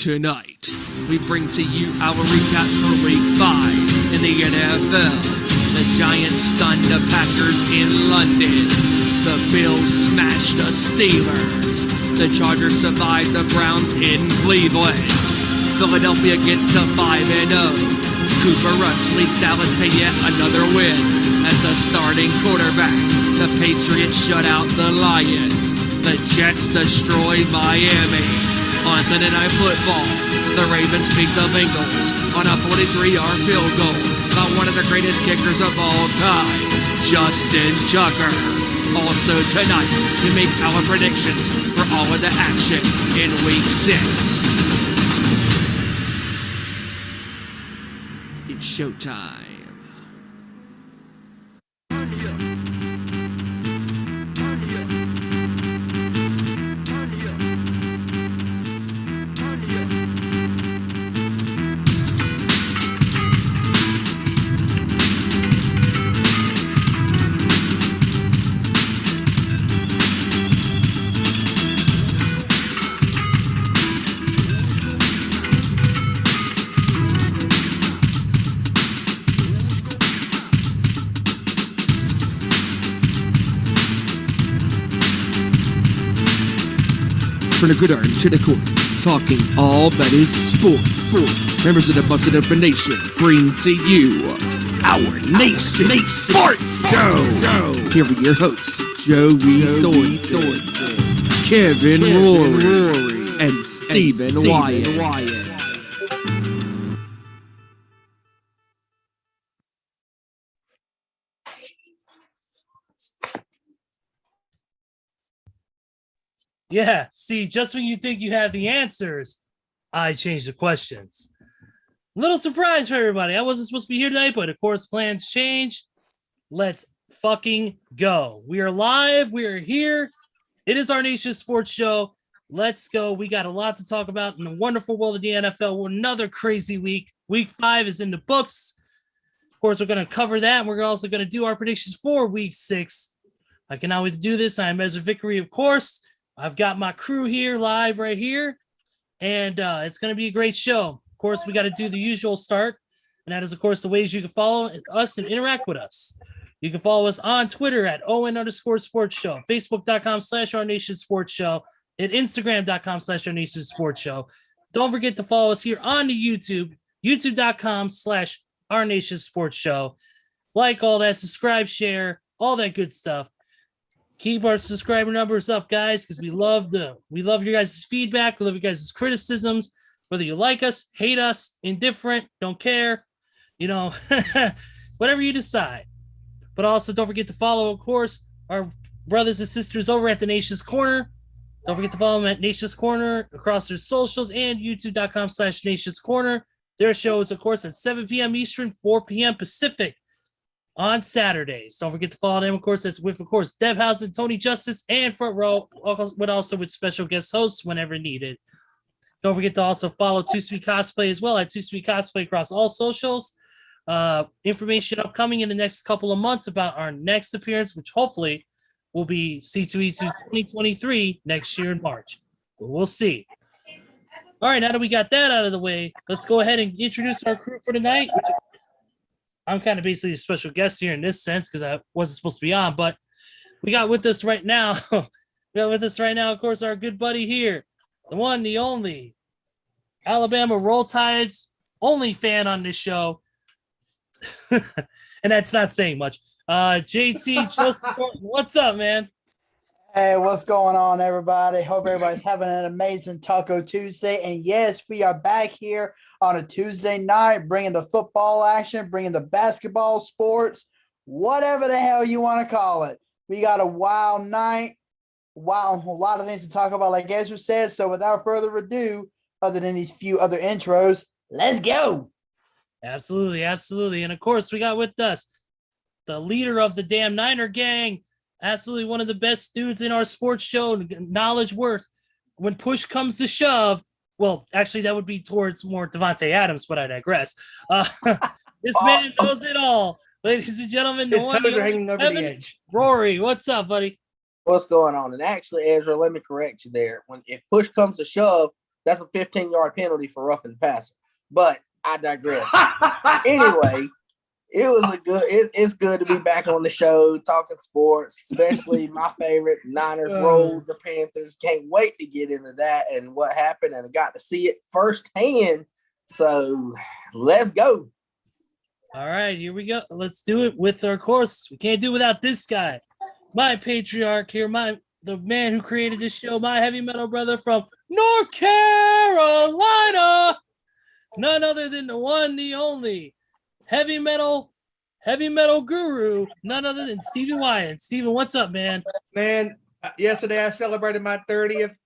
Tonight, we bring to you our recaps for Week 5 in the NFL. The Giants stunned the Packers in London. The Bills smashed the Steelers. The Chargers survived the Browns in Cleveland. Philadelphia gets to 5-0. Cooper Rush leads Dallas to yet another win as the starting quarterback. The Patriots shut out the Lions. The Jets destroyed Miami. On Sunday Night Football, the Ravens beat the Bengals on a 43-yard field goal by one of the greatest kickers of all time, Justin Tucker. Also tonight, we make our predictions for all of the action in Week 6. It's showtime. From the gridiron to the court, talking all that is sports. Members of the Busted Open Nation bring to you our Nation Sports Show. Here are your hosts, Joey Thornton, Kevin Rory, and Stephen Wyand. Yeah, see, just when you think you have the answers, I changed the questions. Little surprise for everybody. I wasn't supposed to be here tonight, but of course, plans change. Let's fucking go. We are live. We are here. It is our Nation Sports Show. Let's go. We got a lot to talk about in the wonderful world of the NFL. Another crazy week. Week 5 is in the books. Of course, we're going to cover that. And we're also going to do our predictions for Week 6. I can always do this. I am Ezra Vickery, of course. I've got my crew here live right here, and it's going to be a great show. Of course, we got to do the usual start, and that is, of course, the ways you can follow us and interact with us. You can follow us on Twitter at ON_Sports Show, Facebook.com/Our Nation Sports Show, and Instagram.com/Our Nation Sports Show. Don't forget to follow us here on the YouTube, YouTube.com/Our Nation Sports Show. Like all that, subscribe, share, all that good stuff. Keep our subscriber numbers up, guys, because we love your guys' feedback. We love your guys' criticisms. Whether you like us, hate us, indifferent, don't care, whatever you decide. But also, don't forget to follow, of course, our brothers and sisters over at the Nation's Corner. Don't forget to follow them at Nation's Corner across their socials and YouTube.com/Nation's Corner. Their show is, of course, at 7 p.m. Eastern, 4 p.m. Pacific. On Saturdays. Don't forget to follow them, of course. That's with, of course, Deb House and Tony Justice and Front Row, but also with special guest hosts whenever needed. Don't forget to also follow Too Sweet Cosplay as well at Too Sweet Cosplay across all socials. Information upcoming in the next couple of months about our next appearance, which hopefully will be C2E2 2023 next year in March. But we'll see. All right, now that we got that out of the way, let's go ahead and introduce our crew for tonight. I'm kind of basically a special guest here in this sense because I wasn't supposed to be on, but we got with us right now. Of course, our good buddy here, the one, the only Alabama Roll Tides only fan on this show. And that's not saying much. JT, Joseph, what's up, man? Hey, what's going on, everybody? Hope everybody's having an amazing Taco Tuesday. And yes, we are back here on a Tuesday night, bringing the football action, bringing the basketball sports, whatever the hell you want to call it. We got a wild night, a lot of things to talk about, like Ezra said. So without further ado, other than these few other intros, let's go. Absolutely. And of course, we got with us the leader of the damn Niner gang. Absolutely one of the best dudes in our sports show, knowledge worth. When push comes to shove, well, actually, that would be towards more Devontae Adams, but I digress. This man knows it all. Ladies and gentlemen, his toes are hanging over the edge. Rory, what's up, buddy? What's going on? And actually, Ezra, let me correct you there. If push comes to shove, That's a 15-yard penalty for roughing the passer. But I digress. Anyway, it's good to be back on the show talking sports, especially my favorite Niners rolled the Panthers. Can't wait to get into that and what happened, and I got to see it firsthand. So let's go. All right, here we go. Let's do it with our course. We can't do without this guy, my patriarch here, the man who created this show, my heavy metal brother from North Carolina, none other than the one, the only heavy metal guru, none other than Stephen Wyand. Stephen, what's up, man? Man, yesterday I celebrated my 30th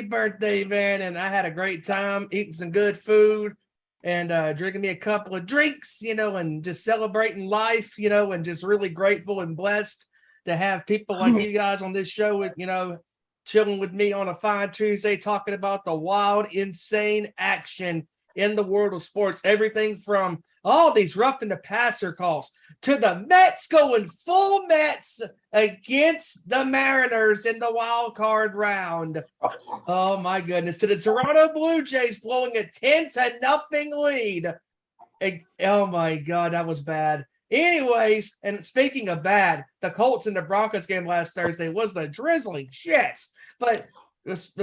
birthday, man, and I had a great time eating some good food and drinking me a couple of drinks, and just celebrating life, and just really grateful and blessed to have people like you guys on this show with, chilling with me on a fine Tuesday, talking about the wild, insane action in the world of sports. Everything from all these roughing the passer calls to the Mets going full Mets against the Mariners in the wild card round. Oh my goodness. To the Toronto Blue Jays blowing a 10-0 lead. Oh my God, that was bad. Anyways, and speaking of bad, the Colts and the Broncos game last Thursday was the drizzling shits. But just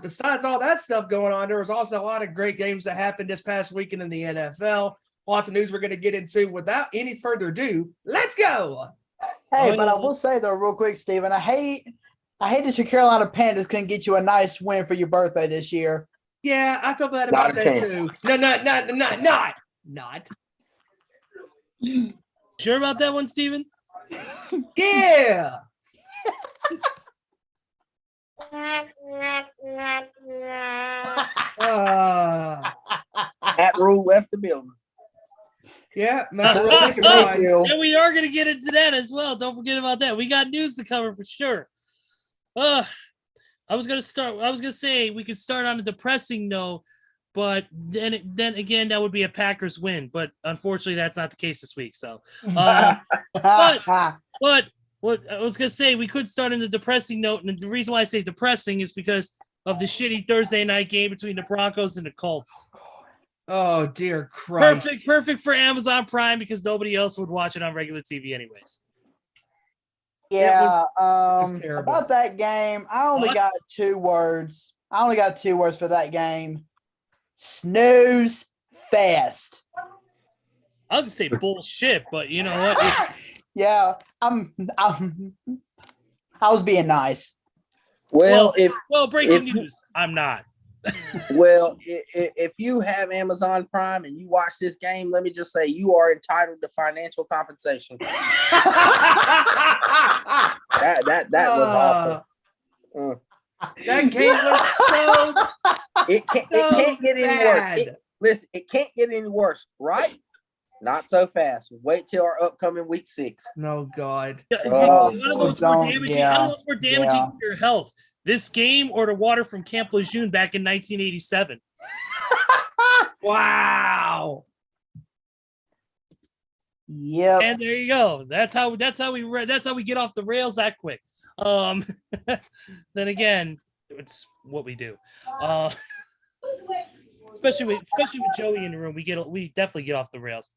besides all that stuff going on, there was also a lot of great games that happened this past weekend in the NFL. Lots of news we're going to get into. Without any further ado, let's go. Hey, but I will say though, real quick, Steven, I hate that your Carolina Panthers couldn't get you a nice win for your birthday this year. Yeah, I feel bad about that too. No, not. Sure about that one, Steven? Yeah. That rule left the building. Yeah, and we are going to get into that as well. Don't forget about that. We got news to cover for sure. I was going to say we could start on a depressing note, but then again, that would be a Packers win. But unfortunately, that's not the case this week. So, but what I was going to say, we could start on a depressing note. And the reason why I say depressing is because of the shitty Thursday night game between the Broncos and the Colts. Oh, dear Christ. Perfect for Amazon Prime because nobody else would watch it on regular TV anyways. Yeah, terrible. About that game, I only got two words. For that game. Snooze fest. I was going to say bullshit, but you know what? Yeah, I was being nice. Well, breaking news. I'm not. Well, if you have Amazon Prime and you watch this game, let me just say you are entitled to financial compensation. that was awful. That game was so it can't get any worse. Listen, it can't get any worse, right? Not so fast. Wait till our upcoming week 6. No, God. I don't know what's more damaging to your health. This game or the water from Camp Lejeune back in 1987. Wow. Yep. And there you go. That's how we get off the rails that quick. Then again, it's what we do. Especially with Joey in the room, we definitely get off the rails.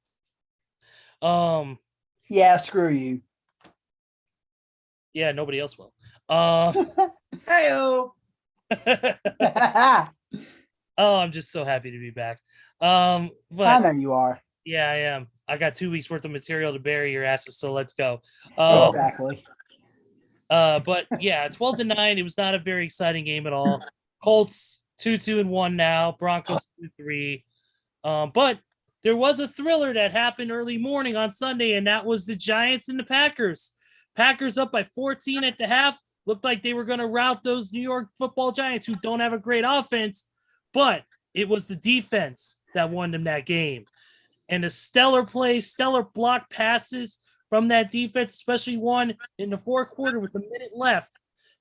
Yeah, screw you. Yeah, nobody else will. Hey-o. I'm just so happy to be back. But I know you are. Yeah, I am. I got 2 weeks worth of material to bury your asses, so let's go. Exactly. But yeah, 12-9. It was not a very exciting game at all. Colts 2-2-1 now. Broncos 2-3. But there was a thriller that happened early morning on Sunday, and that was the Giants and the Packers. Packers up by 14 at the half. Looked like they were going to rout those New York Football Giants who don't have a great offense, but it was the defense that won them that game. And a stellar block passes from that defense, especially one in the fourth quarter with a minute left,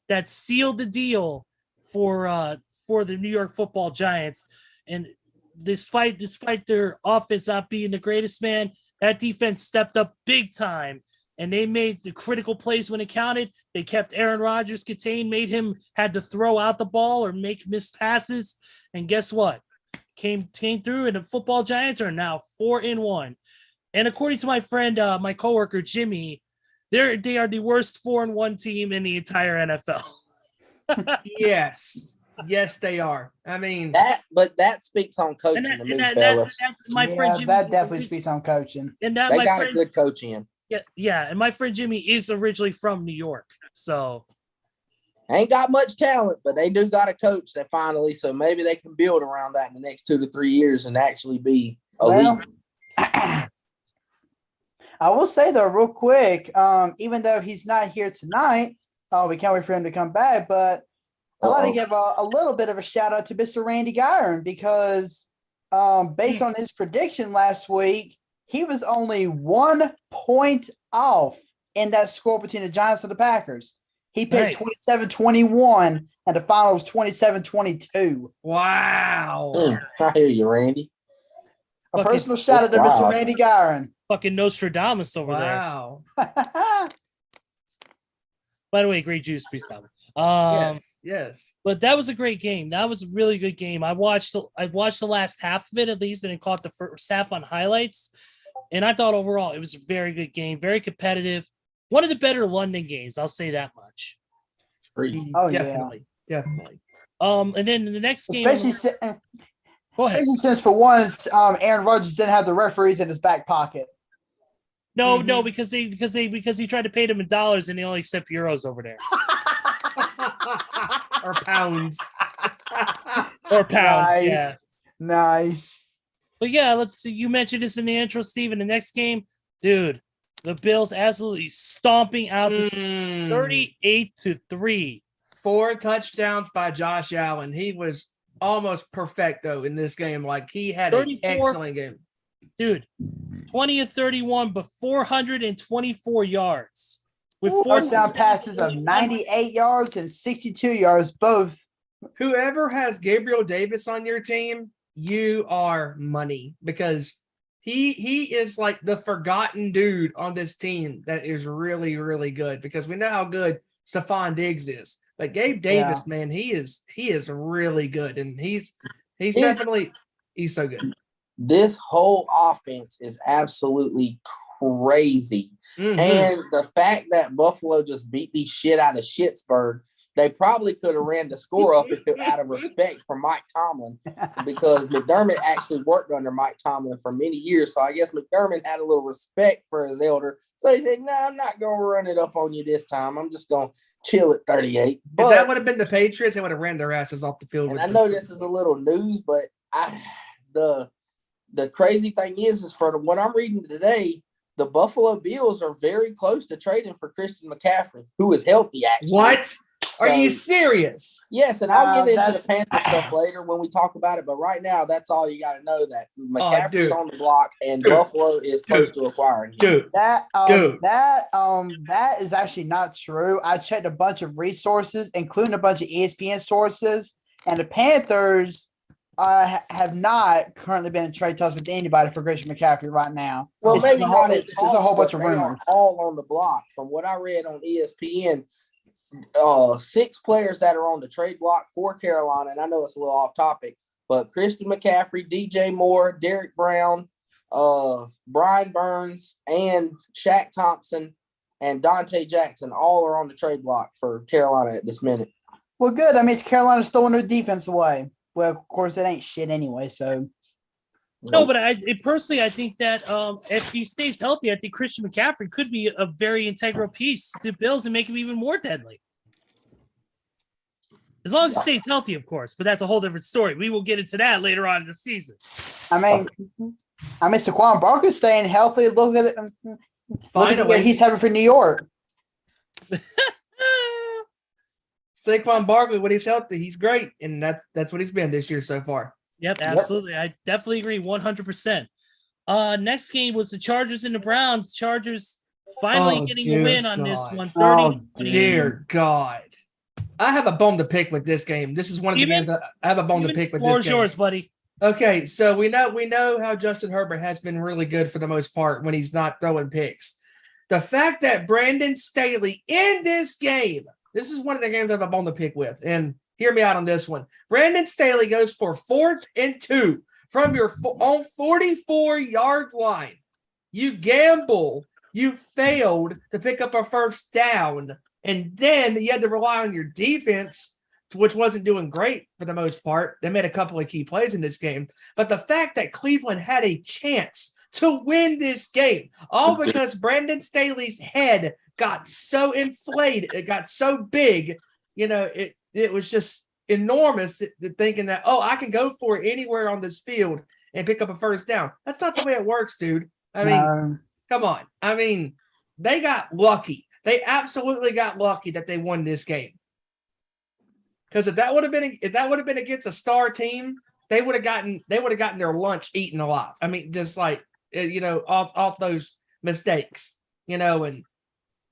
that sealed the deal for the New York Football Giants. And despite their offense not being the greatest, man, that defense stepped up big time and they made the critical plays when it counted. They kept Aaron Rodgers contained, made him had to throw out the ball or make missed passes. And guess what? Came through, and the football Giants are now 4-1. And according to my friend, my coworker Jimmy, they are the worst 4-1 team in the entire NFL. Yes, they are. I mean that speaks on coaching to me, fellas. That's my friend Jimmy. That definitely speaks on coaching. And that They my got friend, a good coach in. yeah, and my friend Jimmy is originally from New York, so Ain't got much talent, but they do got a coach that finally, so maybe they can build around that in the next 2 to 3 years and actually be elite. Well, I will say though, real quick, even though he's not here tonight, we can't wait for him to come back. But I'd like to give a little bit of a shout out to Mr. Randy Guiron because based on his prediction last week, he was only 1 point off in that score between the Giants and the Packers. He picked 27-21, and the final was 27-22. wow. I hear you, Randy. A personal shout out to Mr. Randy Guiron. fucking Nostradamus over Wow. there. By the way, great juice, please stop. Yes. But that was a great game. That was a really good game. I watched the last half of it at least, and I caught the first half on highlights. And I thought overall it was a very good game, very competitive. One of the better London games, I'll say that much. Oh, Definitely. And then the next game, Especially go ahead. since for once, Aaron Rodgers didn't have the referees in his back pocket. No, because he tried to pay them in dollars and they only accept euros over there. Or pounds. Or pounds, Nice. yeah. Nice. But yeah, let's see. You mentioned this in the intro, Steve. In the next game, dude, the Bills absolutely stomping out the 38-3. 4 touchdowns by Josh Allen. He was almost perfecto in this game. Like he had an 34 excellent game. Dude, 20-31, but 424 yards. With Touchdown passes of 98 yards and 62 yards, both. Whoever has Gabriel Davis on your team, you are money because he is like the forgotten dude on this team that is really, really good because we know how good Stephon Diggs is. But Gabe Davis, man, he is really good, and he's definitely so good. This whole offense is absolutely crazy. Mhm. And the fact that Buffalo just beat the shit out of Pittsburgh, they probably could have ran the score up out of respect for Mike Tomlin because McDermott actually worked under Mike Tomlin for many years. So I guess McDermott had a little respect for his elder. So he said, no, I'm not going to run it up on you this time. I'm just going to chill at 38. But, If that would have been the Patriots, they would have ran their asses off the field. and I know this is a little news, but the crazy thing is for what I'm reading today, the Buffalo Bills are very close to trading for Christian McCaffrey, who is healthy, actually. What? Are So, you serious? yes, and I'll get into the that's- Panther stuff later when we talk about it, but right now, that's all you got to know, that McCaffrey's dude. on the block and Dude. Buffalo is close to acquiring him. Dude. That Dude. that is actually not true. I checked a bunch of resources, including a bunch of ESPN sources, and the Panthers have not currently been in trade talks with anybody for Christian McCaffrey right now. Well, It's maybe just not in it's just a whole talks, bunch of but they are rumors. all on the block. From what I read on ESPN, 6 players that are on the trade block for Carolina, and I know it's a little off topic, but Christian McCaffrey, DJ Moore, Derek Brown, Brian Burns, and Shaq Thompson and Dante Jackson all are on the trade block for Carolina at this minute. Well, good. I mean, it's Carolina's throwing their defense away. Well, of course, it ain't shit anyway. So No, but I think that if he stays healthy, I think Christian McCaffrey could be a very integral piece to Bills and make him even more deadly. As long as he stays healthy, of course. But that's a whole different story. We will get into that later on in the season. I mean, Saquon Barkley's staying healthy. Look at what Finally. he's having for New York. Saquon Barkley, when he's healthy, he's great, and that's what he's been this year so far. Yep, absolutely. I definitely agree 100%. Next game was the Chargers and the Browns. Chargers finally getting a win on this one. 30. Dear God. I have a bone to pick with this game. This is one of the games I have a bone to pick with this game. Yours, buddy. Okay, so we know how Justin Herbert has been really good for the most part when he's not throwing picks. The fact that Brandon Staley in this game, this is one of the games I have a bone to pick with, and hear me out on this one. Brandon Staley goes for 4th and 2 from your own 44-yard line. You gamble. You failed to pick up a first down, and then you had to rely on your defense, which wasn't doing great for the most part. They made a couple of key plays in this game. But the fact that Cleveland had a chance to win this game, all because Brandon Staley's head got so inflated, it got so big, it was just enormous thinking that, I can go for it anywhere on this field and pick up a first down. That's not the way it works, dude. I mean, come on. I mean, they got lucky. They absolutely got lucky that they won this game. Because if that would have been against a star team, they would have gotten their lunch eaten alive. I mean, just like off those mistakes, and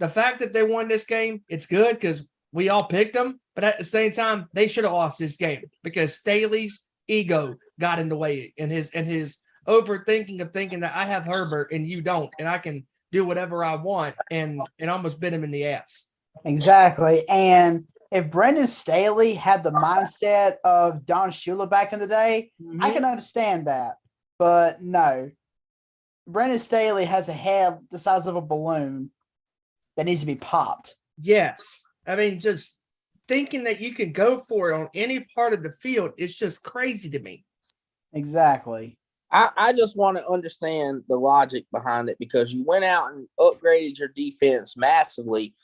the fact that they won this game, it's good because we all picked them. But at the same time, they should have lost this game because Staley's ego got in the way, and his overthinking of thinking that I have Herbert and you don't, and I can do whatever I want, and almost bit him in the ass. Exactly. And if Brendan Staley had the mindset of Don Shula back in the day, I can understand that. But no, Brendan Staley has a head the size of a balloon that needs to be popped. Yes. I mean, just thinking that you can go for it on any part of the field is just crazy to me. Exactly. I just want to understand the logic behind it because you went out and upgraded your defense massively.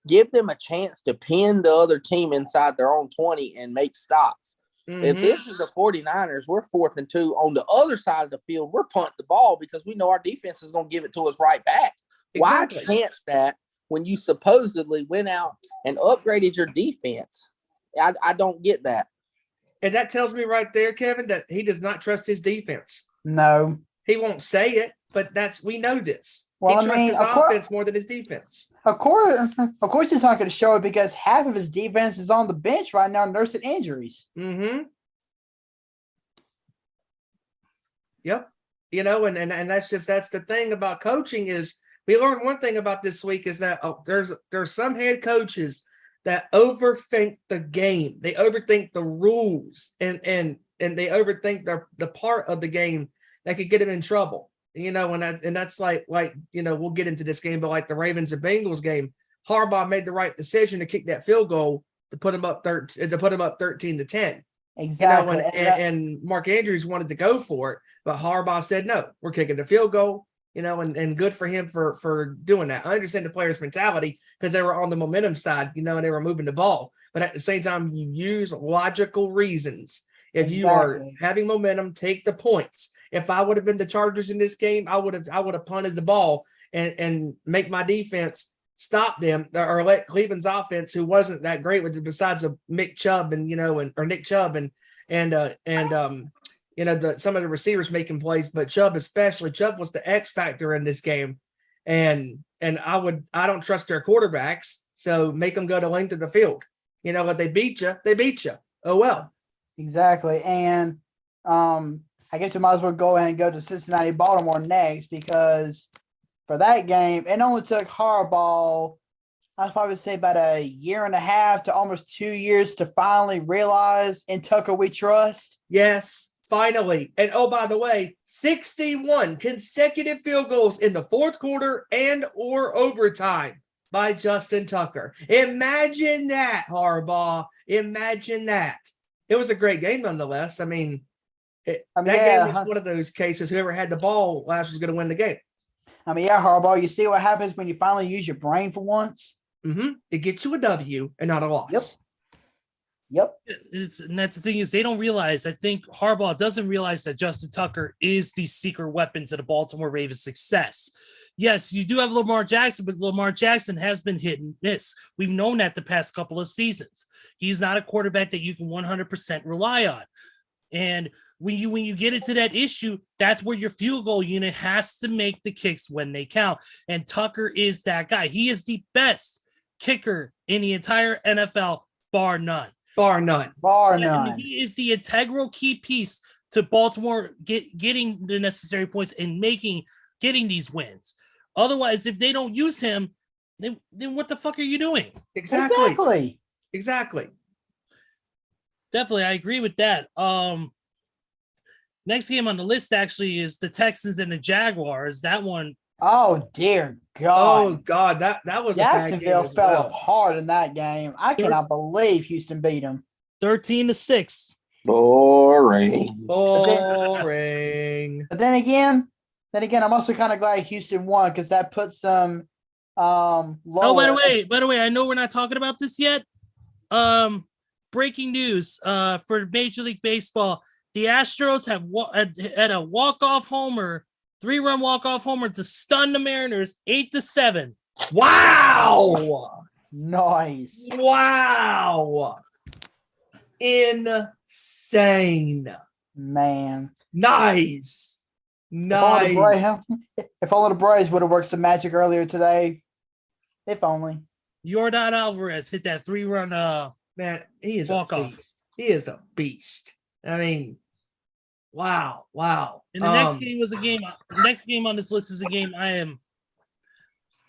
Give them a chance to pin the other team inside their own 20 and make stops. If this is the 49ers, we're 4th and 2. On the other side of the field, we're punting the ball because we know our defense is going to give it to us right back. Exactly. Why chance that when you supposedly went out and upgraded your defense? I don't get that. And that tells me right there, Kevin, that he does not trust his defense. No. He won't say it, but we know this. Well, he trusts his offense more than his defense. Of course, he's not going to show it because half of his defense is on the bench right now nursing injuries. Yep. And that's the thing about coaching is we learned one thing about this week is that there's some head coaches that overthink the game. They overthink the rules and they overthink the part of the game that could get them in trouble. And that's like we'll get into this game, but like the Ravens and Bengals game, Harbaugh made the right decision to kick that field goal to put him up 13-10. Exactly. And Mark Andrews wanted to go for it, but Harbaugh said no, we're kicking the field goal. And good for him for doing that. I understand the players' mentality because they were on the momentum side, and they were moving the ball. But at the same time, you use logical reasons. If you are having momentum, take the points. If I would have been the Chargers in this game, I would have punted the ball and make my defense stop them or let Cleveland's offense, who wasn't that great with it, besides of Mick Chubb and Nick Chubb and some of the receivers making plays, but Chubb especially. Chubb was the X factor in this game, and I don't trust their quarterbacks, so make them go to length of the field. If they beat you. Oh well. Exactly, and I guess we might as well go ahead and go to Cincinnati, Baltimore next because for that game, it only took Harbaugh, I'd probably say about a year and a half to almost 2 years to finally realize in Tucker we trust. Yes. Finally. And oh, by the way, 61 consecutive field goals in the fourth quarter and or overtime by Justin Tucker. Imagine that, Harbaugh. Imagine that. It was a great game nonetheless. That game was one of those cases. Whoever had the ball last was going to win the game. Harbaugh, you see what happens when you finally use your brain for once? It gets you a W and not a loss. Yep. And that's the thing is they don't realize. I think Harbaugh doesn't realize that Justin Tucker is the secret weapon to the Baltimore Ravens' success. Yes, you do have Lamar Jackson, but Lamar Jackson has been hit and miss. We've known that the past couple of seasons. He's not a quarterback that you can 100% rely on. And when you get into that issue, that's where your field goal unit has to make the kicks when they count. And Tucker is that guy. He is the best kicker in the entire NFL, bar none. Bar none. He is the integral key piece to Baltimore getting the necessary points and getting these wins. Otherwise, if they don't use him, then what the fuck are you doing? Exactly. Definitely, I agree with that. Next game on the list actually is the Texans and the Jaguars. That one. Oh dear God! Oh God, that was a bad game Jacksonville as fell well. apart in that game. I cannot believe Houston beat them. 13-6. Boring. Boring. But then again, I'm also kind of glad Houston won because that puts them lower. Oh, by the way, I know we're not talking about this yet. Breaking news for Major League Baseball. The Astros have had a walk-off homer, 3-run walk-off homer to stun the Mariners 8-7. Wow. Nice. Wow. Insane. Man. Nice. If only the Braves would have worked some magic earlier today. If only. Yordan Alvarez hit that 3-run Man, he is walk a off. beast. He is a beast. I mean, wow. And the next game was a game. Next game on this list is a game I am.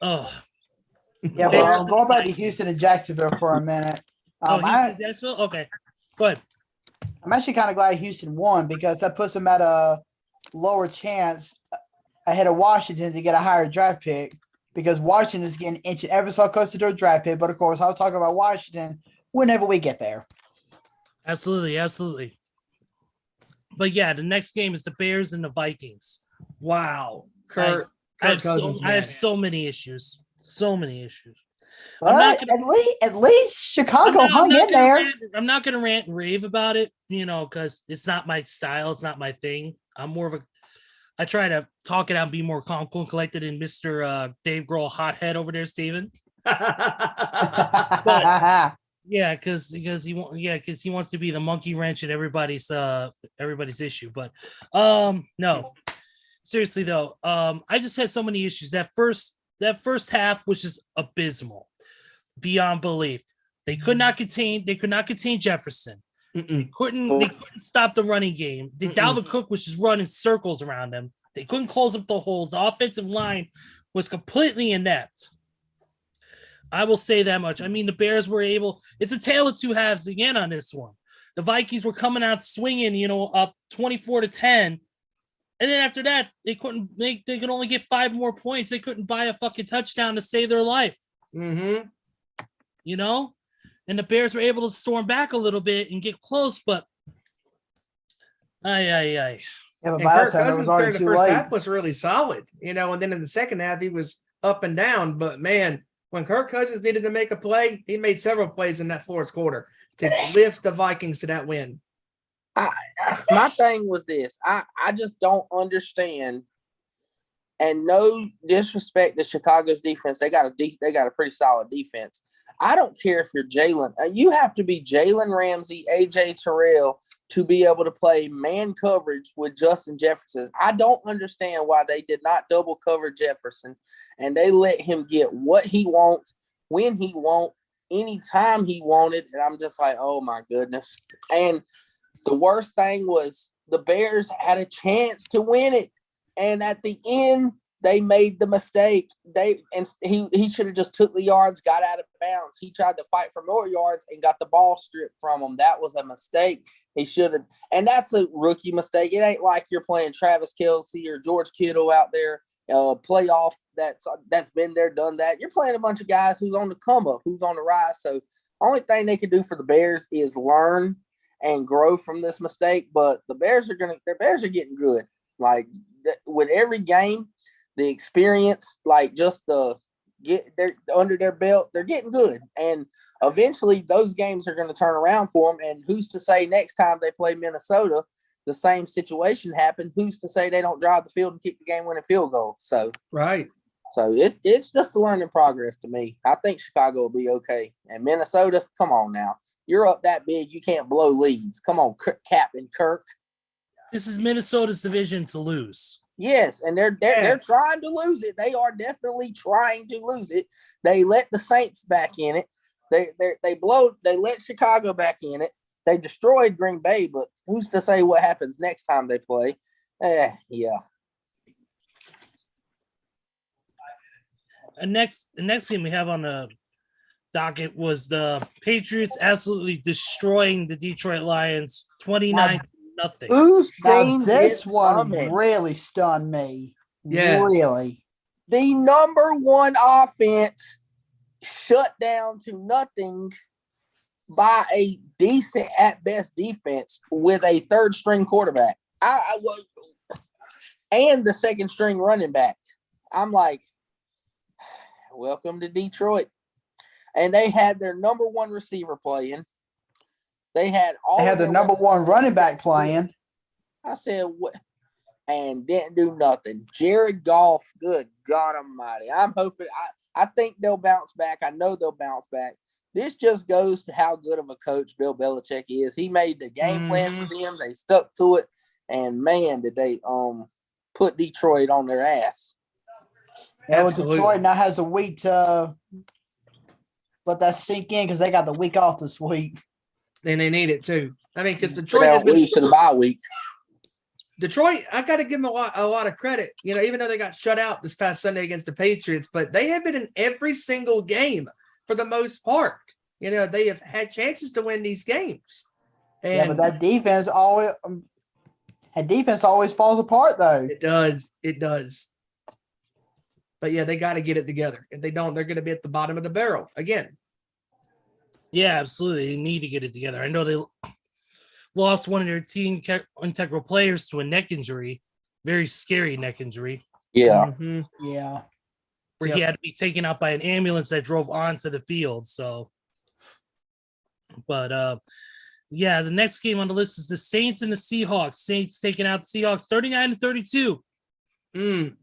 Oh. Yeah, well, going back to Houston and Jacksonville for a minute. Houston, Jacksonville? Okay. Good. I'm actually kind of glad Houston won because that puts them at a lower chance ahead of Washington to get a higher draft pick because Washington is getting inching ever so close to their draft pick. But of course, I'll talk about Washington whenever we get there. Absolutely. But yeah, the next game is the Bears and the Vikings. Wow. I have Cousins, so many issues. But at least Chicago hung in there. I'm not going to rant and rave about it, because it's not my style. It's not my thing. I'm more of I try to talk it out and be more calm, cool, and collected than Mr. Dave Grohl hothead over there, Steven. Yeah, because he wants to be the monkey wrench at everybody's issue. But no, seriously though, I just had so many issues. That first half was just abysmal, beyond belief. They could not contain Jefferson. They couldn't stop the running game. Dalvin Cook was just running circles around them. They couldn't close up the holes. The offensive line was completely inept. I will say that much. I mean, the Bears were able. It's a tale of two halves again on this one. The Vikings were coming out swinging, up 24-10, and then after that, they couldn't. They could only get 5 more points. They couldn't buy a fucking touchdown to save their life. Mm-hmm. And the Bears were able to storm back a little bit and get close, but Yeah, but And by Kirk that time, it Cousins was already during the too first late. half was really solid, and then in the second half he was up and down. But man, when Kirk Cousins needed to make a play, he made several plays in that fourth quarter to lift the Vikings to that win. My thing was this. I just don't understand. And no disrespect to Chicago's defense. They got a pretty solid defense. I don't care if you're Jalen. You have to be Jalen Ramsey, AJ Terrell to be able to play man coverage with Justin Jefferson. I don't understand why they did not double cover Jefferson and they let him get what he wants, when he wants, anytime he wanted. And I'm just like, oh my goodness. And the worst thing was the Bears had a chance to win it. And at the end, they made the mistake. He should have just took the yards, got out of bounds. He tried to fight for more yards and got the ball stripped from him. That was a mistake. He should have, and that's a rookie mistake. It ain't like you're playing Travis Kelce or George Kittle out there, playoff that's been there, done that. You're playing a bunch of guys who's on the come up, who's on the rise. So only thing they can do for the Bears is learn and grow from this mistake. But the Bears are getting good. Like with every game, the experience, like just they're under their belt, they're getting good. And eventually those games are going to turn around for them. And who's to say next time they play Minnesota, the same situation happened? Who's to say they don't drive the field and kick the game-winning field goal? So Right. So it's just a learning progress to me. I think Chicago will be okay. And Minnesota, come on now. You're up that big, you can't blow leads. Come on, Captain Kirk. this is Minnesota's division to lose. Yes, and they're trying to lose it. They are definitely trying to lose it. They let the Saints back in it. They let Chicago back in it. They destroyed Green Bay, but who's to say what happens next time they play? Yeah. the next game we have on the docket was the Patriots absolutely destroying the Detroit Lions 29-0. Who Now, seen this this one coming? really stunned me. Yes. Really. The number one offense shut down to nothing by a decent at best defense with a third string quarterback. And the second string running back. I'm like, welcome to Detroit. And they had their number one receiver playing. They had their number one running back playing. I said, what? And didn't do nothing. Jared Goff, good God Almighty. I'm hoping. I think they'll bounce back. I know they'll bounce back. This just goes to how good of a coach Bill Belichick is. He made the game plan for them. They stuck to it, and man, did they put Detroit on their ass. Yeah, well, Detroit now has a week to let that sink in because they got the week off this week. And they need it too. I mean, because Detroit has been to the bye week. Detroit, I got to give them a lot of credit. You know, even though they got shut out this past Sunday against the Patriots, but they have been in every single game for the most part. You know, they have had chances to win these games. And yeah, but that defense always falls apart though. It does. But yeah, they got to get it together. If they don't, they're going to be at the bottom of the barrel again. Yeah, absolutely. They need to get it together. I know they lost one of their team integral players to a neck injury, very scary neck injury. Yeah. Mm-hmm. Yeah. Where he had to be taken out by an ambulance that drove onto the field. So, but yeah, the next game on the list is the Saints and the Seahawks. Saints taking out the Seahawks 39-32. Taysom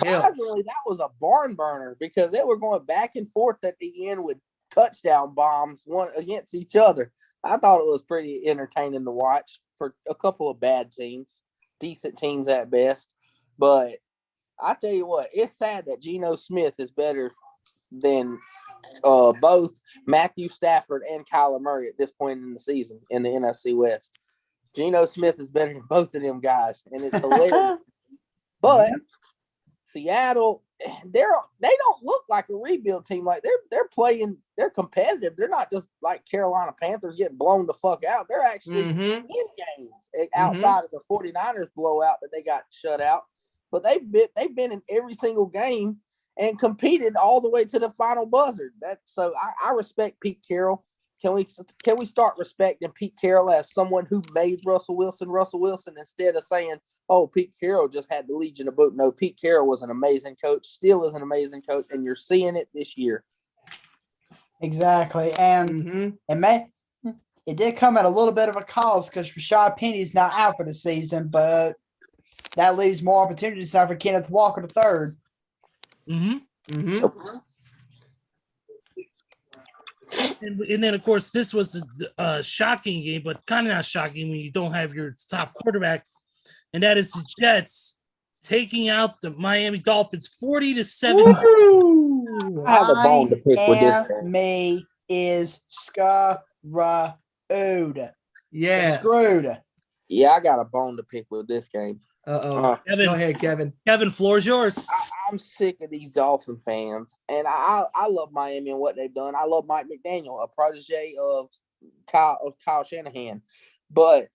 Hill. Surprisingly, that was a barn burner because they were going back and forth at the end with touchdown bombs one against each other. I thought it was pretty entertaining to watch for a couple of bad teams, decent teams at best. But I tell you what, it's sad that Geno Smith is better than both Matthew Stafford and Kyler Murray at this point in the season in the NFC West. Geno Smith is better than both of them guys, and it's hilarious. But Seattle, they don't look like a rebuild team. Like they're playing, they're competitive. They're not just like Carolina Panthers getting blown the fuck out. They're actually in games outside of the 49ers blowout that they got shut out. But they've been in every single game and competed all the way to the final buzzer. So I respect Pete Carroll. Can we start respecting Pete Carroll as someone who made Russell Wilson instead of saying, oh, Pete Carroll just had the Legion of Boot? No, Pete Carroll was an amazing coach, still is an amazing coach, and you're seeing it this year. Exactly. And it did come at a little bit of a cost because Rashad Penny's now out for the season, but that leaves more opportunities now for Kenneth Walker III. And then, of course, this was the shocking game, but kind of not shocking when you don't have your top quarterback, and that is the Jets taking out the Miami Dolphins 40-7. I have a bone to pick with this. Miami is screwed. Yeah. Screwed. Yeah, I got a bone to pick with this game. Kevin, go ahead, Kevin. Kevin, floor is yours. I'm sick of these Dolphin fans, and I love Miami and what they've done. I love Mike McDaniel, a protege of Kyle Shanahan. But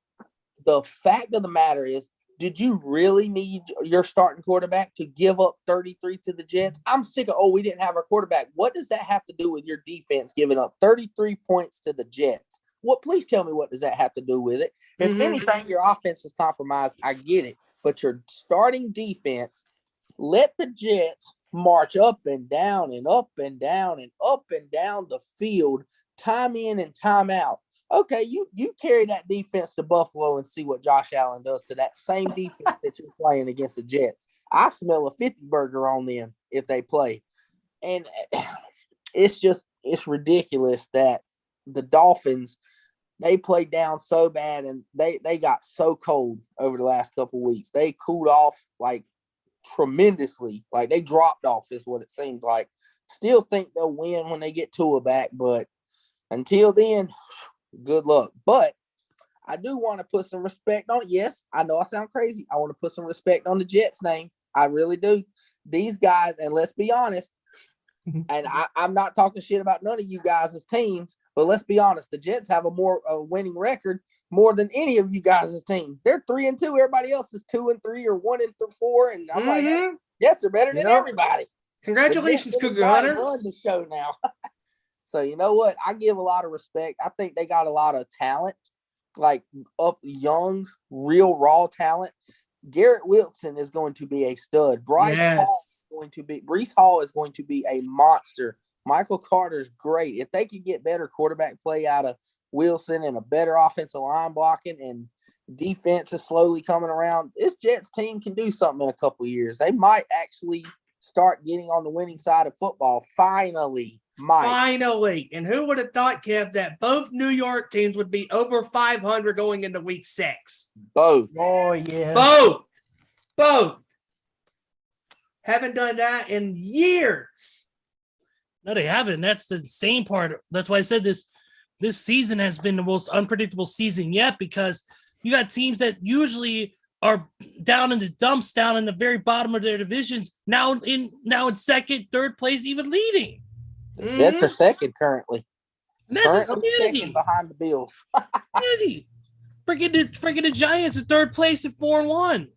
the fact of the matter is, did you really need your starting quarterback to give up 33 to the Jets? I'm sick of, we didn't have our quarterback. What does that have to do with your defense giving up 33 points to the Jets? Please tell me, what does that have to do with it? If anything, your offense is compromised. I get it. But your starting defense, let the Jets march up and down and up and down and up and down the field, time in and time out. Okay, you carry that defense to Buffalo and see what Josh Allen does to that same defense that you're playing against the Jets. I smell a 50 burger on them if they play. And it's ridiculous that the Dolphins, they played down so bad and they got so cold over the last couple of weeks. They cooled off like tremendously. Like they dropped off is what it seems like. Still think they'll win when they get Tua back, but until then, good luck. But I do want to put some respect on it. Yes, I know I sound crazy. I want to put some respect on the Jets name. I really do. These guys, and let's be honest, And I'm not talking shit about none of you guys' teams, but let's be honest, the Jets have a winning record more than any of you guys' team. They're 3-2. Everybody else is 2-3 or 1-4. And I'm like, hey, Jets are better than everybody. Congratulations, The Jets Cougar Hunter. run the show now. So you know what? I give a lot of respect. I think they got a lot of talent, like young, real raw talent. Garrett Wilson is going to be a stud. Brees Hall is going to be a monster. Michael Carter's great. If they could get better quarterback play out of Wilson and a better offensive line blocking and defense is slowly coming around, this Jets team can do something in a couple of years. They might actually start getting on the winning side of football. Finally. And who would have thought, Kev, that both New York teams would be over 500 going into week 6? Both. Oh, yeah. Both. Haven't done that in years. No, they haven't. That's the insane part. That's why I said this season has been the most unpredictable season yet, because you got teams that usually are down in the dumps, down in the very bottom of their divisions, now in second, third place, even leading. The Jets are second currently. And that's insanity. Second behind the Bills. Freaking the Giants are third place at 4-1.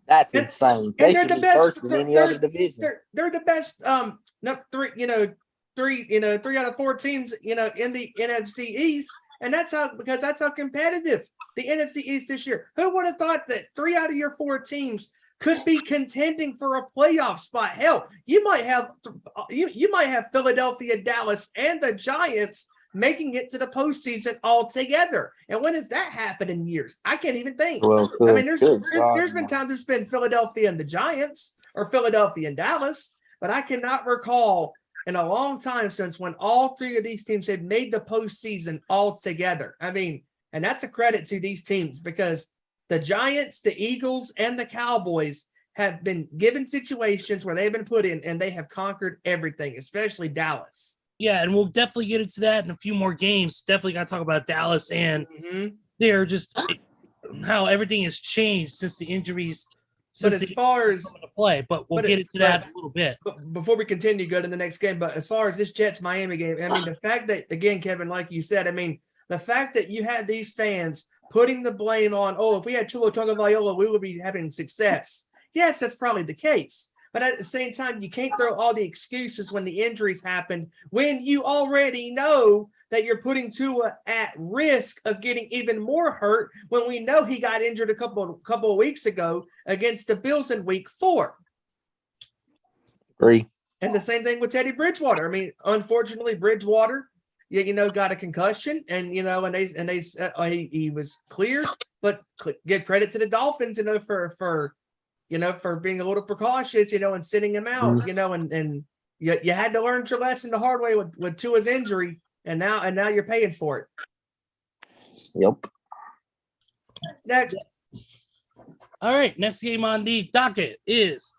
That's insane. They they're should the be best first in any other division. They're the best. Three out of 4 teams, in the NFC East, and that's how competitive the NFC East this year. Who would have thought that 3 out of your 4 teams could be contending for a playoff spot? Hell, you might have Philadelphia, Dallas, and the Giants making it to the postseason all together. And when has that happened in years? I can't even think. Well, I mean, there's been times it's been Philadelphia and the Giants or Philadelphia and Dallas, but I cannot recall in a long time since when all 3 of these teams have made the postseason all together. I mean, and that's a credit to these teams, because the Giants, the Eagles, and the Cowboys have been given situations where they've been put in and they have conquered everything, especially Dallas. Yeah, and we'll definitely get into that in a few more games. Definitely got to talk about Dallas, and they're just how everything has changed since the injuries. But as far as play, but we'll get into that in a little bit. But before we continue, go to the next game. But as far as this Jets Miami game, I mean, the fact that, again, Kevin, like you said, I mean, the fact that you had these fans putting the blame on, if we had Tua Tagovailoa, we would be having success. Yes, that's probably the case. But at the same time, you can't throw all the excuses when the injuries happened, when you already know that you're putting Tua at risk of getting even more hurt, when we know he got injured a couple of weeks ago against the Bills in week 4. Agree. And the same thing with Teddy Bridgewater. I mean, unfortunately, Bridgewater, got a concussion, and he was clear. But give credit to the Dolphins, for being a little precautious, and sitting him out, and you had to learn your lesson the hard way with Tua's injury, and now you're paying for it. Yep. Next. All right, next game on the docket is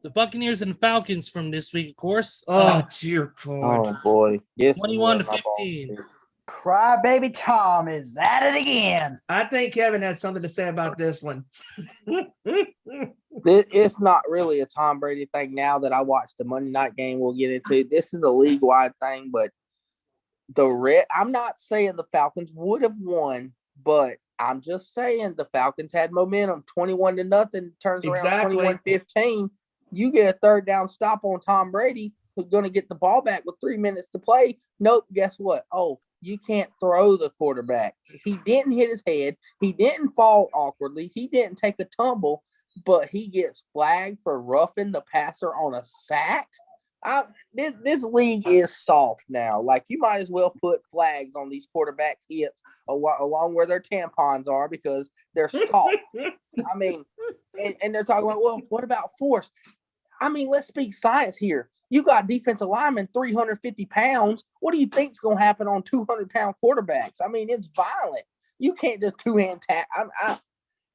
the Buccaneers and Falcons from this week, of course. Oh, dear God. Oh, boy. Yes. 21-15. Cry baby Tom is at it again. I think Kevin has something to say about this one. It's not really a Tom Brady thing now that I watched the Monday night game we'll get into. This is a league-wide thing, but I'm not saying the Falcons would have won, but I'm just saying the Falcons had momentum. 21-0 turns around 21-15. You get a third down stop on Tom Brady, who's going to get the ball back with 3 minutes to play. Nope, guess what? You can't throw the quarterback. He didn't hit his head. He didn't fall awkwardly. He didn't take a tumble, but he gets flagged for roughing the passer on a sack. This league is soft now. Like, you might as well put flags on these quarterbacks' hips along where their tampons are, because they're soft. I mean, and they're talking about, well, what about force? I mean, let's speak science here. You got defensive linemen 350 pounds. What do you think's going to happen on 200-pound quarterbacks? I mean, it's violent. You can't just two-hand tap.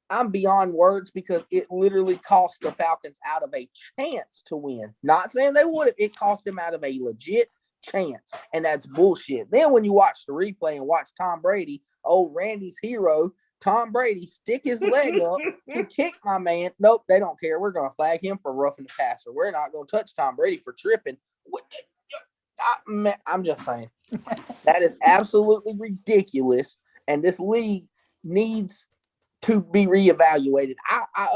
I'm beyond words, because it literally cost the Falcons out of a chance to win. Not saying they would have. It cost them out of a legit chance, and that's bullshit. Then when you watch the replay and watch Tom Brady, old Randy's hero, Tom Brady stick his leg up to kick my man. Nope, they don't care. We're going to flag him for roughing the passer. We're not going to touch Tom Brady for tripping. I'm just saying. That is absolutely ridiculous, and this league needs to be reevaluated.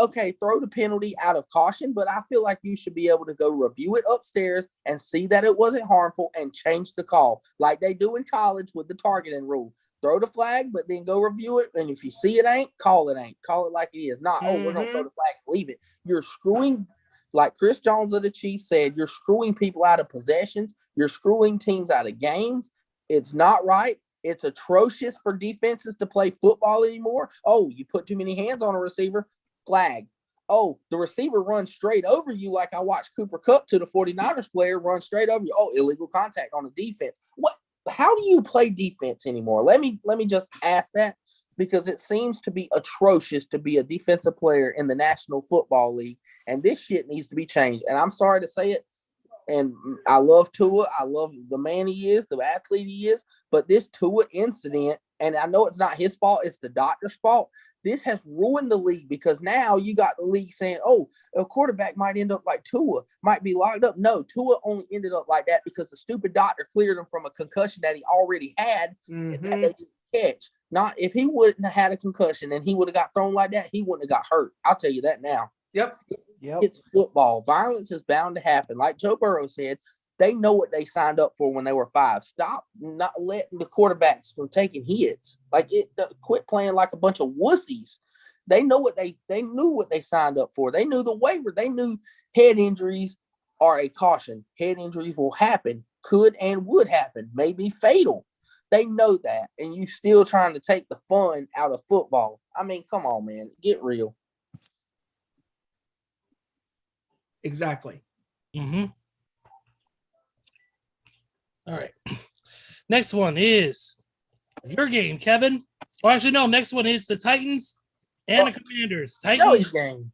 Okay, throw the penalty out of caution, but I feel like you should be able to go review it upstairs and see that it wasn't harmful and change the call like they do in college with the targeting rule. Throw the flag, but then go review it, and if you see it ain't, call it ain't. Call it like it is. Not, we're going to throw the flag and leave it. You're screwing, like Chris Jones of the Chiefs said, you're screwing people out of possessions. You're screwing teams out of games. It's not right. It's atrocious for defenses to play football anymore. Oh, you put too many hands on a receiver, flag. Oh, the receiver runs straight over you like I watched Cooper Kupp to the 49ers player run straight over you. Oh, illegal contact on the defense. What? How do you play defense anymore? Let me just ask that, because it seems to be atrocious to be a defensive player in the National Football League, and this shit needs to be changed. And I'm sorry to say it, and I love Tua. I love the man he is, the athlete he is. But this Tua incident, and I know it's not his fault, it's the doctor's fault. This has ruined the league, because now you got the league saying, oh, a quarterback might end up like Tua, might be locked up. No, Tua only ended up like that because the stupid doctor cleared him from a concussion that he already had and that they didn't catch. Not if he wouldn't have had a concussion and he would have got thrown like that, he wouldn't have got hurt. I'll tell you that now. Yep. It's football. Violence is bound to happen. Like Joe Burrow said, they know what they signed up for when they were 5. Stop not letting the quarterbacks from taking hits. Quit playing like a bunch of wussies. They know what they knew what they signed up for. They knew the waiver. They knew head injuries are a caution. Head injuries will happen, could and would happen, may be fatal. They know that, and you still trying to take the fun out of football. I mean, come on, man, get real. Exactly. Mm-hmm. All right. Next one is your game, Kevin. Or actually, no. Next one is the Titans and the Commanders. Titans game.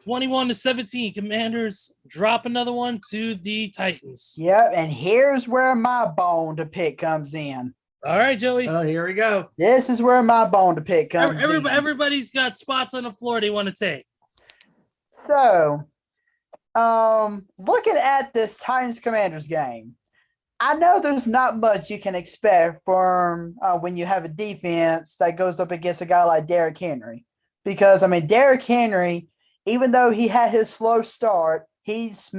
21-17. Commanders drop another one to the Titans. Yep, and here's where my bone to pick comes in. All right, Joey. Oh, here we go. This is where my bone to pick comes in. Everybody's got spots on the floor they want to take. So, looking at this Titans-Commanders game, I know there's not much you can expect from when you have a defense that goes up against a guy like Derrick Henry. Because, I mean, Derrick Henry, even though he had his slow start, he's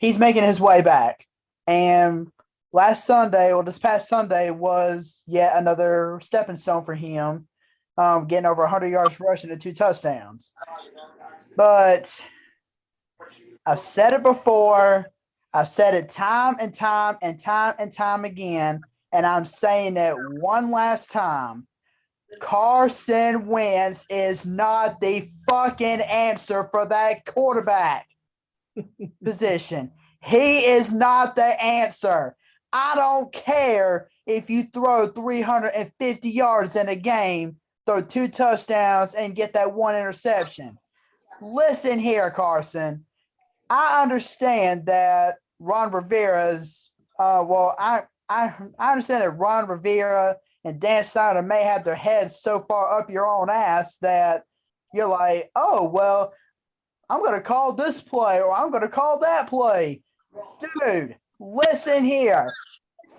making his way back. And this past Sunday was yet another stepping stone for him, getting over 100 yards rushing and 2 touchdowns. But I've said it before. I've said it time and time again, and I'm saying it one last time. Carson Wentz is not the fucking answer for that quarterback position. He is not the answer. I don't care if you throw 350 yards in a game, throw 2 touchdowns, and get that 1 interception. Listen here, Carson. I understand that Ron Rivera's I understand that Ron Rivera and Dan Snyder may have their heads so far up your own ass that you're like, oh, well, I'm going to call this play or I'm going to call that play. Dude, listen here.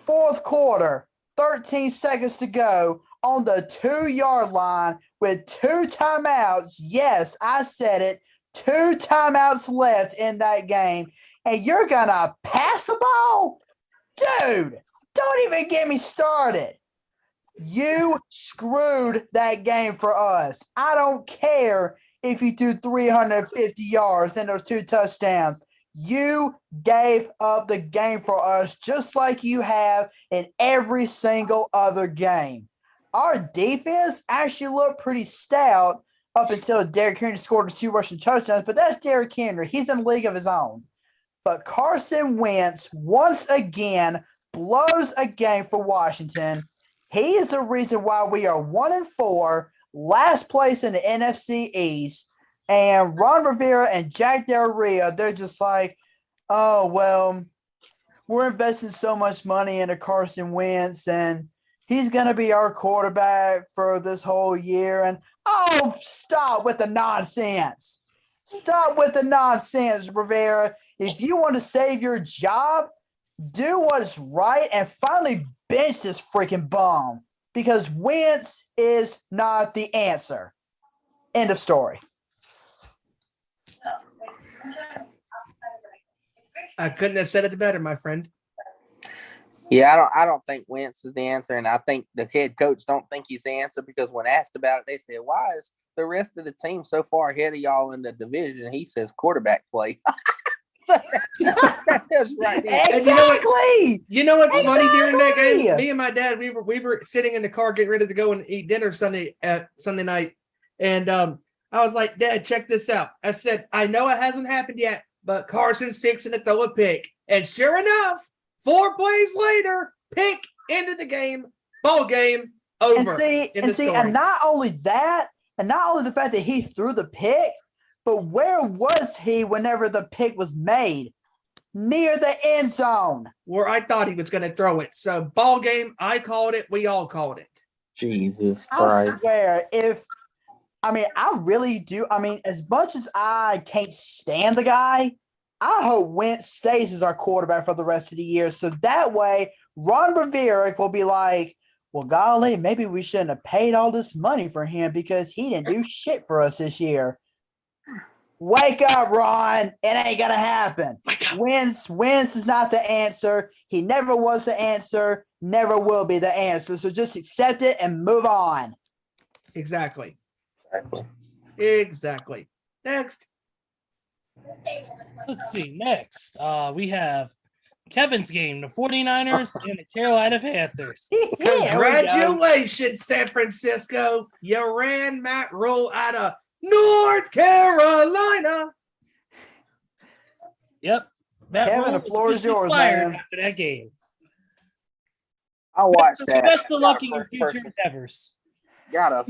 4th quarter, 13 seconds to go on the 2-yard line with 2 timeouts. Yes, I said it. 2 timeouts left in that game. And you're going to pass the ball? Dude, don't even get me started. You screwed that game for us. I don't care if you threw 350 yards and those 2 touchdowns. You gave up the game for us just like you have in every single other game. Our defense actually looked pretty stout up until Derrick Henry scored 2 rushing touchdowns, but that's Derrick Henry. He's in a league of his own. But Carson Wentz, once again, blows a game for Washington. He is the reason why we are 1-4, last place in the NFC East. And Ron Rivera and Jack Del Rio, they're just like, oh, well, we're investing so much money into Carson Wentz, and he's going to be our quarterback for this whole year. And stop with the nonsense. Stop with the nonsense, Rivera. If you want to save your job, do what's right and finally bench this freaking bum, because Wentz is not the answer. End of story. I couldn't have said it better, my friend. Yeah, I don't think Wentz is the answer, and I think the head coach don't think he's the answer, because when asked about it, they said, "Why is the rest of the team so far ahead of y'all in the division?" He says, "Quarterback play." That tells you right there. Exactly. You know what's funny during that game? Me and my dad, we were sitting in the car getting ready to go and eat dinner Sunday night, and I was like, "Dad, check this out." I said, "I know it hasn't happened yet, but Carson's fixing to throw a pick," and sure enough, 4 plays later, pick into the game, ball game over. And not only that, and not only the fact that he threw the pick, but where was he whenever the pick was made? Near the end zone. Where I thought he was going to throw it. So ball game, I called it. We all called it. Jesus Christ. I swear, I really do. As much as I can't stand the guy, I hope Wentz stays as our quarterback for the rest of the year. So that way, Ron Rivera will be like, well, golly, maybe we shouldn't have paid all this money for him because he didn't do shit for us this year. Wake up, Ron. It ain't going to happen. Wentz is not the answer. He never was the answer, never will be the answer. So just accept it and move on. Exactly. Next. Let's see. Next, we have Kevin's game, the 49ers and the Carolina Panthers. Congratulations, San Francisco. You ran Matt Rule out of North Carolina. Yep. Kevin, the floor is yours, man. After that game. I watched that. Best of luck in your future endeavors. Got a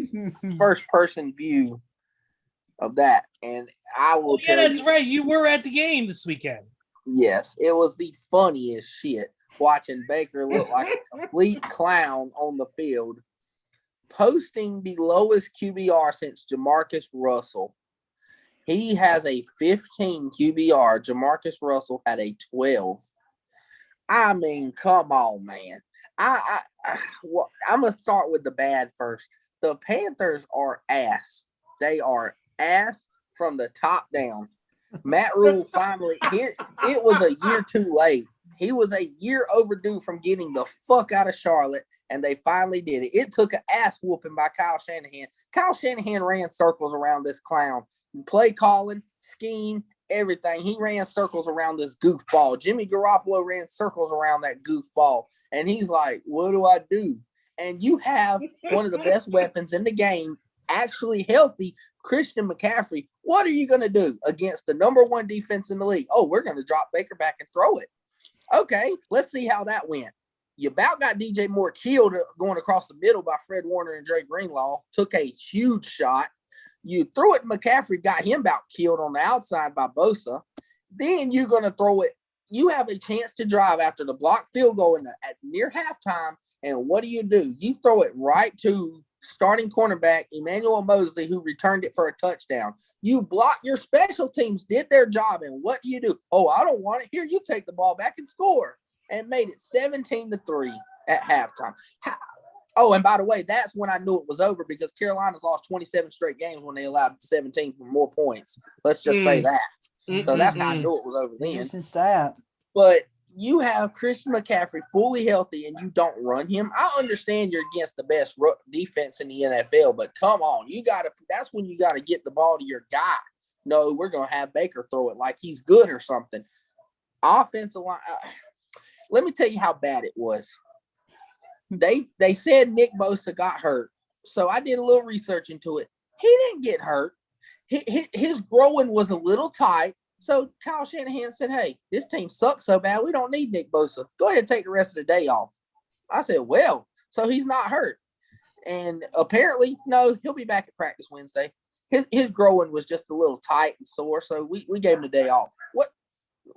first-person view of that, and I will tell you. That's right. You were at the game this weekend. Yes, it was the funniest shit watching Baker look like a complete clown on the field, posting the lowest QBR since Jamarcus Russell. He has a 15 QBR. Jamarcus Russell had a 12. I mean, come on, man. I'm going to start with the bad first. The Panthers are ass. They are ass from the top down. Matt Rule finally, it was a year too late. He was a year overdue from getting the fuck out of Charlotte, and they finally did it. It took an ass whooping by Kyle Shanahan. Kyle Shanahan ran circles around this clown. Play calling, scheme, everything. He ran circles around this goofball. Jimmy Garoppolo ran circles around that goofball. And he's like, what do I do? And you have one of the best weapons in the game, actually healthy, Christian McCaffrey. What are you going to do against the number one defense in the league? Oh, we're going to drop Baker back and throw it. Okay, let's see how that went. You about got DJ Moore killed going across the middle by Fred Warner and Dre Greenlaw. Took a huge shot. You threw it, McCaffrey got him about killed on the outside by Bosa. Then you're going to throw it. You have a chance to drive after the blocked field goal at near halftime, and what do? You throw it right to starting cornerback Emmanuel Mosley, who returned it for a touchdown. You block your special teams, did their job, and what do? Oh, I don't want it. Here, you take the ball back and score, and made it 17-3 at halftime. Oh, and by the way, that's when I knew it was over, because Carolina's lost 27 straight games when they allowed 17 for more points. Let's just say that. So that's how I knew it was over then. But you have Christian McCaffrey fully healthy and you don't run him. I understand you're against the best defense in the NFL, but come on, that's when you got to get the ball to your guy. No, we're going to have Baker throw it like he's good or something. Offensive line, let me tell you how bad it was. They said Nick Bosa got hurt. So I did a little research into it. He didn't get hurt. His groin was a little tight. So Kyle Shanahan said, hey, this team sucks so bad, we don't need Nick Bosa. Go ahead and take the rest of the day off. I said, well, so he's not hurt. And apparently, no, he'll be back at practice Wednesday. His groin was just a little tight and sore, so we gave him the day off.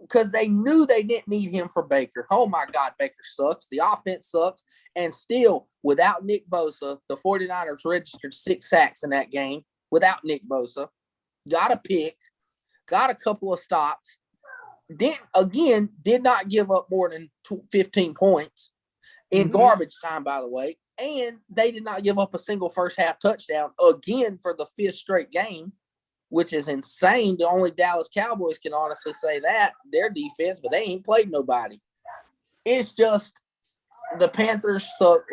because they knew they didn't need him for Baker. Oh, my God, Baker sucks. The offense sucks. And still, without Nick Bosa, the 49ers registered 6 sacks in that game without Nick Bosa. Got a pick, got a couple of stops. Did not give up more than 15 points in garbage time, by the way. And they did not give up a single first half touchdown again for the 5th straight game, which is insane. The only Dallas Cowboys can honestly say that, their defense, but they ain't played nobody. It's just the Panthers suck,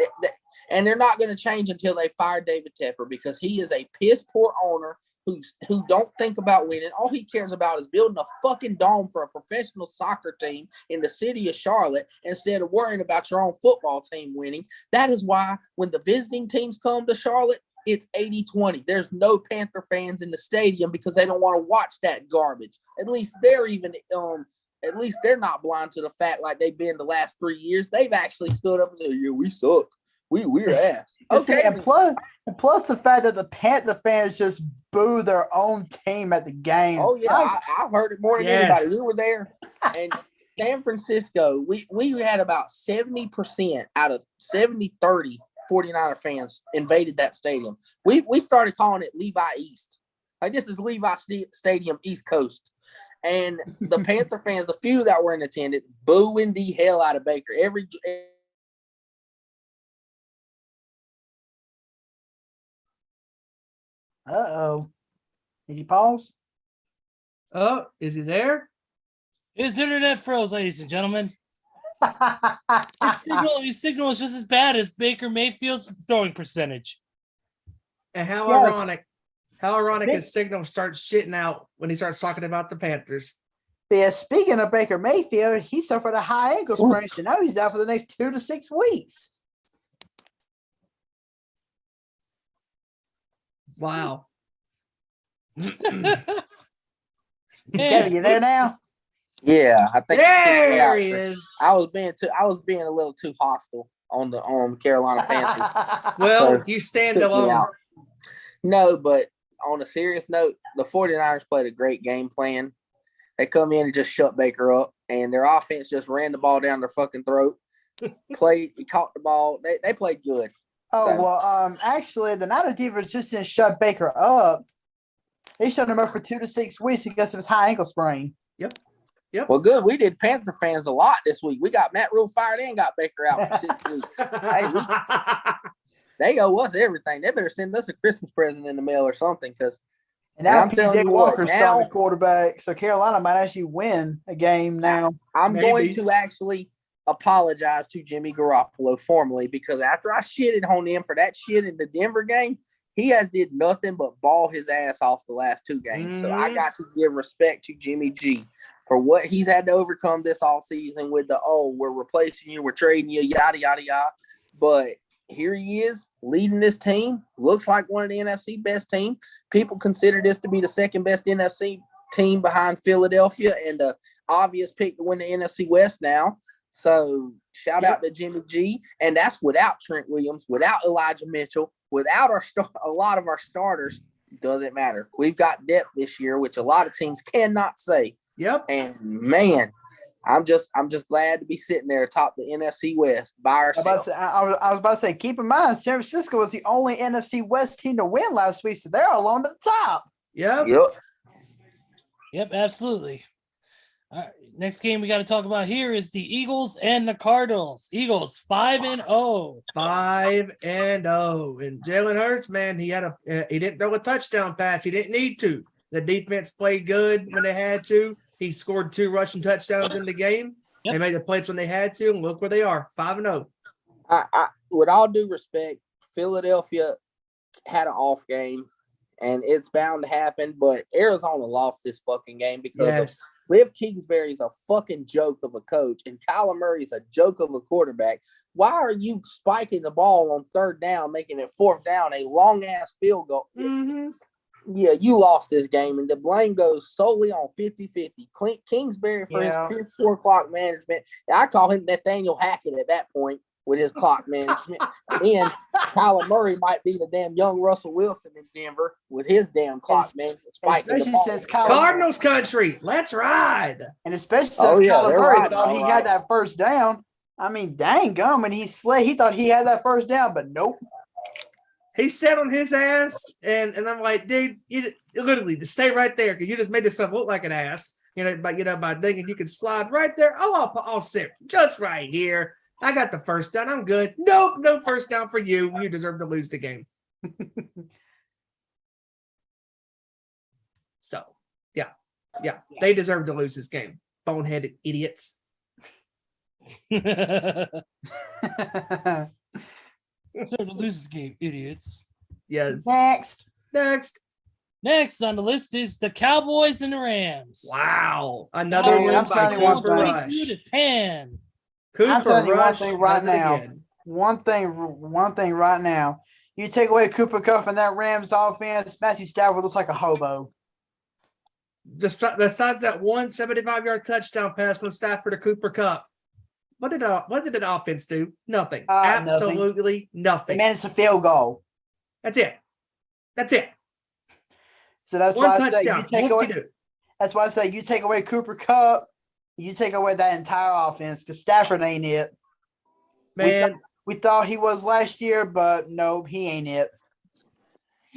and they're not going to change until they fire David Tepper because he is a piss-poor owner who don't think about winning. All he cares about is building a fucking dome for a professional soccer team in the city of Charlotte instead of worrying about your own football team winning. That is why when the visiting teams come to Charlotte, it's 80-20. There's no Panther fans in the stadium because they don't want to watch that garbage. At least they're not blind to the fact like they've been the last 3 years. They've actually stood up and said, yeah, we suck. We're ass. Okay. And plus the fact that the Panther fans just boo their own team at the game. Oh, yeah. I've heard it more than anybody. We were there. And San Francisco, we had about 70% out of 70-30 49er fans invaded that stadium. We started calling it Levi East. Like, this is Levi Stadium East Coast. And the Panther fans, the few that were in attendance, booing the hell out of Baker. Uh-oh. Did he pause? Oh, is he there? His internet froze, ladies and gentlemen. His signal is just as bad as Baker Mayfield's throwing percentage. And how ironic his signal starts shitting out when he starts talking about the Panthers. Yeah, speaking of Baker Mayfield, he suffered a high ankle sprain, so now he's out for the next 2 to 6 weeks. Wow. Kevin, you there now? Yeah, I think there he is. I was being a little too hostile on the Carolina Panthers. Well, you stand alone. No, but on a serious note, the 49ers played a great game plan. They come in and just shut Baker up, and their offense just ran the ball down their fucking throat. Caught the ball. They played good. Actually, the Niners defense just didn't shut Baker up. They shut him up for 2 to 6 weeks because of his high ankle sprain. Yep. Well, good. We did Panther fans a lot this week. We got Matt Rule fired and got Baker out for 6 weeks. They owe us everything. They better send us a Christmas present in the mail or something. And now P.J. Walker's starting the quarterback, so Carolina might actually win a game now. I'm going to actually apologize to Jimmy Garoppolo formally because after I shitted on him for that shit in the Denver game, he has did nothing but ball his ass off the last 2 games. So I got to give respect to Jimmy G for what he's had to overcome this offseason with we're replacing you, we're trading you, yada, yada, yada. But here he is leading this team. Looks like one of the NFC best teams. People consider this to be the second best NFC team behind Philadelphia and the obvious pick to win the NFC West now. So shout out to Jimmy G. And that's without Trent Williams, without Elijah Mitchell, without a lot of our starters. Doesn't matter. We've got depth this year, which a lot of teams cannot say. Yep. And man, I'm just glad to be sitting there atop the NFC West by ourselves. I was about to say, keep in mind, San Francisco was the only NFC West team to win last week, so they're alone at the top. Yep, absolutely. All right, next game we got to talk about here is the Eagles and the Cardinals. Eagles 5-0. 5-0. And Jalen Hurts, man, he didn't throw a touchdown pass. He didn't need to. The defense played good when they had to. He scored 2 rushing touchdowns in the game. Yep. They made the plays when they had to, and look where they are, 5-0. With all due respect, Philadelphia had an off game, and it's bound to happen, but Arizona lost this fucking game because Cliff Kingsbury's a fucking joke of a coach, and Kyler Murray's a joke of a quarterback. Why are you spiking the ball on 3rd down, making it 4th down, a long-ass field goal? Mm-hmm. Yeah, you lost this game, and the blame goes solely on 50-50. Kingsbury for his poor clock management. I call him Nathaniel Hackett at that point. with his clock management. And then Kyler Murray might be the damn young Russell Wilson in Denver with his damn clock management. Especially since Cardinals country, let's ride. And especially since Yeah, Kyler they're Murray riding thought all he right. had that first down. I mean, dang gum, when he slid, he thought he had that first down, but nope. He sat on his ass, and I'm like, dude, you literally just stay right there because you just made yourself look like an ass. By thinking you can slide right there. Oh, I'll sit just right here. I got the first down. I'm good. Nope, no first down for you. You deserve to lose the game. So, yeah, they deserve to lose this game. Boneheaded idiots. Deserve to lose this game, idiots. Yes. Next on the list is the Cowboys and the Rams. Wow. Another Hey, win I'm by telling you one Cooper thing. Rush. 22-10. I'm telling you one Rush thing right does it now. again. One thing right now. You take away Cooper Kupp and that Rams offense, Matthew Stafford looks like a hobo. Besides that 175-yard touchdown pass from Stafford to Cooper Kupp, what did the offense do? Nothing. Absolutely nothing. They managed a field goal. That's it. So that's One why I say touchdown. you take away. That's why I say you take away Cooper Kupp, you take away that entire offense because Stafford ain't it. Man, We thought he was last year, but no, he ain't it.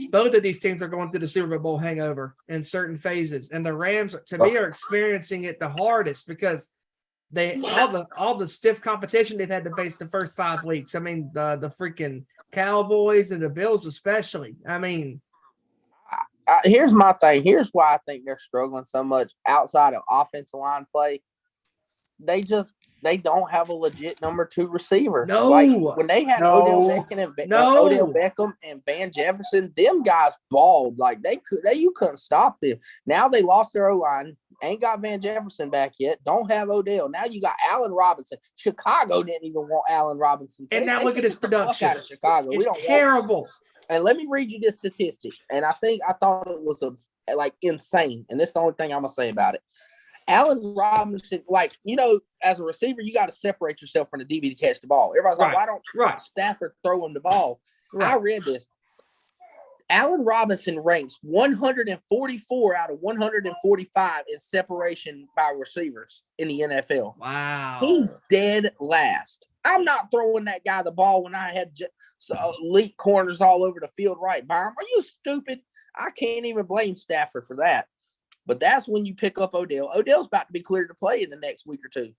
both of these teams are going through the Super Bowl hangover in certain phases, and the Rams, to me, are experiencing it the hardest because they all the stiff competition they've had to face the first 5 weeks. I mean, the freaking Cowboys and the Bills, especially. I mean, here's my thing. Here's why I think they're struggling so much outside of offensive line play. They don't have a legit number 2 receiver. No. Like when they had Odell Beckham and Van Jefferson, them guys balled. Like you couldn't stop them. Now they lost their O-line. Ain't got Van Jefferson back yet. Don't have Odell. Now you got Allen Robinson. Chicago didn't even want Allen Robinson. And now look at his production. Out of Chicago. It's we don't terrible. And let me read you this statistic. And I thought it was insane. And this is the only thing I'm gonna say about it. Allen Robinson, as a receiver, you got to separate yourself from the DB to catch the ball. Everybody's like, why don't Stafford throw him the ball? Right. I read this. Allen Robinson ranks 144 out of 145 in separation by receivers in the NFL. Wow. He's dead last. I'm not throwing that guy the ball when I had elite corners all over the field right by him. Are you stupid? I can't even blame Stafford for that. But that's when you pick up Odell. Odell's about to be cleared to play in the next week or two.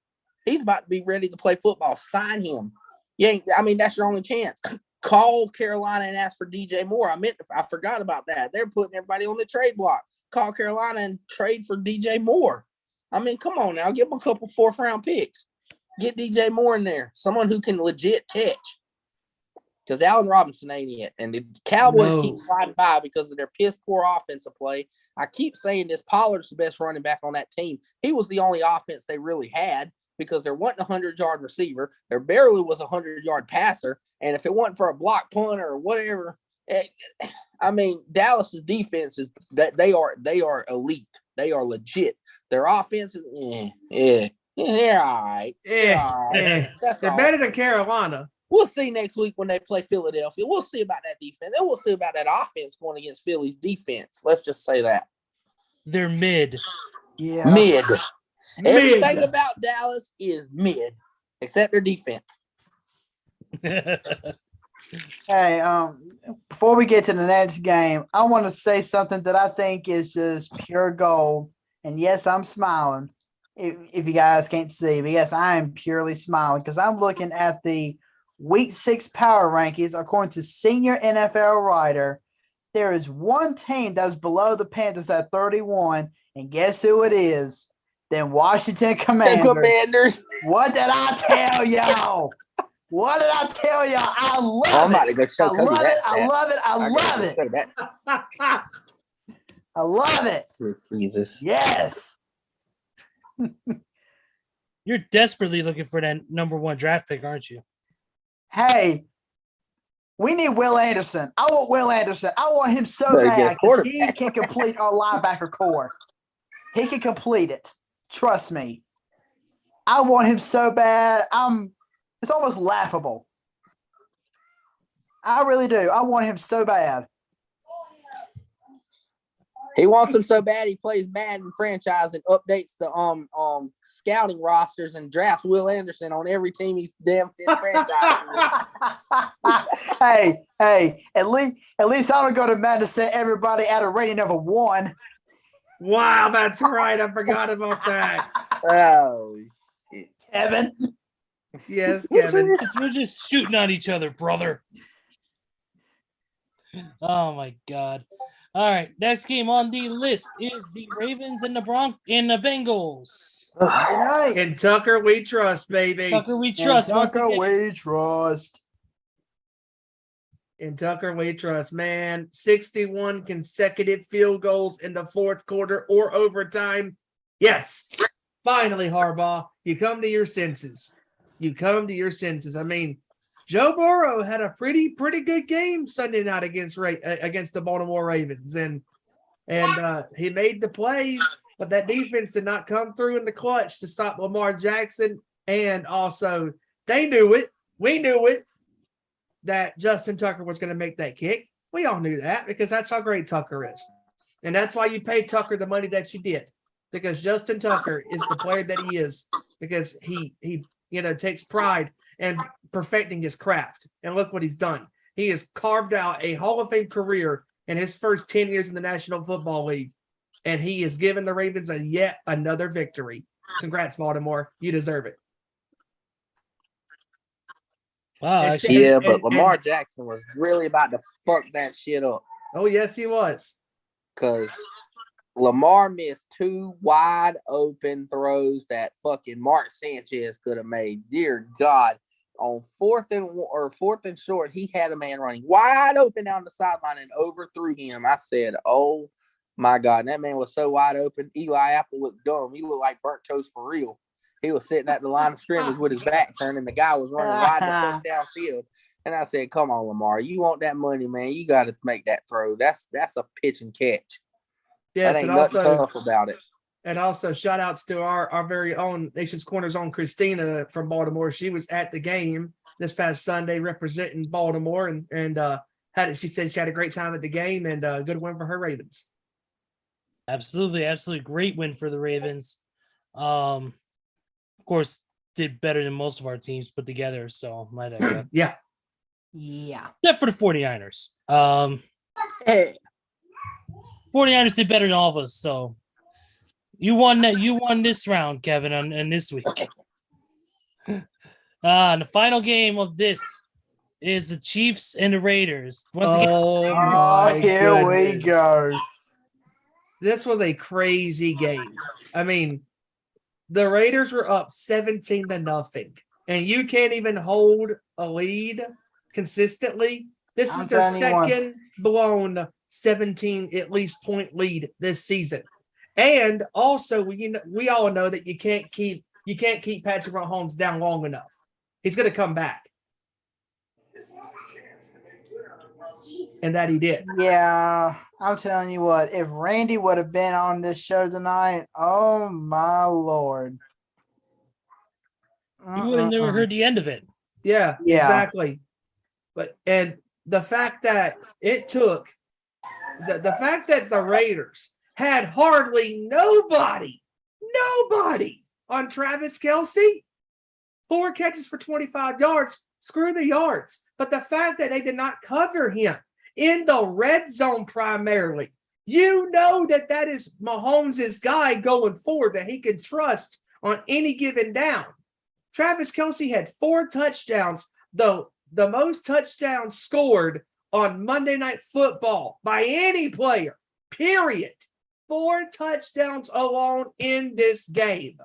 He's about to be ready to play football. Sign him. That's your only chance. Call Carolina and ask for DJ Moore. I forgot about that. They're putting everybody on the trade block. Call Carolina and trade for DJ Moore. Come on now. Give them a couple 4th-round picks. Get DJ Moore in there. Someone who can legit catch. Because Allen Robinson ain't it. And the Cowboys keep sliding by because of their piss-poor offensive play. I keep saying this. Pollard's the best running back on that team. He was the only offense they really had because there wasn't a 100-yard receiver. There barely was a 100-yard passer. And if it wasn't for a block punter or whatever, Dallas's defense is that they are elite. They are legit. Their offense is all right. They're better than Carolina. We'll see next week when they play Philadelphia. We'll see about that defense. And we'll see about that offense going against Philly's defense. Let's just say that. They're mid. Yeah. Mid. Everything about Dallas is mid, except their defense. Hey, before we get to the next game, I want to say something that I think is just pure gold. And yes, I'm smiling. If you guys can't see, but yes, I am purely smiling because I'm looking at the Week 6 power rankings according to senior NFL writer. There is one team that's below the Panthers at 31, and guess who it is? The Washington Commanders. The Commanders. What did I tell y'all? What did I tell y'all? I love it. I'm about to go show Cody that stat. I love it. I love it. I love it. Jesus. Yes. You're desperately looking for that number 1 draft pick, aren't you? Hey, we need Will Anderson. I want Will Anderson. I want him so bad because he can complete our linebacker core. He can complete it. Trust me. I want him so bad. It's almost laughable. I really do. I want him so bad. He wants him so bad he plays Madden franchise and updates the scouting rosters and drafts Will Anderson on every team he's damn fit franchise. hey, at least I don't go to Madden to set everybody at a rating of a 1. Wow, that's right. I forgot about that. Oh, Kevin. Yes, Kevin. We're just shooting on each other, brother. Oh my God. All right, next game on the list is the Ravens and the Bengals. In Tucker, we trust, baby. Tucker, we trust. Tucker, we trust. In Tucker, we trust, man. 61 consecutive field goals in the fourth quarter or overtime. Yes, finally, Harbaugh, you come to your senses. I mean, Joe Burrow had a pretty good game Sunday night against the Baltimore Ravens, and he made the plays, but that defense did not come through in the clutch to stop Lamar Jackson. And also, they knew it. We knew it that Justin Tucker was going to make that kick. We all knew that because that's how great Tucker is, and that's why you paid Tucker the money that you did, because Justin Tucker is the player that he is, because he takes pride and perfecting his craft. And look what he's done. He has carved out a Hall of Fame career in his first 10 years in the National Football League. And he has given the Ravens yet another victory. Congrats, Baltimore. You deserve it. Wow. But Lamar Jackson was really about to fuck that shit up. Oh, yes, he was. Because Lamar missed 2 wide open throws that fucking Mark Sanchez could have made. Dear God. On fourth and short, he had a man running wide open down the sideline and overthrew him. I said, oh my God. And that man was so wide open. Eli Apple looked dumb. He looked like burnt toast for real. He was sitting at the line of scrimmage with his back turned, and the guy was running wide the fuck downfield. And I said, come on, Lamar. You want that money, man. You got to make that throw. That's a pitch and catch. Yes, that ain't and nothing also, tough about it. And also, shout outs to our very own Nation's Corner's own Christina from Baltimore. She was at the game this past Sunday representing Baltimore, and she said she had a great time at the game, and good win for her Ravens. Absolutely great win for the Ravens. Of course, did better than most of our teams put together. So my yeah. Except for the 49ers. 49ers did better than all of us. So you won this round, Kevin, and this week. And the final game of this is the Chiefs and the Raiders. Once again, here we go. This was a crazy game. I mean, the Raiders were up 17-0, and you can't even hold a lead consistently. This is their second blown 17 at least point lead this season. And also, we all know that you can't keep Patrick Mahomes down long enough. He's going to come back. And that he did. Yeah, I'm telling you what, if Randy would have been on this show tonight, oh my Lord. You would have never heard the end of it. Yeah, exactly. And the fact that it took the fact that the Raiders had hardly nobody on Travis Kelce, 4 catches for 25 yards, screw the yards. But the fact that they did not cover him in the red zone primarily, you know that is Mahomes' guy going forward that he can trust on any given down. Travis Kelce had 4 touchdowns, though the most touchdowns scored on Monday Night Football by any player, period. 4 touchdowns alone in this game.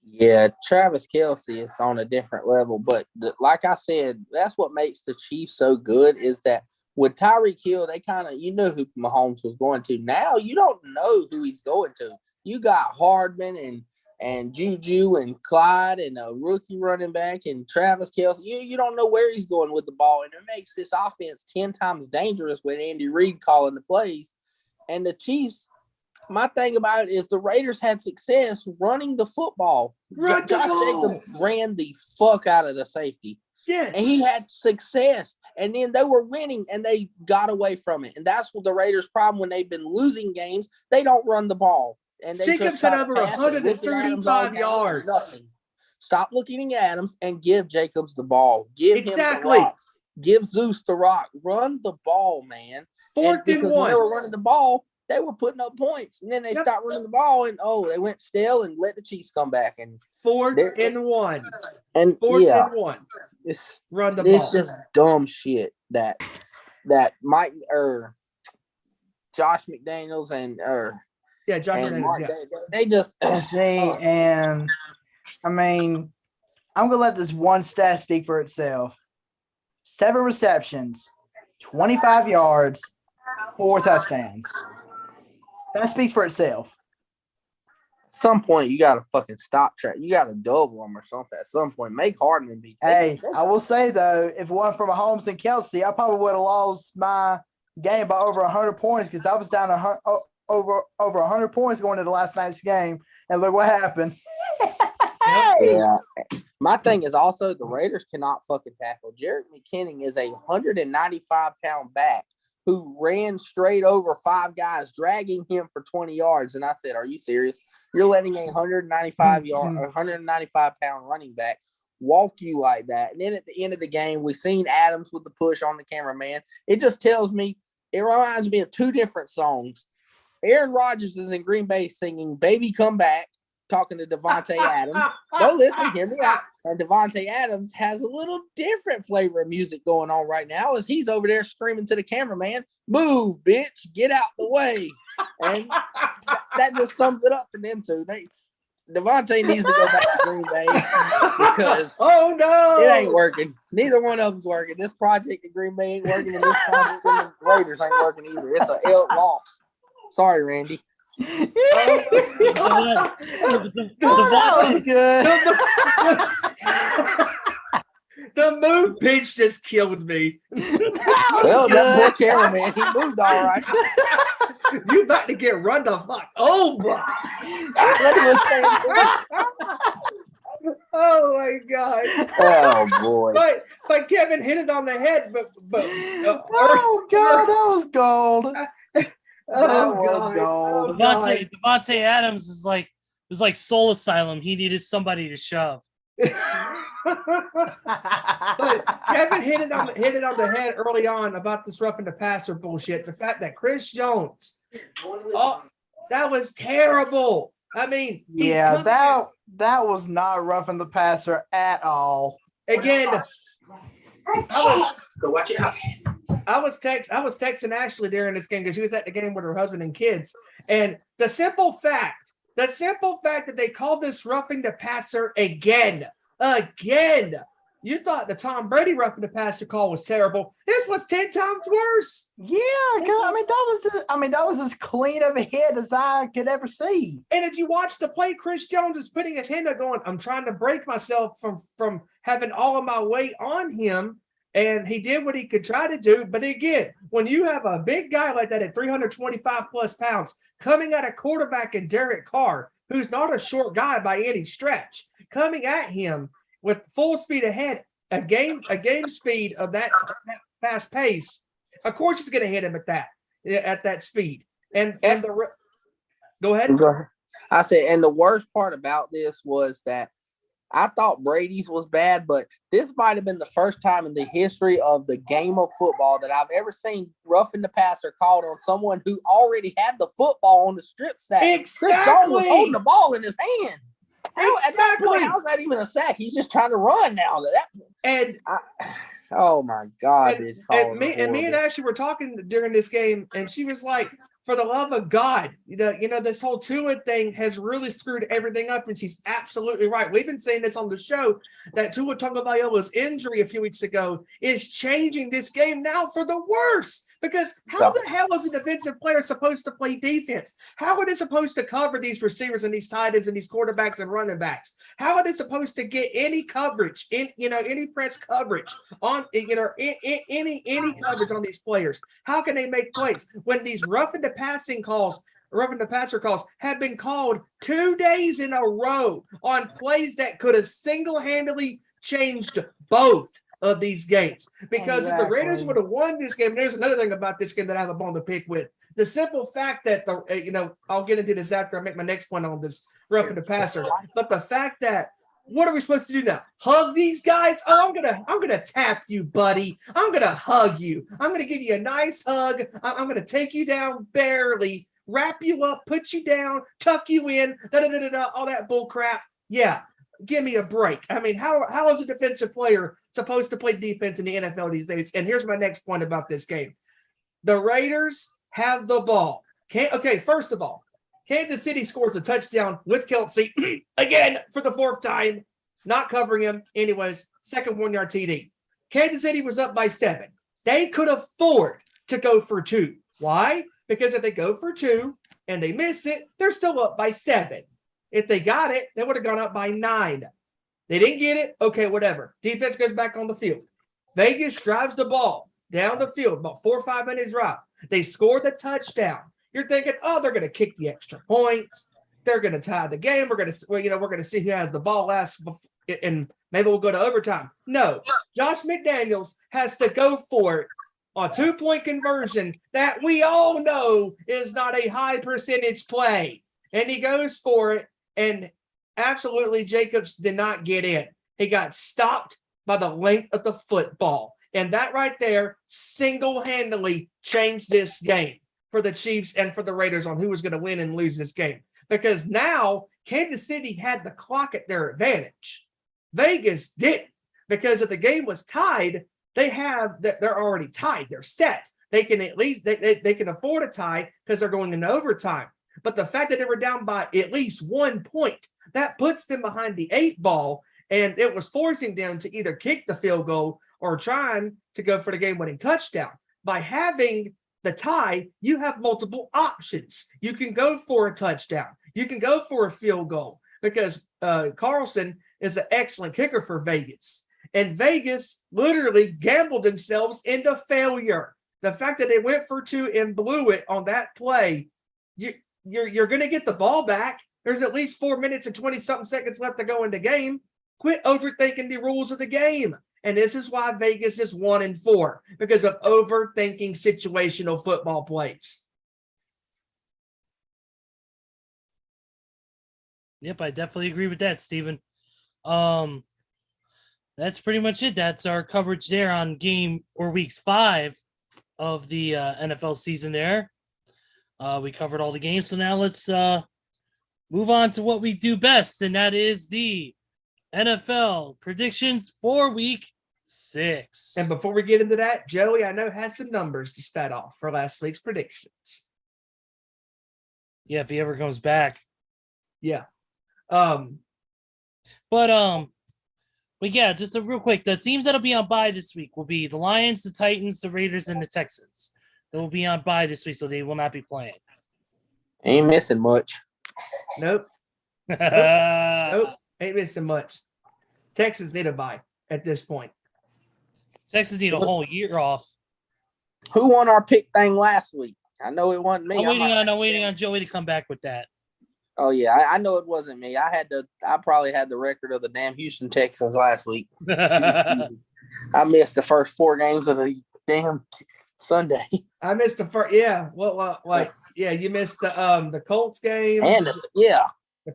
Yeah, Travis Kelce is on a different level. But like I said, that's what makes the Chiefs so good is that with Tyreek Hill, they kind of, you know who Mahomes was going to. Now you don't know who he's going to. You got Hardman and Juju and Clyde and a rookie running back and Travis Kelce. You don't know where he's going with the ball. And it makes this offense 10 times dangerous with Andy Reid calling the plays. And the Chiefs, my thing about it is the Raiders had success running the football. Run the Josh ball. Jacobs ran the fuck out of the safety. Yes. And he had success. And then they were winning and they got away from it. And that's what the Raiders' problem when they've been losing games. They don't run the ball. And they Jacobs had over 135 yards. Nothing. Stop looking at Adams and give Jacobs the ball. Give him the rock. Give Zeus the rock. Run the ball, man. Fourth and When one. they were running the ball, they were putting up points. And then they stopped running the ball and they went still and let the Chiefs come back. And Fourth and one. And Fourth and one. It's Run the ball. It's just dumb shit that Mike or Josh McDaniels and Josh and McDaniels, Mark, yeah. they just And I mean, I'm gonna let this one stat speak for itself. 7 receptions, 25 yards, 4 touchdowns. That speaks for itself. At some point you gotta fucking stop track. You gotta double them or something. At some point, make Hardman be. Hey, I will say though, if it wasn't for Mahomes and Kelsey, I probably would have lost my game by over 100 points because I was down over 100 points going into the last night's game, and look what happened. Yeah. My thing is also the Raiders cannot fucking tackle. Jerick McKinnon is a 195-pound back who ran straight over 5 guys, dragging him for 20 yards. And I said, "Are you serious? You're letting a 195-pound running back walk you like that?" And then at the end of the game, we seen Adams with the push on the cameraman. It just tells me, it reminds me of 2 different songs. Aaron Rodgers is in Green Bay singing "Baby Come Back," talking to Devontae Adams. Go listen, hear me out. And Devontae Adams has a little different flavor of music going on right now as he's over there screaming to the cameraman, "Move, bitch, get out the way." And that just sums it up for them two. Devontae needs to go back to Green Bay because it ain't working. Neither one of them's working. This project in Green Bay ain't working, and this project in the Raiders ain't working either. It's a loss. Sorry, Randy. The move pitch just killed me. Well, that poor cameraman, he moved all right. You about to get run the fuck over. Oh my god. Oh boy. But Kevin hit it on the head, but Oh god, that was gold. Devontae Adams is like, it was like Soul Asylum. He needed somebody to shove. But Kevin hit it on the head early on about this roughing the passer bullshit. The fact that Chris Jones, that was terrible. I mean, that was not roughing the passer at all. Again, Go watch it out. I was texting Ashley during this game because she was at the game with her husband and kids. And the simple fact that they called this roughing the passer again. You thought the Tom Brady roughing the passer call was terrible. This was 10 times worse. Yeah, because that was as clean of a hit as I could ever see. And if you watch the play, Chris Jones is putting his hand up going, I'm trying to break myself from having all of my weight on him. And he did what he could try to do. But again, when you have a big guy like that at 325 plus pounds coming at a quarterback in Derek Carr, who's not a short guy by any stretch, coming at him with full speed ahead, a game speed of that fast pace, of course he's going to hit him at that speed. Go ahead. I said, and the worst part about this was that I thought Brady's was bad, but this might have been the first time in the history of the game of football that I've ever seen roughing the passer called on someone who already had the football on the strip sack. Exactly. Chris Jones was holding the ball in his hand. At that Exactly. point, how's that even a sack? He's just trying to run now. Oh my God! And me and Ashley were talking during this game, and she was like, "For the love of God, this whole Tua thing has really screwed everything up." And she's absolutely right. We've been saying this on the show that Tua Tagovailoa's injury a few weeks ago is changing this game now for the worse. Because how the hell is a defensive player supposed to play defense? How are they supposed to cover these receivers and these tight ends and these quarterbacks and running backs? How are they supposed to get any coverage any press coverage on any coverage on these players? How can they make plays when these roughing the passing calls roughing the passer calls have been called 2 days in a row on plays that could have single-handedly changed both of these games. Because if the Raiders would have won this game, there's another thing about this game that I have a bone to pick with. The simple fact that I'll get into this after I make my next point on this roughing the passer. But the fact that what are we supposed to do now? Hug these guys? Oh, I'm gonna tap you, buddy. I'm gonna hug you. I'm gonna give you a nice hug. I'm gonna take you down barely, wrap you up, put you down, tuck you in, all that bull crap. Yeah, give me a break. I mean, how is a defensive player supposed to play defense in the NFL these days? And here's my next point about this game. The Raiders have the ball. First of all, Kansas City scores a touchdown with Kelsey again for the 4th time, not covering him. Anyways, second 1-yard TD. Kansas City was up by 7. They could afford to go for 2. Why? Because if they go for 2 and they miss it, they're still up by 7. If they got it, they would have gone up by 9. They didn't get it. Okay, whatever. Defense goes back on the field. Vegas drives the ball down the field, about 4 or 5 minute drive. They score the touchdown. You're thinking, oh, they're going to kick the extra points. They're going to tie the game. We're going to see who has the ball last, and maybe we'll go to overtime. No, Josh McDaniels has to go for it on a 2-point conversion that we all know is not a high percentage play. And he goes for it, and absolutely Jacobs did not get in. He got stopped by the length of the football. And that right there single-handedly changed this game for the Chiefs and for the Raiders on who was going to win and lose this game. Because now Kansas City had the clock at their advantage. Vegas didn't, because if the game was tied, they're already tied. They're set. They can at least they can afford a tie because they're going into overtime. But the fact that they were down by at least 1 point, that puts them behind the 8 ball, and it was forcing them to either kick the field goal or trying to go for the game-winning touchdown. By having the tie, you have multiple options. You can go for a touchdown. You can go for a field goal, because Carlson is an excellent kicker for Vegas. And Vegas literally gambled themselves into failure. The fact that they went for 2 and blew it on that play, you're going to get the ball back. There's at least 4 minutes and 20-something seconds left to go in the game. Quit overthinking the rules of the game. And this is why Vegas is 1-4, because of overthinking situational football plays. Yep, I definitely agree with that, Steven. That's pretty much it. That's our coverage there on weeks 5 of the NFL season there. We covered all the games. So now let's move on to what we do best, and that is the NFL predictions for week 6. And before we get into that, Joey, I know, has some numbers to stat off for last week's predictions. Yeah, if he ever comes back. Yeah. Yeah, just a real quick, the teams that'll be on bye this week will be the Lions, the Titans, the Raiders, and the Texans. They will be on bye this week, so they will not be playing. Ain't missing much. Nope. Nope. Ain't missing much. Texans need a bye at this point. Texans need a whole year off. Who won our pick thing last week? I know it wasn't me. I'm waiting on Joey to come back with that. Oh yeah, I know it wasn't me. I probably had the record of the damn Houston Texans last week. I missed the first 4 games of the damn Sunday. I missed the first. Yeah, you missed the Colts game and the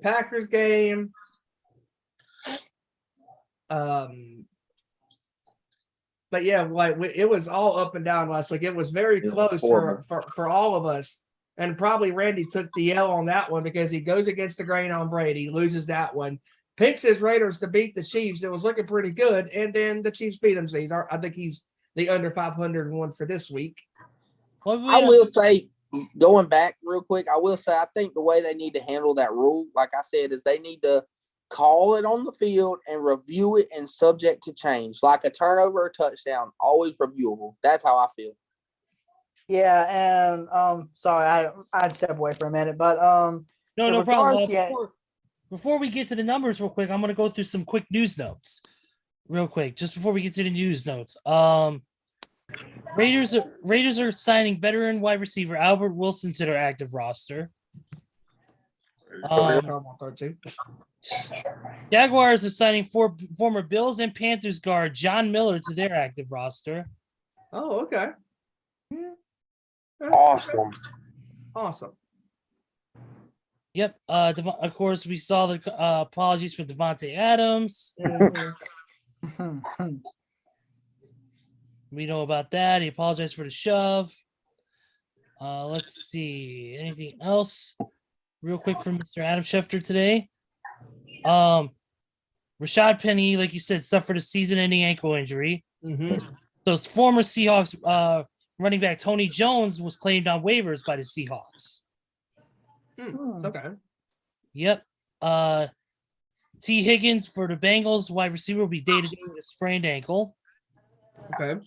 Packers game. But yeah, it was all up and down last week. It was very close for all of us. And probably Randy took the L on that one because he goes against the grain on Brady, loses that one, picks his Raiders to beat the Chiefs. It was looking pretty good. And then the Chiefs beat him. So I think he's the under 500 one for this week. I will say, going back real quick, I think the way they need to handle that rule, like I said, is they need to call it on the field and review it and subject to change. Like a turnover or touchdown, always reviewable. That's how I feel. Yeah, and sorry, I'd step away for a minute, but no problem. Before we get to the numbers real quick, I'm going to go through some quick news notes real quick, just before we get to the news notes. Raiders are signing veteran wide receiver Albert Wilson to their active roster. Jaguars are signing former Bills and Panthers guard John Miller to their active roster. Oh, okay. Awesome. Yep. Of course, we saw the apologies for Devontae Adams. We know about that. He apologized for the shove. Let's see. Anything else? Real quick from Mr. Adam Schefter today. Rashad Penny, like you said, suffered a season-ending ankle injury. So former Seahawks running back Tony Jones was claimed on waivers by the Seahawks. Okay. Yep. T. Higgins for the Bengals wide receiver will be day-to-day with a sprained ankle. Okay.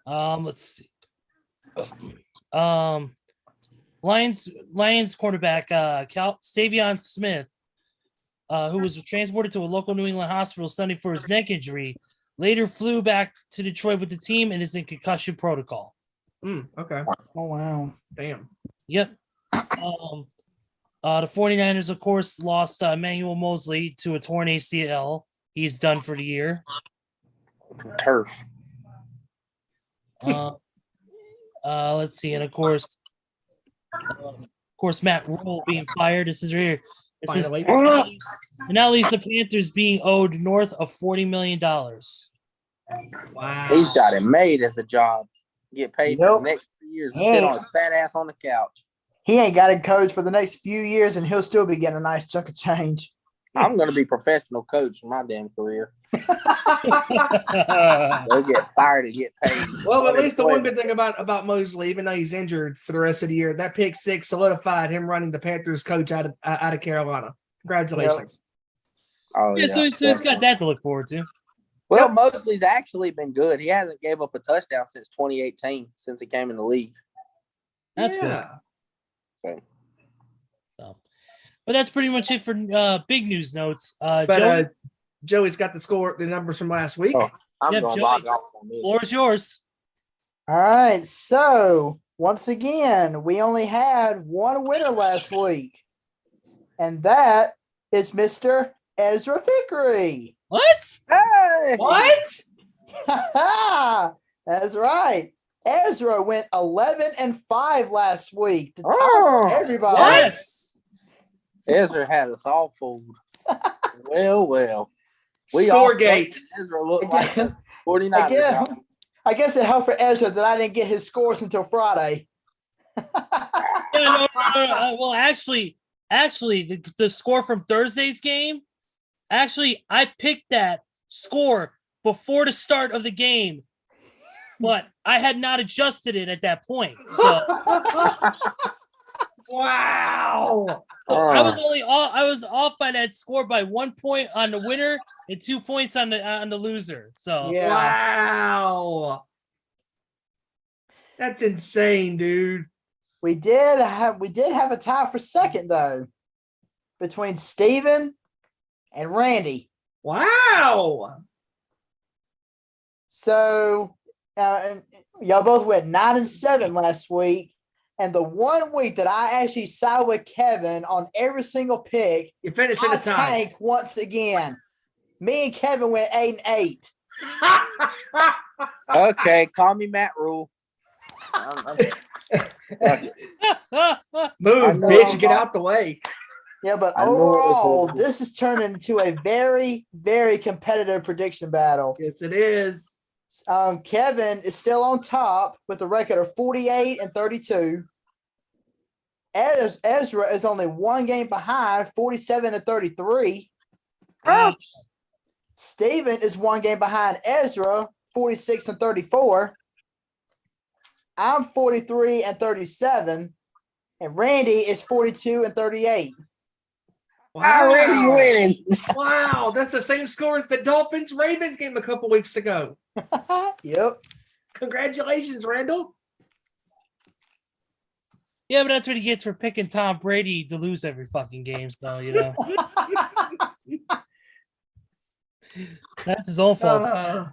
Let's see. Lions cornerback Savion Smith, who was transported to a local New England hospital Sunday for his neck injury, later flew back to Detroit with the team and is in concussion protocol. Okay. Oh, wow. Damn. Yep. The 49ers, of course, lost Emmanuel Mosley to a torn ACL. He's done for the year. Turf. Let's see, and of course, Matt Rule being fired. This is right here. This Finally. is, and now at least the Panthers being owed north of $40 million. Wow. He's got it made as a job. Get paid for Nope. the next 3 years and sit on his fat ass on the couch. He ain't got a coach for the next few years, and he'll still be getting a nice chunk of change. I'm going to be professional coach in my damn career. They'll get fired and get paid. Well, at least the one good thing about Mosley, even though he's injured for the rest of the year, that pick six solidified him running the Panthers coach out of Carolina. Congratulations. Oh, Yeah, so he's got that to look forward to. Well, Mosley's actually been good. He hasn't gave up a touchdown since 2018, since he came in the league. That's good. Okay. So, but that's pretty much it for big news notes. But Joey's got the numbers from last week. Oh, I'm Yep, going to Joey. log off on this. Floor is yours. All right. So, once again, we only had one winner last week, and that is Mr. Ezra Vickery. What? Hey! What? That's right. Ezra went 11-5 last week to top Oh, everybody. Yes. Ezra had us all fooled. Well. Scoregate. Ezra looked like the 49ers. Again, I guess it helped for Ezra that I didn't get his scores until Friday. No. Well, actually, the score from Thursday's game, I picked that score before the start of the game, but I had not adjusted it at that point. So, Wow. I was off by that score by 1 point on the winner and 2 points on the loser. So Yeah. Wow. That's insane, dude. We did have a tie for second though, between Steven and Randy. Wow. So and y'all both went 9-7 last week. And the 1 week that I actually side with Kevin on every single pick, You finished in I a tie. tank once again. Me and Kevin went 8-8. Okay, call me Matt Rule. Move, know bitch, I'm get wrong. out the way. Yeah, but I knew it was overall, horrible. this has turned into a very, very competitive prediction battle. Yes, it is. Kevin is still on top with a record of 48-32. Ezra is only one game behind, 47-33. Steven is one game behind Ezra, 46-34. I'm 43-37. And Randy is 42-38. Already winning. Wow, that's the same score as the Dolphins-Ravens game a couple weeks ago. Yep. Congratulations, Randall. yeah, but that's what he gets for picking Tom Brady to lose every fucking game. So that's his own fault.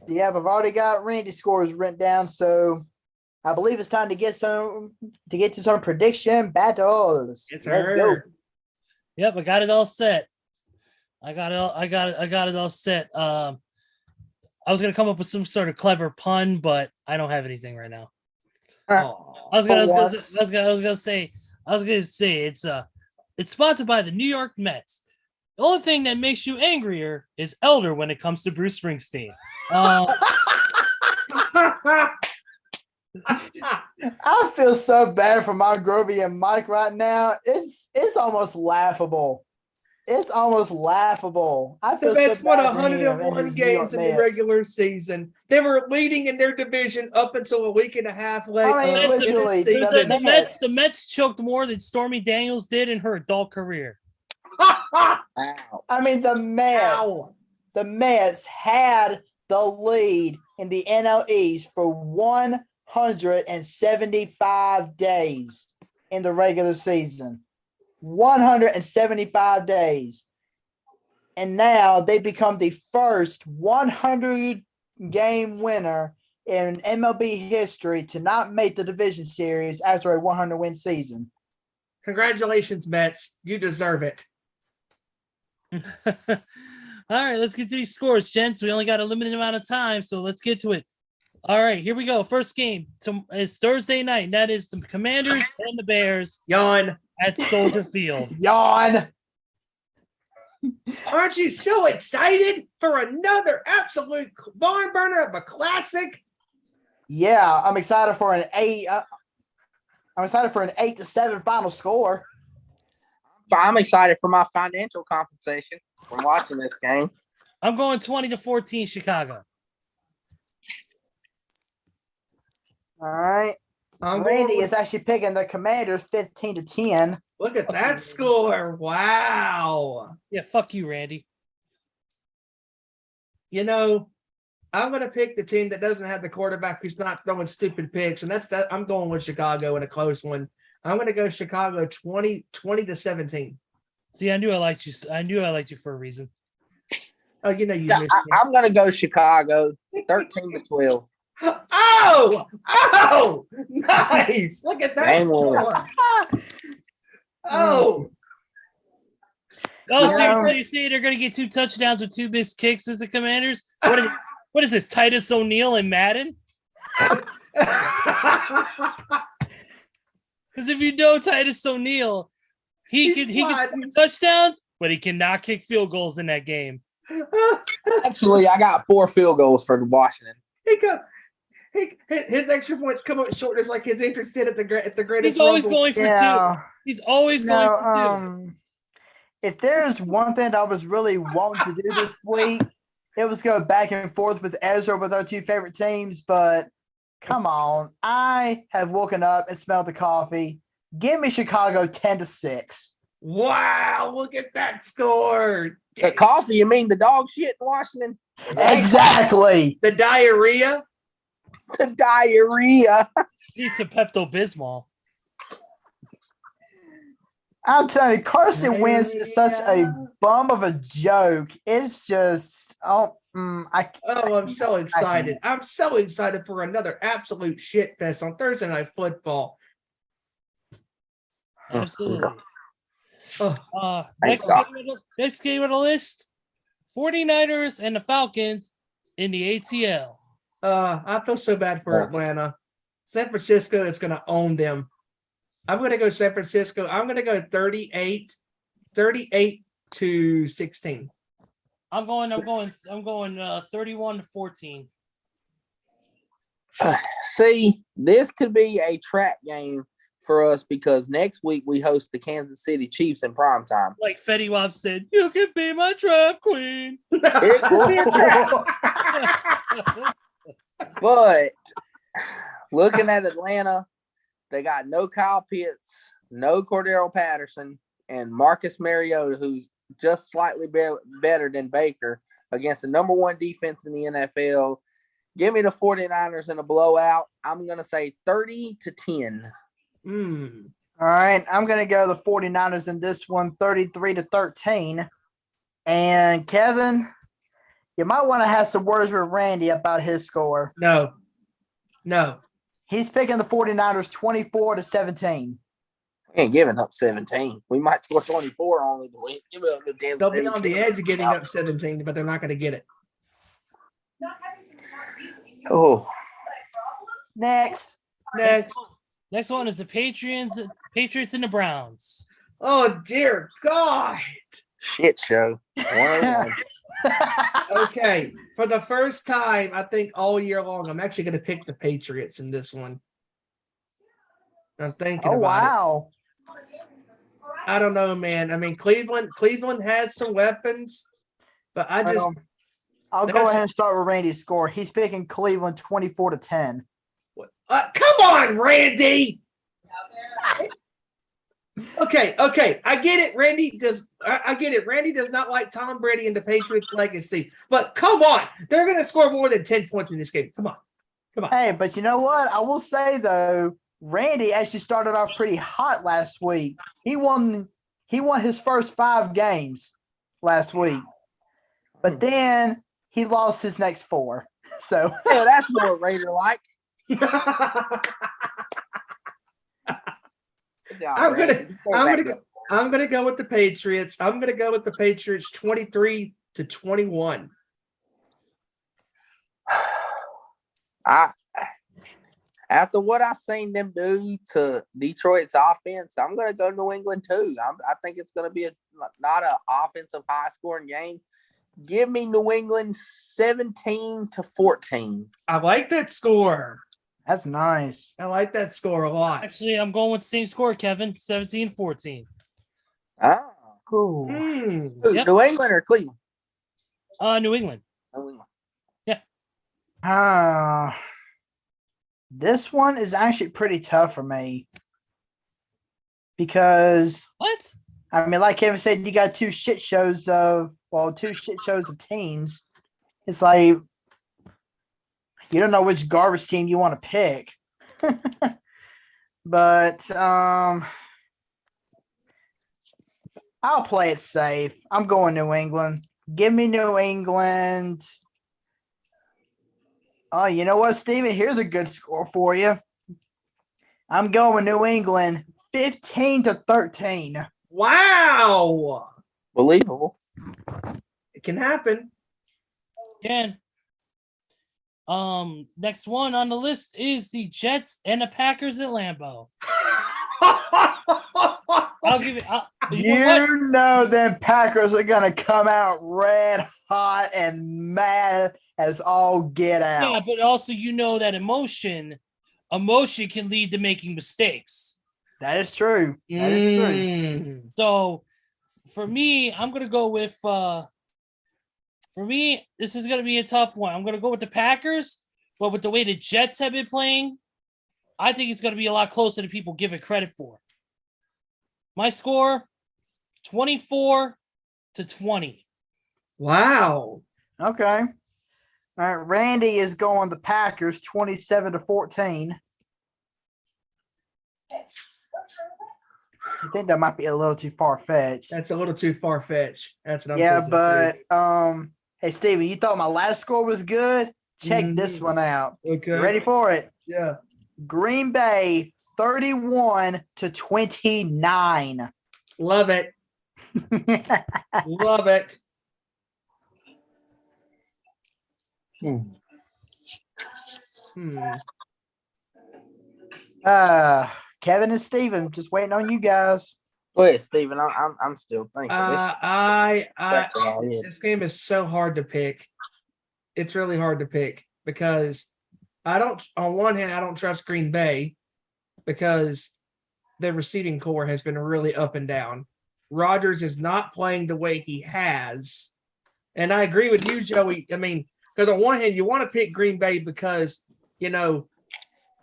Yeah, but I've already got Randy's scores written down. So I believe it's time to get to some prediction battles. It's Let's her. go. Yep, I got it all set. I got it all set. I was gonna come up with some sort of clever pun, but I don't have anything right now. Aw. I was gonna say it's sponsored by the New York Mets. The only thing that makes you angrier is Elder when it comes to Bruce Springsteen. I feel so bad for my Groovy and Mike right now. It's almost laughable. It's almost laughable. I The feel Mets so won bad for him and 101 his New York games in the Mets. regular season. They were leading in their division up until a week and a half late. I mean, literally, this season. The Mets choked more than Stormy Daniels did in her adult career. Ow. I mean, the Mets had the lead in the NL East for 175 days in the regular season. 175 days. And now they become the first 100-game winner in MLB history to not make the division series after a 100-win season. Congratulations, Mets. You deserve it. All right, let's get to these scores, gents. We only got a limited amount of time, so let's get to it. All right, here we go. First game is Thursday night, and that is the Commanders and the Bears Yawn. at Soldier Field. Yawn. Aren't you so excited for another absolute barn burner of a classic? Yeah, I'm excited for an 8-7 final score. I'm excited for my financial compensation from watching this game. I'm going 20-14 Chicago. All right. I'm Randy going is actually picking the Commanders 15-10. Look at that score. Wow. Yeah, fuck you, Randy. You know, I'm going to pick the team that doesn't have the quarterback who's not throwing stupid picks, and that's that. I'm going with Chicago in a close one. I'm going to go Chicago 20-17. See, I knew I liked you. I knew I liked you for a reason. Oh, you know you Yeah, missed me. I'm going to go Chicago 13-12. Oh, nice. Look at that Game score. winner. Oh, Oh, so Yeah. you say they're going to get 2 touchdowns with 2 missed kicks as the Commanders? What is this, Titus O'Neil and Madden? Because if you know Titus O'Neil, he can score touchdowns, but he cannot kick field goals in that game. Actually, I got 4 field goals for Washington. His extra points come up short, just like his interest did at the greatest. He's always rumble. going for 2. He's always going for 2. If there's one thing I was really wanting to do this week, it was go back and forth with Ezra with our 2 favorite teams, but come on. I have woken up and smelled the coffee. Give me Chicago 10-6. Wow, look at that score. The coffee, you mean the dog shit in Washington? Exactly. The diarrhea. The diarrhea. He's a Pepto-Bismol. I'm telling you, Carson Wentz is such a bum of a joke. It's just, I'm so excited. I'm so excited for another absolute shit fest on Thursday Night Football. Absolutely. Oh, Next game on the list, 49ers and the Falcons in the ATL. I feel so bad for Atlanta. San Francisco is going to own them. I'm going to go San Francisco. I'm going to go 38-16. I'm going 31-14. See, this could be a trap game for us because next week we host the Kansas City Chiefs in prime time. Like Fetty Wap said, you can be my trap queen. It could be a trap. But looking at Atlanta, they got no Kyle Pitts, no Cordero Patterson, and Marcus Mariota, who's just slightly better than Baker against the number 1 defense in the NFL. Give me the 49ers in a blowout. I'm going to say 30-10. All right. I'm going to go the 49ers in this one, 33-13. And Kevin, you might want to have some words with Randy about his score. No. He's picking the 49ers 24-17. We ain't giving up 17. We might score 24 only, but we ain't giving up the damn They'll be on the 17. edge of getting up 17, but they're not going to get it. Oh, Next. Next one is the Patriots and the Browns. Oh, dear God. shit show. 101. Okay. For the first time, I think all year long, I'm actually going to pick the Patriots in this one. I'm thinking Oh, about wow. it. I don't know, man. I mean, Cleveland has some weapons, but I just I'll go ahead and start with Randy's score. He's picking Cleveland 24-10. come on, Randy. Okay. I get it. I get it. Randy does not like Tom Brady and the Patriots legacy, but come on, they're going to score more than 10 points in this game. Come on. Hey, but you know what? I will say though, Randy actually started off pretty hot last week. He won his first 5 games last week, but then he lost his next 4. So Yeah, that's more Raider like. I'm gonna go with the Patriots. I'm gonna go with the Patriots 23-21. After what I seen them do to Detroit's offense, I'm going to go New England too. I think it's going to be not an offensive high scoring game. Give me New England 17-14. I like that score. that's nice. I like that score a lot. Actually, I'm going with the same score, Kevin. 17-14. Ah, Cool. Yep. New England or Cleveland? New England. New England. This one is actually pretty tough for me because What? I mean, like Kevin said, you got 2 shit shows of teams. It's like you don't know which garbage team you want to pick. But I'll play it safe. I'm going New England. Give me New England. Oh, you know what, Steven? Here's a good score for you. I'm going New England 15-13. Wow. Believable. It can happen. Again. Next one on the list is the Jets and the Packers at Lambeau. I'll give it. You know them Packers are going to come out red hot and mad as all get out. Yeah, but also you know that emotion can lead to making mistakes. That is true. That is true. So for me, I'm gonna go with this is gonna be a tough one. I'm gonna go with the Packers, but with the way the Jets have been playing, I think it's gonna be a lot closer than people give it credit for. My score 24-20. Wow. Okay. All right. Randy is going the Packers 27-14. I think that might be a little too far-fetched. That's a little too far-fetched. That's what I'm Yeah, thinking, but hey, Steven, you thought my last score was good? Check this one out. Okay. You ready for it? Yeah. Green Bay 31-29. Love it. Love it. Kevin and Steven, just waiting on you guys. Go ahead, Steven. I'm still thinking. This game is so hard to pick. It's really hard to pick because on one hand, I don't trust Green Bay because their receiving core has been really up and down. Rodgers is not playing the way he has. And I agree with you, Joey. I mean, because on one hand, you want to pick Green Bay because,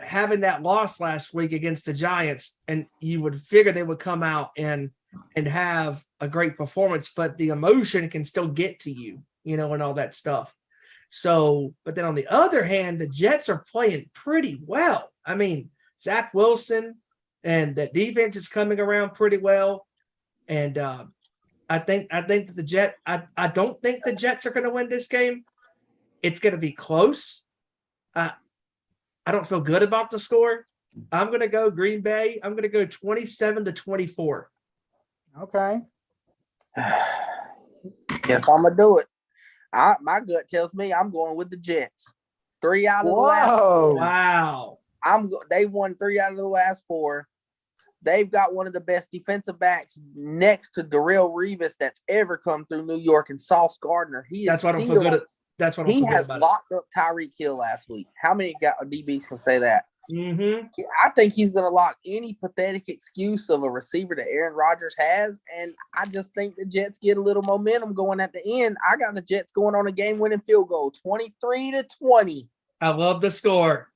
having that loss last week against the Giants, and you would figure they would come out and have a great performance, but the emotion can still get to you, and all that stuff. So, but then on the other hand, the Jets are playing pretty well. I mean, Zach Wilson and the defense is coming around pretty well. And I think that the Jets, I don't think the Jets are going to win this game. It's going to be close. I don't feel good about the score. I'm going to go Green Bay. I'm going to go 27-24. Okay. Yes, I'm gonna do it. My gut tells me I'm going with the Jets. 3 out of the last. Whoa. Wow. They won 3 out of the last 4. They've got one of the best defensive backs next to Darrell Revis that's ever come through New York, and Sauce Gardner. That's why I don't feel good. That's what he has locked up Tyreek Hill last week. How many DBs can say that? Mm-hmm. I think he's going to lock any pathetic excuse of a receiver that Aaron Rodgers has, and I just think the Jets get a little momentum going at the end. I got the Jets going on a game-winning field goal, 23-20. I love the score.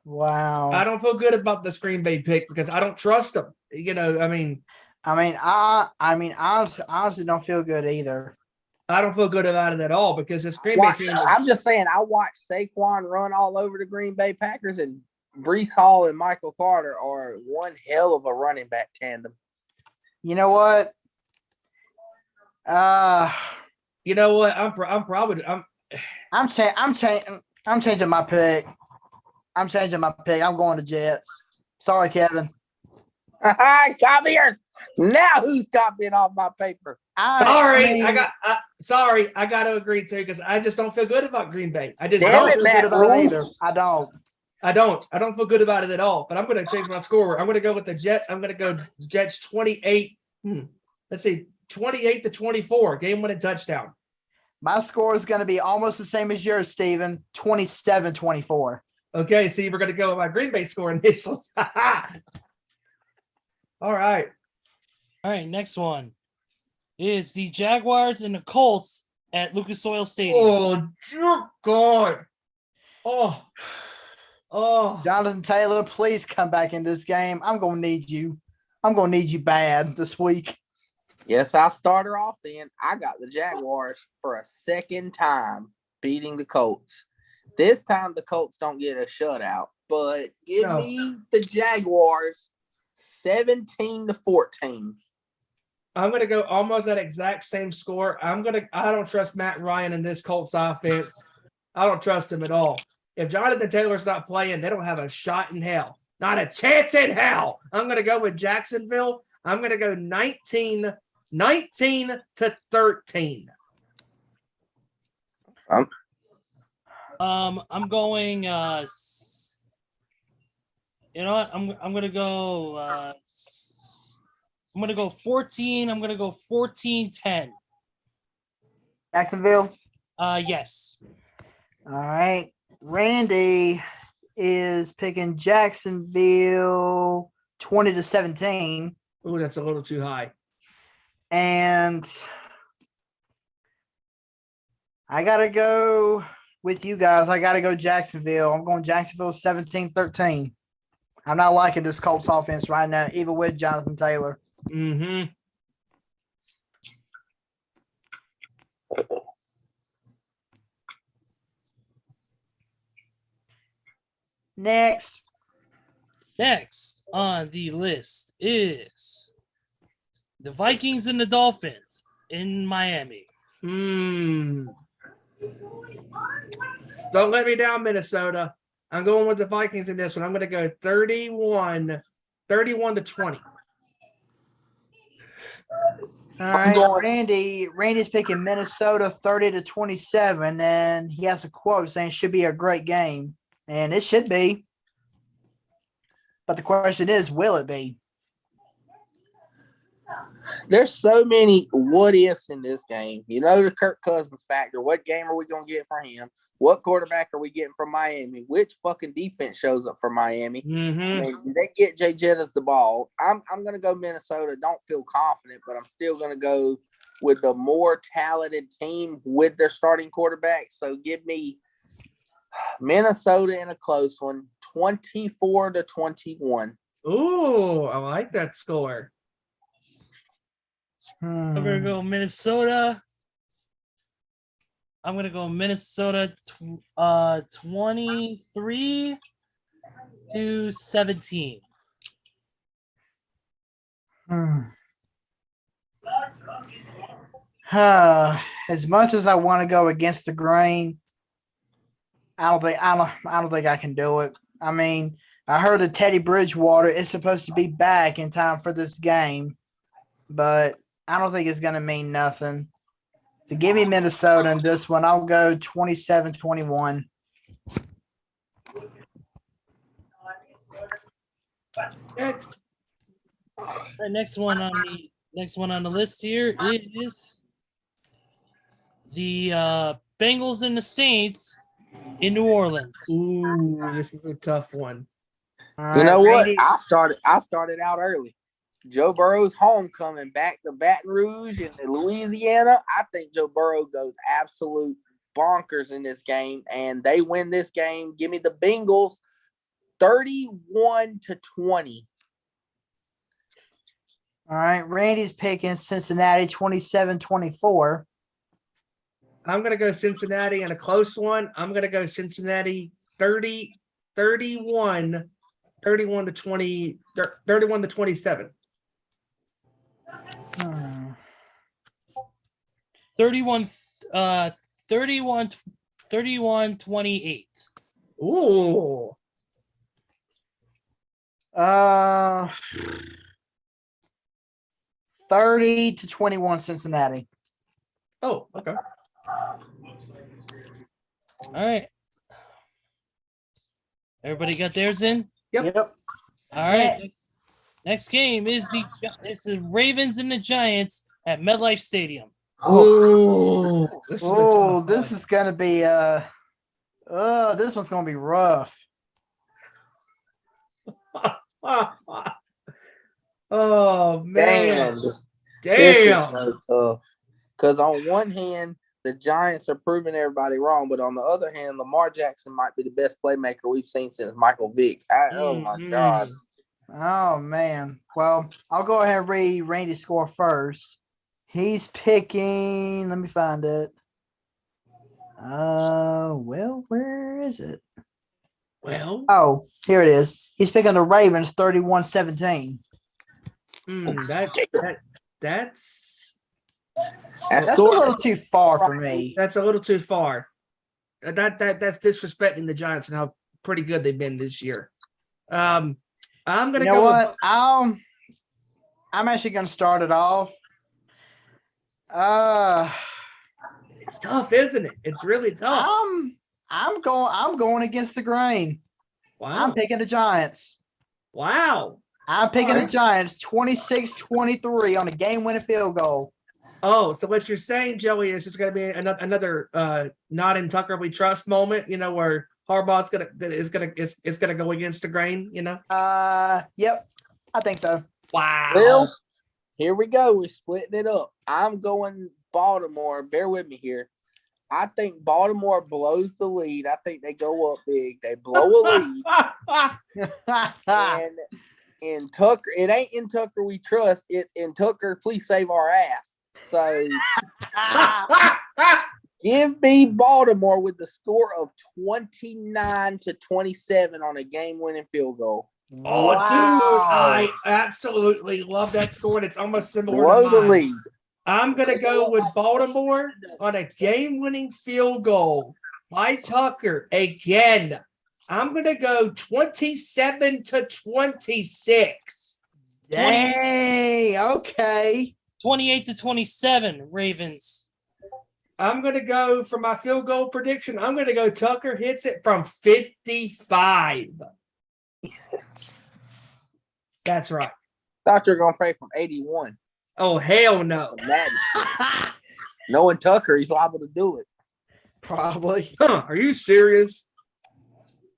Wow. I don't feel good about the Green Bay pick because I don't trust them. I honestly don't feel good either. I don't feel good about it at all because this Green Bay team. I'm just saying, I watched Saquon run all over the Green Bay Packers, and Breece Hall and Michael Carter are one hell of a running back tandem. You know what? I'm changing my pick. I'm going to Jets. Sorry, Kevin. Copiers. Now who's copying off my paper? I got to agree too because I just don't feel good about Green Bay. I just Damn don't it, Matt feel good about it either. I don't feel good about it at all. But I'm going to change my score. I'm going to go with the Jets. I'm going to go Jets 28. Let's see, 28-24, game-winning touchdown. My score is going to be almost the same as yours, Steven. 27-24. Okay, so you were going to go with my Green Bay score initially. All right. Next one is the Jaguars and the Colts at Lucas Oil Stadium. Oh, dear God. Oh. Jonathan Taylor, please come back in this game. I'm going to need you. I'm going to need you bad this week. Yes, I'll start her off then. I got the Jaguars for a second time beating the Colts. This time the Colts don't get a shutout, but give me the Jaguars 17-14. I'm going to go almost that exact same score. I don't trust Matt Ryan in this Colts offense. I don't trust him at all. If Jonathan Taylor's not playing, they don't have a shot in hell. Not a chance in hell. I'm going to go with Jacksonville. I'm going to go 19-13. I'm going. You know what? I'm gonna go. I'm gonna go 14. I'm gonna go 14-10. Jacksonville. Yes. All right. Randy is picking Jacksonville 20-17. Oh, that's a little too high. And I got to go with you guys. I got to go Jacksonville. I'm going Jacksonville 17-13. I'm not liking this Colts offense right now, even with Jonathan Taylor. Mm-hmm. Next on the list is the Vikings and the Dolphins in Miami. Don't let me down, Minnesota. I'm going with the Vikings in this one. I'm going to go 31-20. All right, Randy's picking Minnesota 30-27, and he has a quote saying should be a great game, and it should be. But the question is, will it be? There's so many what ifs in this game. You know, the Kirk Cousins factor. What game are we going to get from him? What quarterback are we getting from Miami? Which fucking defense shows up for Miami? Mm-hmm. I mean, they get Jay Jettis the ball. I'm going to go Minnesota. Don't feel confident, but I'm still going to go with the more talented team with their starting quarterback. So give me Minnesota in a close one, 24-21. Ooh, I like that score. I'm going to go Minnesota. I'm going to go Minnesota 23-17. As much as I want to go against the grain, I don't think I can do it. I mean, I heard that Teddy Bridgewater is supposed to be back in time for this game, but I don't think it's going to mean nothing. So give me Minnesota in this one. I'll go 27-21. Next. The next one on the list here is the Bengals and the Saints in New Orleans. Ooh, this is a tough one. All You know right, what? Randy. I started out early. Joe Burrow's homecoming back to Baton Rouge in Louisiana. I think Joe Burrow goes absolute bonkers in this game, and they win this game. Give me the Bengals 31-20. All right, Randy's picking Cincinnati 27-24. I'm going to go Cincinnati in a close one. I'm going to go Cincinnati 31 to 20, 31 to 27. 31 28. Ooh. 30-21 Cincinnati. Oh, okay. All right. Everybody got theirs in? Yep. All right. Next game is the Ravens and the Giants at MetLife Stadium. Oh, this is a Oh, tough this one. is gonna be this one's gonna be rough. Oh man. This is Damn. so tough. Because on one hand, the Giants are proving everybody wrong, but on the other hand, Lamar Jackson might be the best playmaker we've seen since Michael Vick. Oh my God. Oh man. Well, I'll go ahead and read Randy's score first. He's picking. Let me find it. Well, where is it? Well, Oh, here it is. He's picking the Ravens 31-17. that's That's a little too far for me. That's a little too far. That's disrespecting the Giants and how pretty good they've been this year. I'm gonna You know go. what? I'm actually gonna start it off. It's tough, isn't it? It's really tough. I'm going against the grain. Wow. I'm picking the Giants. Wow. I'm picking the Giants 26-23 on a game-winning field goal. Oh, so what you're saying, Joey, is just going to be another not in Tucker we trust moment, where Harbaugh's gonna go against the grain, Yep, I think so. Wow. Well, here we go. We're splitting it up. I'm going Baltimore. Bear with me here. I think Baltimore blows the lead. I think they go up big. They blow a lead. And in Tucker, it ain't in Tucker we trust. It's in Tucker, please save our ass. So give me Baltimore with the score of 29-27 on a game-winning field goal. Oh, Wow. dude, I absolutely love that score, and it's almost similar Blow to the mine. lead. I'm going to go with Baltimore on a game-winning field goal by Tucker again. I'm going to go 27-26. Dang, okay. 28-27 Ravens. I'm going to go for my field goal prediction. I'm going to go Tucker hits it from 55. That's right. Thought you were going to say from 81. Oh, hell no. Knowing Tucker, he's liable to do it. Probably. Huh, are you serious?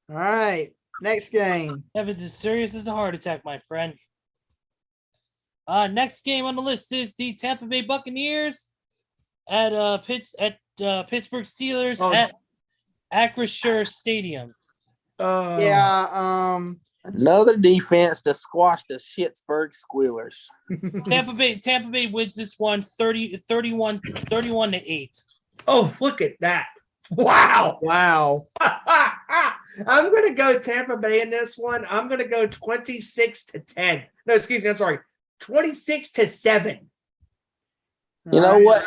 All right, next game. Evans is serious as a heart attack, my friend. Next game on the list is the Tampa Bay Buccaneers at Pittsburgh Steelers at Acrisure Stadium. Yeah, Another defense to squash the Pittsburgh Squealers. Tampa Bay wins this one 31-8. Oh, look at that. Wow. wow. I'm going to go Tampa Bay in this one. I'm going to go 26-10. No, excuse me. I'm sorry. 26-7. You know what,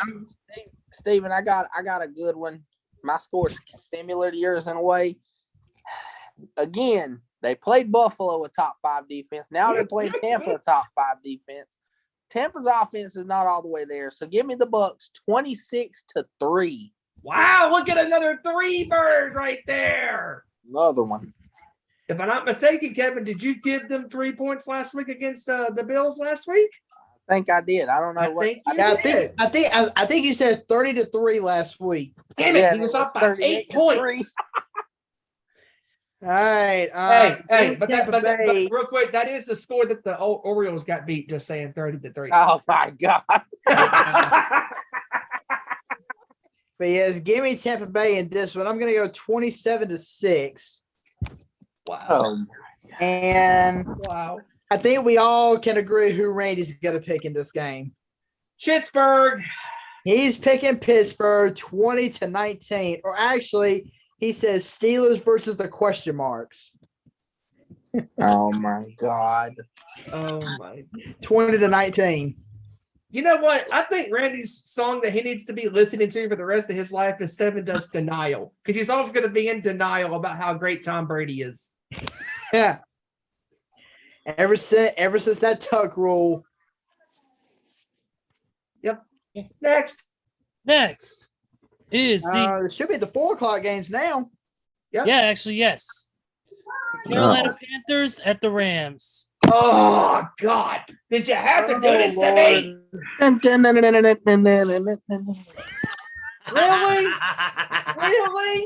Steven, I got a good one. My score's similar to yours in a way. again, they played Buffalo a top 5 defense. Now they're playing Tampa a top 5 defense. Tampa's offense is not all the way there. So give me the Bucs 26-3. Wow, look at another 3-bird right there. Another one. If I'm not mistaken, Kevin, did you give them 3 points last week against the Bills last week? I think I did. I don't know what. I think he said 30-3 last week. Damn it, he was up by 8 points. All right. But real quick, that is the score that the Orioles got beat. Just saying, 30-3. Oh my God! But yes, give me Tampa Bay in this one. I'm going to go 27-6. Wow! And wow! I think we all can agree who Randy's going to pick in this game. Pittsburgh. He's picking Pittsburgh 20-19, or actually. He says Steelers versus the question marks. Oh my God. Oh my. 20-19. You know what? I think Randy's song that he needs to be listening to for the rest of his life is Seven Does Denial. Because he's always going to be in denial about how great Tom Brady is. Yeah. Ever since that tuck rule. Yep. Next is the it should be the 4:00 games now. Yep. Yeah, actually, yes. Carolina Panthers at the Rams. Oh God! Did you have to do this to me? Really? Really?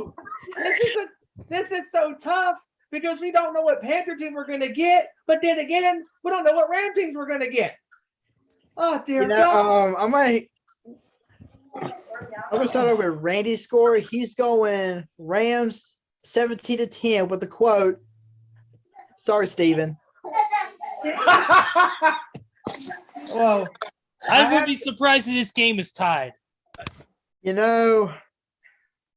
This is so tough because we don't know what Panther team we're gonna get, but then again, we don't know what Ram teams we're gonna get. Oh dear God! I'm gonna start over with Randy's score. He's going Rams 17-10 with the quote. Sorry, Steven. Whoa. I would be surprised if this game is tied. You know,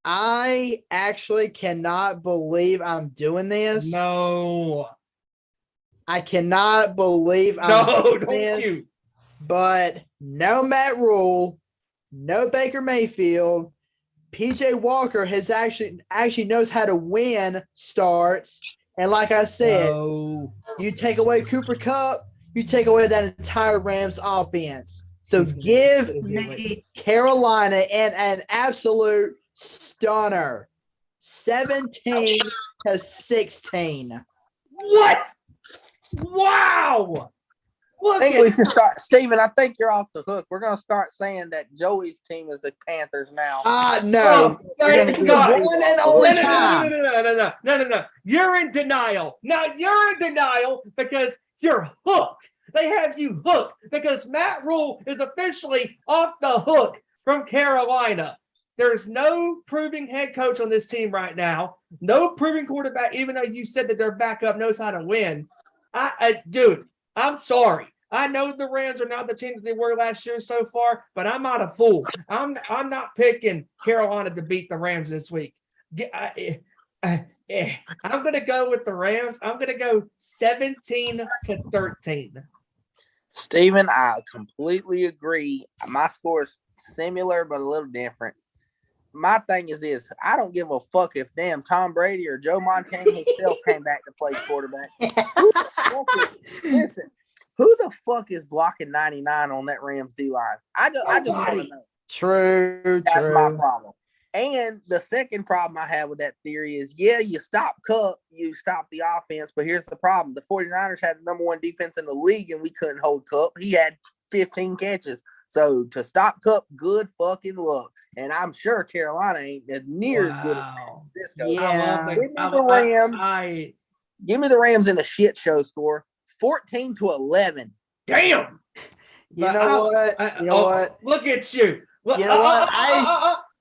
I actually cannot believe I'm doing this. No. I cannot believe I'm doing don't this. you? But no Matt Rule, no Baker Mayfield. PJ Walker has actually knows how to win starts. And like I said, you take away Cooper Kupp, you take away that entire Rams offense. So give me Carolina and an absolute stunner. 17-16. What? Wow. I think we should start, Steven. I think you're off the hook. We're going to start saying that Joey's team is the Panthers now. No. Thank God. One and only time. No. You're in denial. Now you're in denial because you're hooked. They have you hooked because Matt Rule is officially off the hook from Carolina. There's no proving head coach on this team right now. No proving quarterback, even though you said that their backup knows how to win. Dude, I'm sorry. I know the Rams are not the team that they were last year so far, but I'm not a fool. I'm not picking Carolina to beat the Rams this week. I'm going to go with the Rams. I'm going to go 17-13. Steven, I completely agree. My score is similar, but a little different. My thing is this. I don't give a fuck if damn Tom Brady or Joe Montana himself came back to play quarterback. Listen, who the fuck is blocking 99 on that Rams D-line? I just want to know. True. That's my problem. And the second problem I have with that theory is, you stop Kupp, you stop the offense, but here's the problem. The 49ers had the number one defense in the league, and we couldn't hold Kupp. He had 15 catches. So to stop Kupp, good fucking luck. And I'm sure Carolina ain't as near as good as San Francisco. Yeah. Give me the Rams in a shit show score, 14-11. Damn. You know what? Look at you. You know what?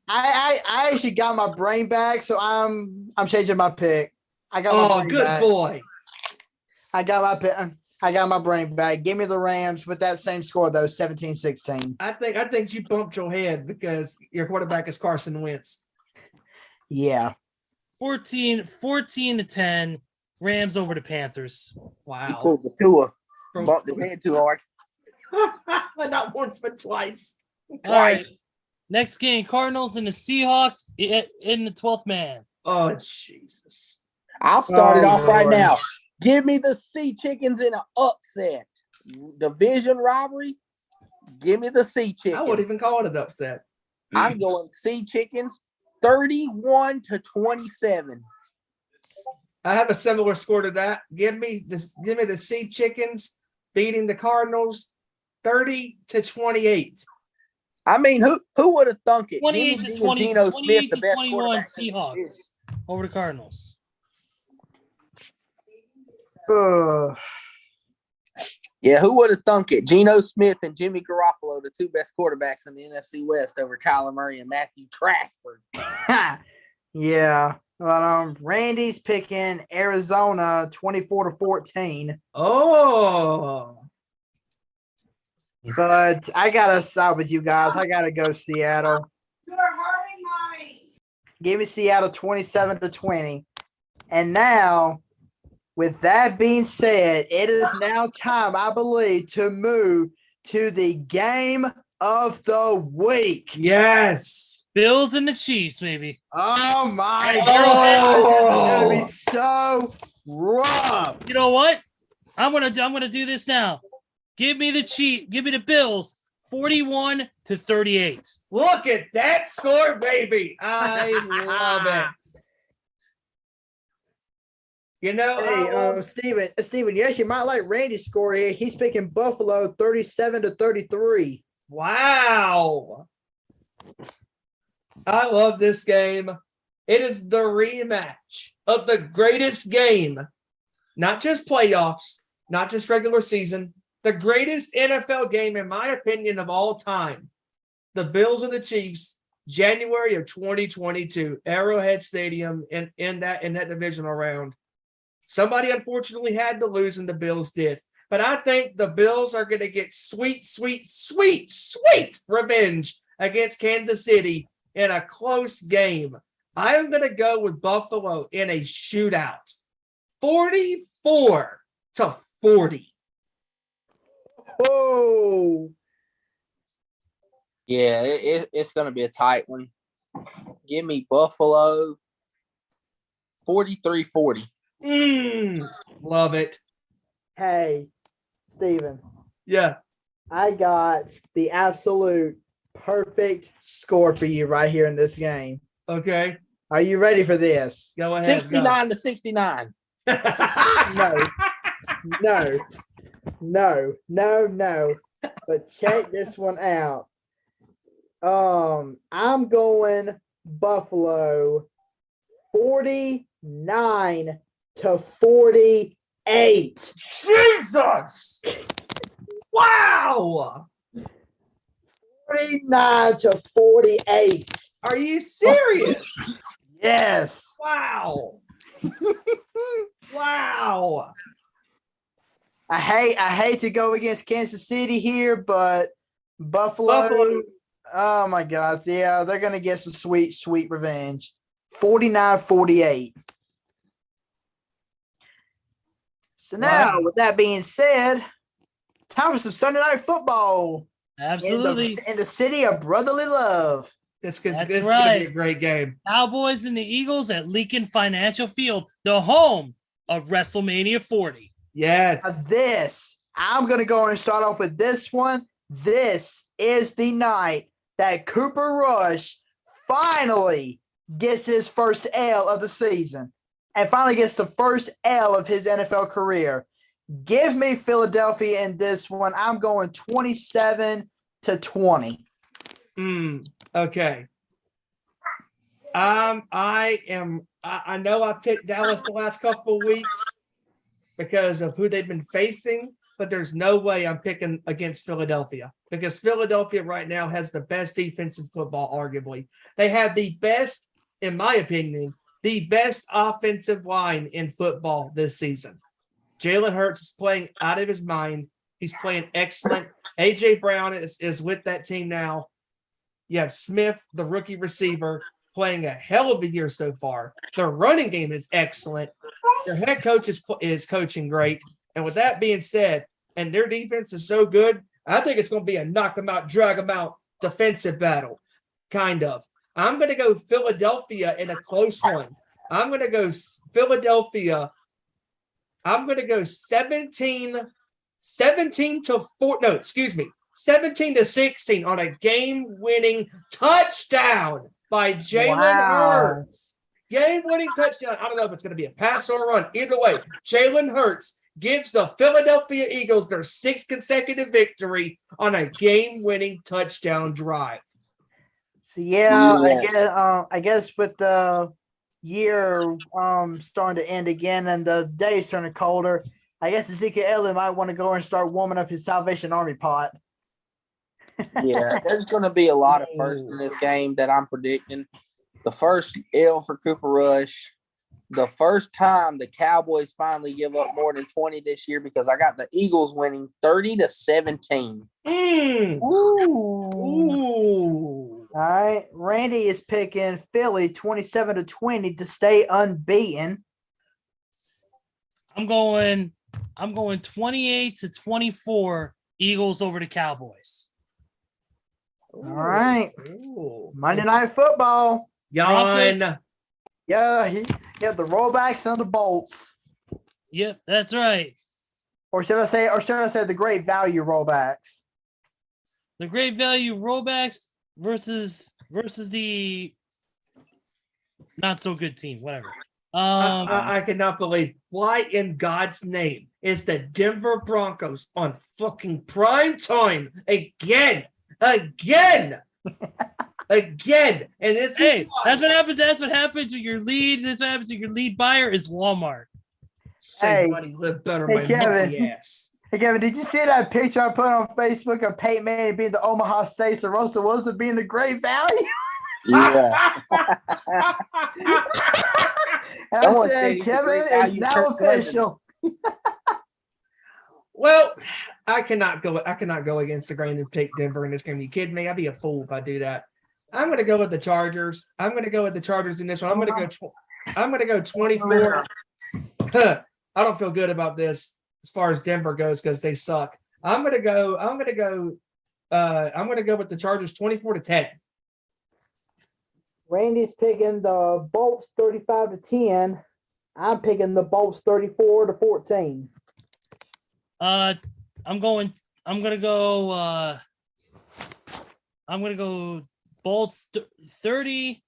I actually got my brain back, so I'm changing my pick. I got my brain back. Boy. I got my brain back. Give me the Rams with that same score though, 17-16. I think you bumped your head because your quarterback is Carson Wentz. Yeah. 14-10. Rams over the Panthers. Wow. Pulled the Tua. Bumped his head too hard. Not once, but twice. All right. Next game, Cardinals and the Seahawks in the 12th man. Oh, Jesus. I'll start it Oh, off right Lord. now. Give me the Sea Chickens in an upset. Division rivalry. Give me the Sea I wouldn't Chickens. even call it an upset. I'm going Sea Chickens 31-27. I have a similar score to that. Give me the Sea Chickens beating the Cardinals 30-28. I mean, who would have thunk it? 28 Jimmy to G 20, and Geno 28 Smith, the to best 21 quarterbacks in the Seahawks division. over the Cardinals. Ugh. Yeah, who would have thunk it? Geno Smith and Jimmy Garoppolo, the two best quarterbacks in the NFC West, over Kyler Murray and Matthew Trafford. Yeah. Well, Randy's picking Arizona 24-14. Oh, But I gotta side with you guys. I gotta go Seattle. Give me Seattle 27-20. And now, with that being said, it is now time, I believe, to move to the game of the week. yes. Bills and the Chiefs, maybe. Oh my Oh. God. This is gonna be so rough. You know what? I'm gonna do this now. Give me the Bills 41-38. Look at that score, baby. I love it. You know, Hey, Steven, yes, you might like Randy's score here. He's picking Buffalo 37-33. wow. I love this game. It is the rematch of the greatest game, not just playoffs, not just regular season, the greatest NFL game, in my opinion, of all time. The Bills and the Chiefs, January of 2022, Arrowhead Stadium in that divisional round. Somebody unfortunately had to lose, and the Bills did. But I think the Bills are going to get sweet revenge against Kansas City in a close game. I am going to go with Buffalo in a shootout. 44-40. Oh, Yeah, it's going to be a tight one. Give me Buffalo 43-40. Love it. hey, Steven, Yeah. I got the absolute perfect score for you right here in this game. Okay. Are you ready for this? Go ahead. 69-69. No. But check this one out. I'm going Buffalo 49-48. Jesus! Wow! 49-48. Are you serious? Yes. Wow! Wow! I hate to go against Kansas City here, but Buffalo. Oh my gosh, yeah, they're gonna get some sweet revenge. 49-48. So now, Wow. with that being said, time for some Sunday night football Absolutely. in the city of brotherly love. This That's is going to right. be a great game. Cowboys and the Eagles at Lincoln Financial Field, the home of WrestleMania 40. Yes. I'm gonna go and start off with this one. This is the night that Cooper Rush finally gets his first L of the season and finally gets the first L of his NFL career. Give me Philadelphia in this one. I'm going 27-20. Okay. I know I picked Dallas the last couple of weeks because of who they've been facing, but there's no way I'm picking against Philadelphia because Philadelphia right now has the best defensive football, arguably. They have the best, in my opinion, the best offensive line in football this season. Jalen Hurts is playing out of his mind. He's playing excellent. A.J. Brown is with that team now. You have Smith, the rookie receiver, playing a hell of a year so far. Their running game is excellent. Their head coach is coaching great. And with that being said, and their defense is so good, I think it's going to be a knock them out, drag them out defensive battle, kind of. I'm going to go Philadelphia in a close one. I'm going to go Philadelphia. I'm going to go 17 to 16 on a game-winning touchdown by Jalen Hurts. Game-winning touchdown. I don't know if it's going to be a pass or a run. Either way, Jalen Hurts gives the Philadelphia Eagles their 6th consecutive victory on a game-winning touchdown drive. So I guess with the year starting to end again and the days turning colder, I guess Ezekiel Elliott might want to go and start warming up his Salvation Army pot. Yeah, there's going to be a lot of firsts in this game that I'm predicting. The first L for Cooper Rush. The first time the Cowboys finally give up more than 20 this year, because I got the Eagles winning 30-17. Ooh. All right. Randy is picking Philly 27-20 to stay unbeaten. I'm going 28-24 Eagles over the Cowboys. All right. Ooh. Monday Night Football. Yawn. Yeah, the rollbacks and the bolts. Yep, that's right. Or should I say the great value rollbacks? The great value rollbacks versus the not so good team. Whatever. I cannot believe why in God's name is the Denver Broncos on fucking prime time again. Again, and this is why. That's what happens. That's what happens when your lead. That's what happens when your lead buyer is Walmart. Somebody live better, my monkey ass. Hey Kevin, did you see that picture I put on Facebook of Peyton Manning being the Omaha States and Russell Wilson being the great value? Yeah. I said, Kevin, it's now official. Well, I cannot go against the grain and pick Denver in this game. Are you kidding me? I'd be a fool if I do that. I'm going to go with the Chargers. I'm going to go with the Chargers in this one. I'm going to go 24. I don't feel good about this as far as Denver goes because they suck. I'm going to go with the Chargers 24-10. Randy's picking the Bolts 35-10. I'm picking the Bolts 34-14. I'm gonna go Bolts 30.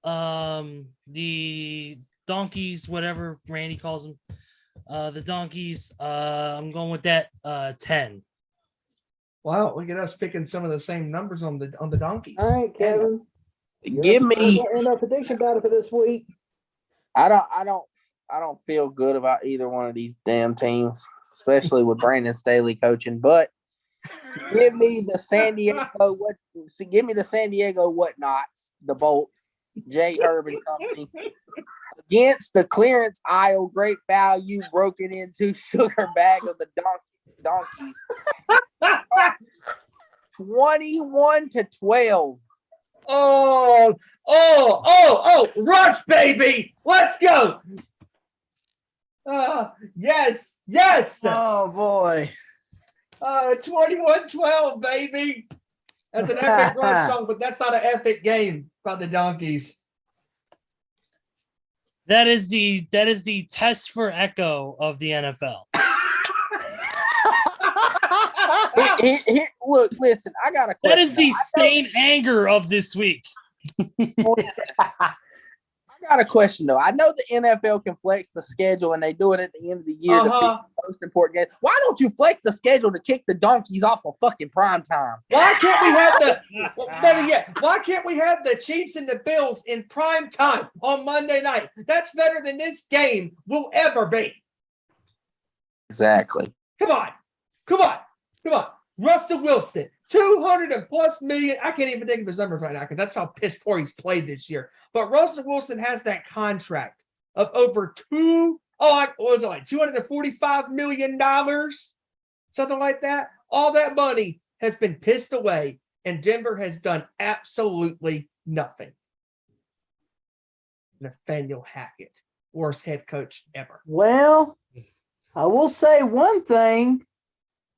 The Donkeys, whatever Randy calls them. The Donkeys. I'm going with that 10. Wow, look at us picking some of the same numbers on the Donkeys. All right, Kevin. Give me in our prediction battle for this week. I don't feel good about either one of these damn teams, especially with Brandon Staley coaching. But give me the San Diego whatnots, the Bolts, J. Herb and company, against the clearance aisle, great value, broken into sugar bag of the Donkeys. 21-12. Oh, rush, baby. Let's go. Yes. Oh, boy. 21-12, baby. That's an epic rush song, but that's not an epic game by the Donkeys. That is the test for echo of the NFL. Look, listen, I got a question. That is the sane anger of this week. I got a question, though. I know the NFL can flex the schedule, and they do it at the end of the year to pick the most important game. Why don't you flex the schedule to kick the Donkeys off of fucking prime time? Why can't we have the Chiefs and the Bills in prime time on Monday night? That's better than this game will ever be. Exactly. Come on. Russell Wilson, 200+ million. I can't even think of his numbers right now because that's how piss poor he's played this year. But Russell Wilson has that contract of over $245 million, something like that. All that money has been pissed away, and Denver has done absolutely nothing. Nathaniel Hackett, worst head coach ever. Well, I will say one thing.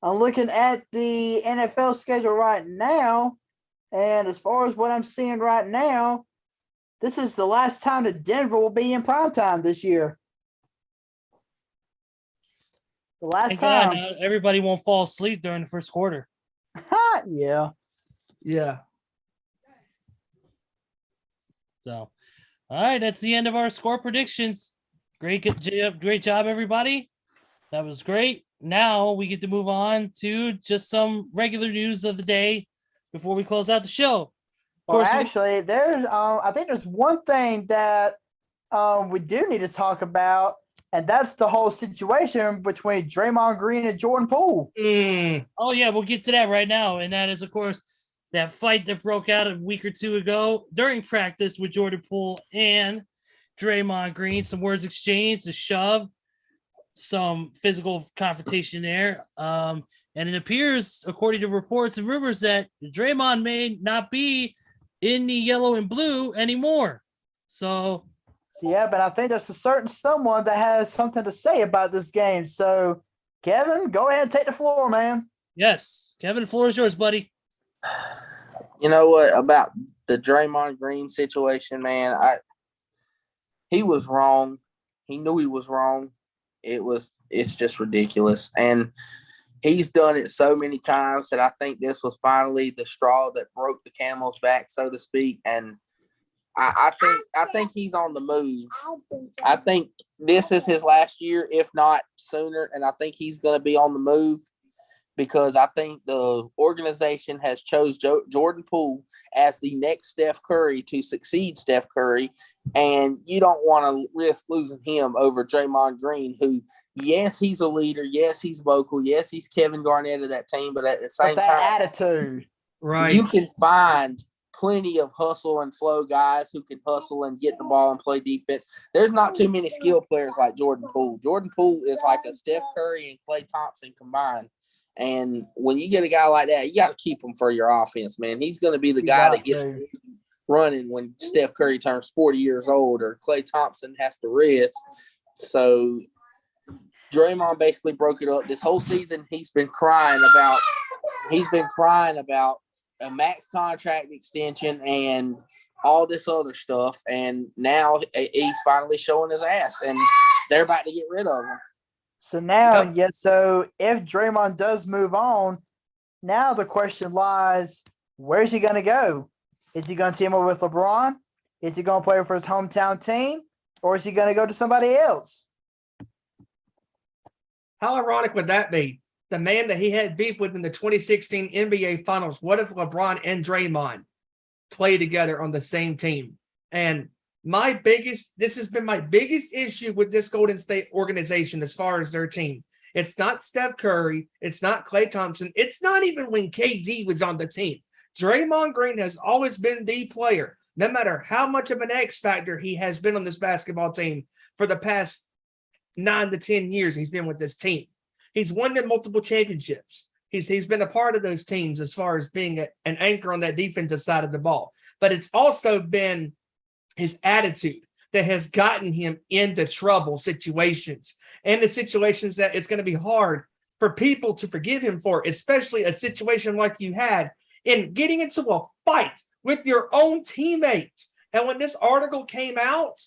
I'm looking at the NFL schedule right now, and as far as what I'm seeing right now, this is the last time that Denver will be in primetime this year. The last Thank God, time. now everybody won't fall asleep during the first quarter. Yeah. Yeah. So, all right, that's the end of our score predictions. Great job, everybody. That was great. Now we get to move on to just some regular news of the day before we close out the show. Of Well, course, actually, there's I think there's one thing that we do need to talk about, and that's the whole situation between Draymond Green and Jordan Poole. Oh yeah, we'll get to that right now, and that is, of course, that fight that broke out a week or two ago during practice with Jordan Poole and Draymond Green. Some words exchanged, a shove, some physical confrontation there. And it appears, according to reports and rumors, that Draymond may not be in the yellow and blue anymore. So, yeah, but I think there's a certain someone that has something to say about this game. So, Kevin, go ahead and take the floor, man. yes, Kevin, the floor is yours, buddy. You know what about the Draymond Green situation, man? He was wrong. He knew he was wrong. It's just ridiculous. And he's done it so many times that I think this was finally the straw that broke the camel's back, so to speak. And I think he's on the move. I think this is his last year, if not sooner. And I think he's going to be on the move because I think the organization has chose Jordan Poole as the next Steph Curry to succeed Steph Curry. And you don't want to risk losing him over Draymond Green, who, yes, he's a leader. Yes, he's vocal. Yes, he's Kevin Garnett of that team. But at the same time, attitude, Right. you can find plenty of hustle and flow guys who can hustle and get the ball and play defense. There's not too many skilled players like Jordan Poole. Jordan Poole is like a Steph Curry and Klay Thompson combined. And when you get a guy like that, you got to keep him for your offense, man. He's going to be the guy that gets running when Steph Curry turns 40 years old or Klay Thompson has to rest. So Draymond basically broke it up. This whole season, he's been crying about a max contract extension and all this other stuff. And now he's finally showing his ass, and they're about to get rid of him. So now, so if Draymond does move on, now the question lies, where's he going to go? Is he going to team up with LeBron? Is he going to play for his hometown team? Or is he going to go to somebody else? How ironic would that be? The man that he had beef with in the 2016 NBA Finals. What if LeBron and Draymond play together on the same team? And this has been my biggest issue with this Golden State organization as far as their team. It's not Steph Curry. It's not Klay Thompson. It's not even when KD was on the team. Draymond Green has always been the player, no matter how much of an X factor he has been on this basketball team for the past 9 to 10 years. He's been with this team. He's won them multiple championships. He's been a part of those teams as far as being an anchor on that defensive side of the ball. But it's also been his attitude that has gotten him into trouble situations and the situations that it's going to be hard for people to forgive him for, especially a situation like you had in getting into a fight with your own teammates. And when this article came out,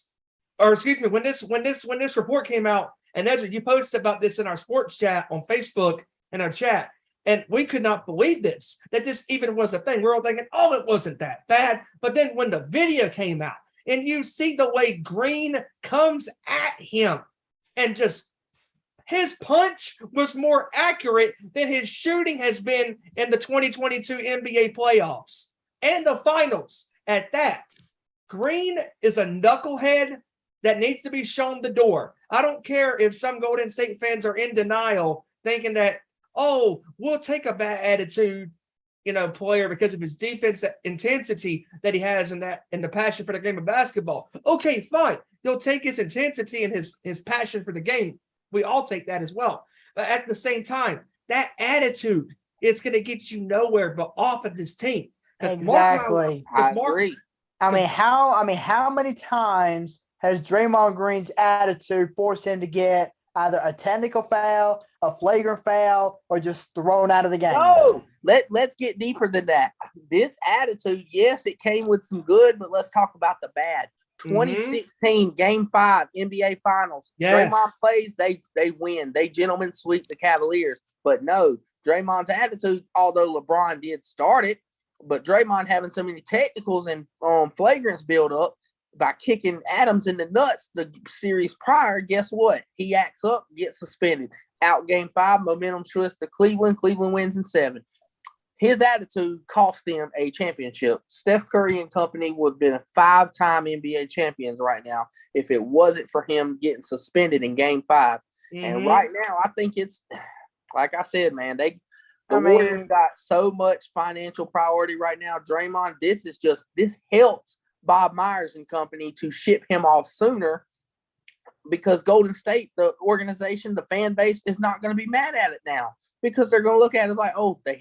or excuse me, when this report came out, and Ezra, you posted about this in our sports chat on Facebook in our chat, and we could not believe that this even was a thing. We're all thinking, oh, it wasn't that bad. But then when the video came out, and you see the way Green comes at him and just his punch was more accurate than his shooting has been in the 2022 NBA playoffs and the finals at that. Green is a knucklehead that needs to be shown the door. I don't care if some Golden State fans are in denial thinking that, oh, we'll take a bad attitude player because of his defense intensity that he has and the passion for the game of basketball. Okay, fine. He'll take his intensity and his passion for the game. We all take that as well. But at the same time, that attitude is going to get you nowhere but off of this team. Exactly. I agree. How many times has Draymond Green's attitude forced him to get either a technical foul, a flagrant foul, or just thrown out of the game. No, let's get deeper than that. This attitude, yes, it came with some good, but let's talk about the bad. 2016 Game 5 NBA Finals. Yes. Draymond plays, they win. They gentlemen sweep the Cavaliers. But no, Draymond's attitude, although LeBron did start it, but Draymond having so many technicals and flagrants build up by kicking Adams in the nuts the series prior, guess what? He acts up, gets suspended. Out Game 5, momentum shifts to Cleveland. Cleveland wins in 7. His attitude cost them a championship. Steph Curry and company would have been a 5-time NBA champions right now if it wasn't for him getting suspended in Game 5. And right now, I think it's, like I said, man, the Warriors got so much financial priority right now. Draymond, this helps Bob Myers and company to ship him off sooner, because Golden State, the organization, the fan base, is not going to be mad at it now, because they're going to look at it like, oh, they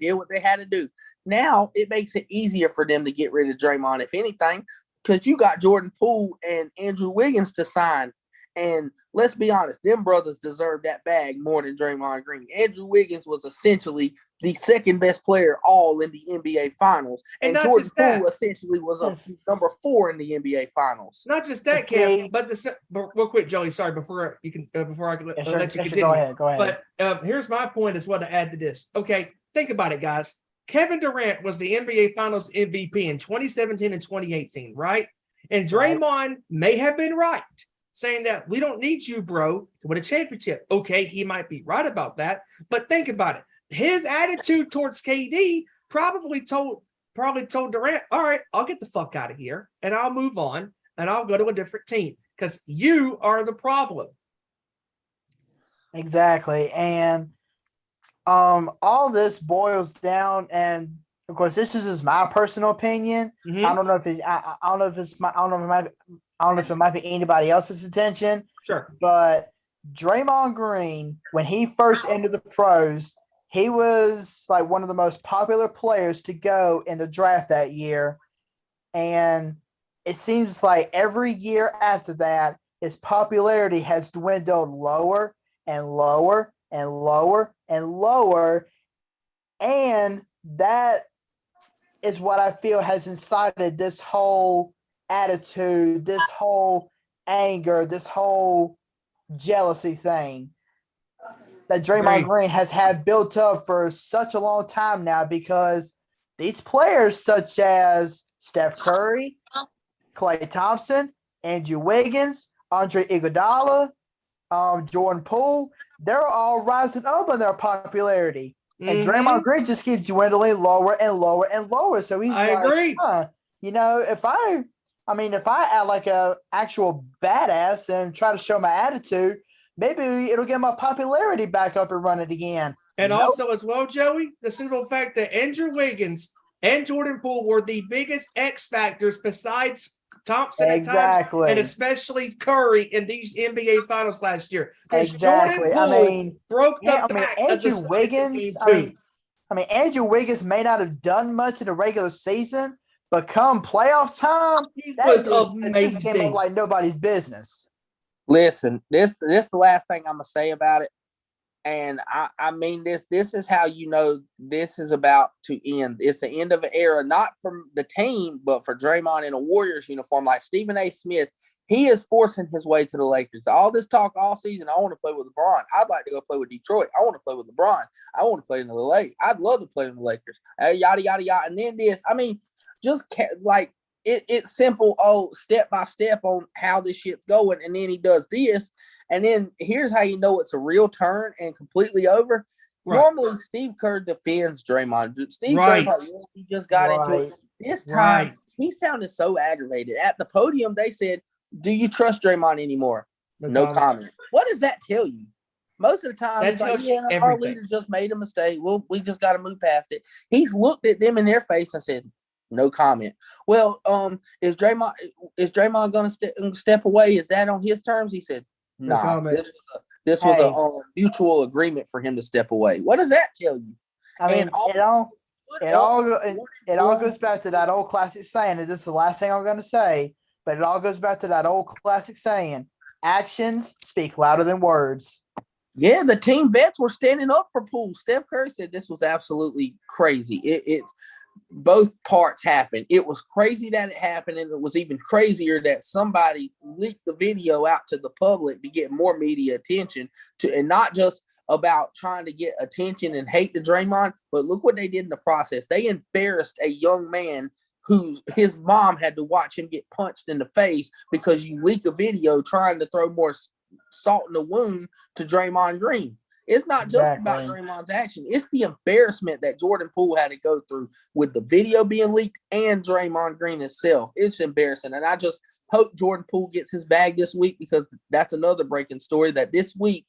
did what they had to do. Now it makes it easier for them to get rid of Draymond, if anything, because you got Jordan Poole and Andrew Wiggins to sign. And let's be honest, them brothers deserve that bag more than Draymond Green. Andrew Wiggins was essentially the second best player all in the NBA Finals. And Jordan Poole essentially was a number 4 in the NBA Finals. Not just that, Cam, but real quick, Joey, sorry, before I can let you continue. Go ahead. But here's my point as well to add to this. Okay, think about it, guys. Kevin Durant was the NBA Finals MVP in 2017 and 2018, right? And Draymond may have been right, saying that we don't need you, bro, to win a championship. Okay, he might be right about that, but think about it. His attitude towards KD probably told Durant, all right, I'll get the fuck out of here and I'll move on and I'll go to a different team because you are the problem. Exactly. And all this boils down, and of course, this is just my personal opinion. I don't know if it might be anybody else's attention. Sure. But Draymond Green, when he first entered the pros, he was like one of the most popular players to go in the draft that year. And it seems like every year after that, his popularity has dwindled lower and lower and lower and lower. And that is what I feel has incited this whole attitude, this whole anger, this whole jealousy thing that Draymond Green has had built up for such a long time now, because these players such as Steph Curry, Klay Thompson, Andrew Wiggins, Andre Iguodala, Jordan Poole, they're all rising up in their popularity. And Draymond Green just keeps dwindling lower and lower and lower. So he's agree. If I act like a actual badass and try to show my attitude, maybe it'll get my popularity back up and running again. And also as well, Joey, the simple fact that Andrew Wiggins and Jordan Poole were the biggest X factors besides Thompson at times, and especially Curry in these NBA Finals last year. Exactly. Jordan Poole broke the back Andrew Wiggins. Andrew Wiggins may not have done much in the regular season, but come playoff time, that was amazing. This came like nobody's business. Listen, this the last thing I'm gonna say about it, and I mean this is how you know this is about to end. It's the end of an era, not from the team, but for Draymond in a Warriors uniform. Like Stephen A. Smith, he is forcing his way to the Lakers. All this talk all season, I want to play with LeBron. I'd like to go play with Detroit. I want to play with LeBron. I want to play in the Lakers. I'd love to play in the Lakers. Yada yada yada. And then this, just like. It's simple, step by step on how this shit's going, and then he does this, and then here's how you know it's a real turn and completely over. Right. Normally, Steve Kerr defends Draymond. Steve Kerr's like, he just got into it. This time, he sounded so aggravated. At the podium, they said, "Do you trust Draymond anymore?" No comment. What does that tell you? Most of the time, it's like, our leader just made a mistake. Well, we just got to move past it. He's looked at them in their face and said, no comment. Well, is Draymond going to step away? Is that on his terms? He said, nah. This was a mutual agreement for him to step away. What does that tell you? It all goes back to that old classic saying. And this is the last thing I'm going to say, but it all goes back to that old classic saying: actions speak louder than words. Yeah, the team vets were standing up for Poole. Steph Curry said this was absolutely crazy. It both parts happened. It was crazy that it happened, and it was even crazier that somebody leaked the video out to the public to get more media attention and not just about trying to get attention and hate to Draymond, but look what they did in the process. They embarrassed a young man his mom had to watch him get punched in the face because you leak a video trying to throw more salt in the wound to Draymond Green. It's not just about Draymond's action. It's the embarrassment that Jordan Poole had to go through with the video being leaked and Draymond Green himself. It's embarrassing. And I just hope Jordan Poole gets his bag this week, because that's another breaking story that this week,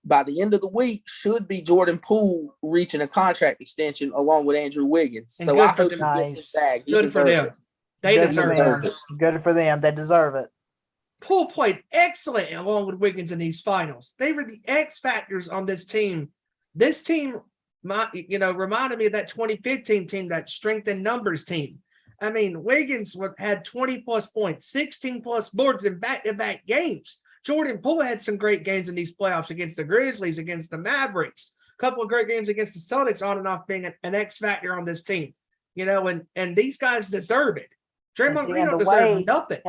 by the end of the week, should be Jordan Poole reaching a contract extension along with Andrew Wiggins. And so I hope he gets his bag. Good for them. They deserve it. Good for them. They deserve it. Poole played excellent along with Wiggins in these finals. They were the X factors on this team. This team, reminded me of that 2015 team, that strength in numbers team. I mean, Wiggins had 20 plus points, 16 plus boards in back-to-back games. Jordan Poole had some great games in these playoffs against the Grizzlies, against the Mavericks, a couple of great games against the Celtics, on and off being an X factor on this team. And these guys deserve it. Draymond Green don't deserve nothing.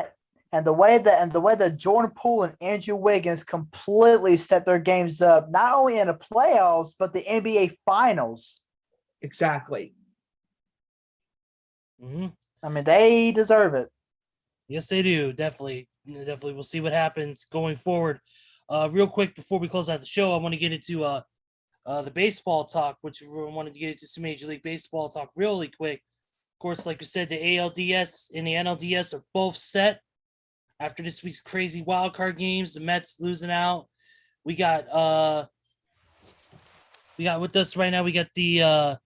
And the way that Jordan Poole and Andrew Wiggins completely stepped their games up, not only in the playoffs, but the NBA Finals. Exactly. Mm-hmm. I mean, they deserve it. Yes, they do. Definitely. We'll see what happens going forward. Real quick, before we close out the show, I want to get into the baseball talk, which we wanted to get into some Major League Baseball talk really quick. Of course, like you said, the ALDS and the NLDS are both set. After this week's crazy wild card games, the Mets losing out. We got with us right now, we got the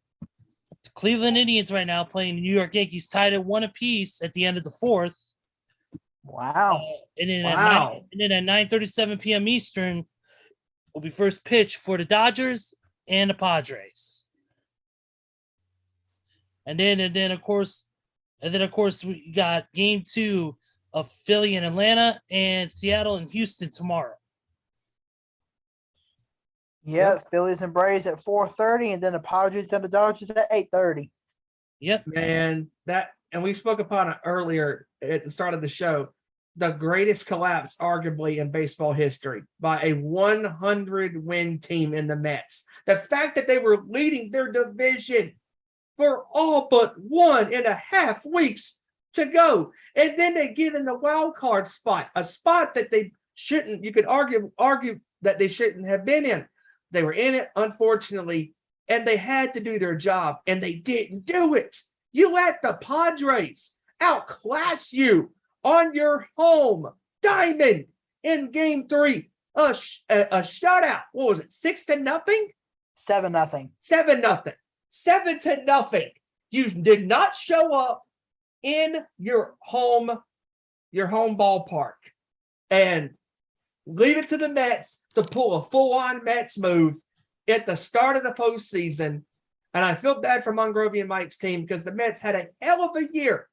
Cleveland Indians right now playing the New York Yankees, tied at 1 apiece at the end of the fourth. Wow. And then at 9:37 p.m. Eastern will be first pitch for the Dodgers and the Padres. And then of course we got game 2 of Philly and Atlanta, and Seattle and Houston tomorrow. Yep. Phillies and Braves at 4:30, and then the Padres and the Dodgers at 8:30. Yep. Man, and we spoke upon it earlier at the start of the show. The greatest collapse, arguably, in baseball history by a 100-win team in the Mets. The fact that they were leading their division for all but 1.5 weeks to go, and then they get in the wild card spot, a spot that they shouldn't. You could argue that they shouldn't have been in. They were in it, unfortunately, and they had to do their job, and they didn't do it. You let the Padres outclass you on your home diamond in game 3. A shutout. What was it? 6-0? 7-0. 7-0. 7-0. You did not show up in your home ballpark, and leave it to the Mets to pull a full-on Mets move at the start of the postseason. And I feel bad for Mongrovi and Mike's team, because the Mets had a hell of a year.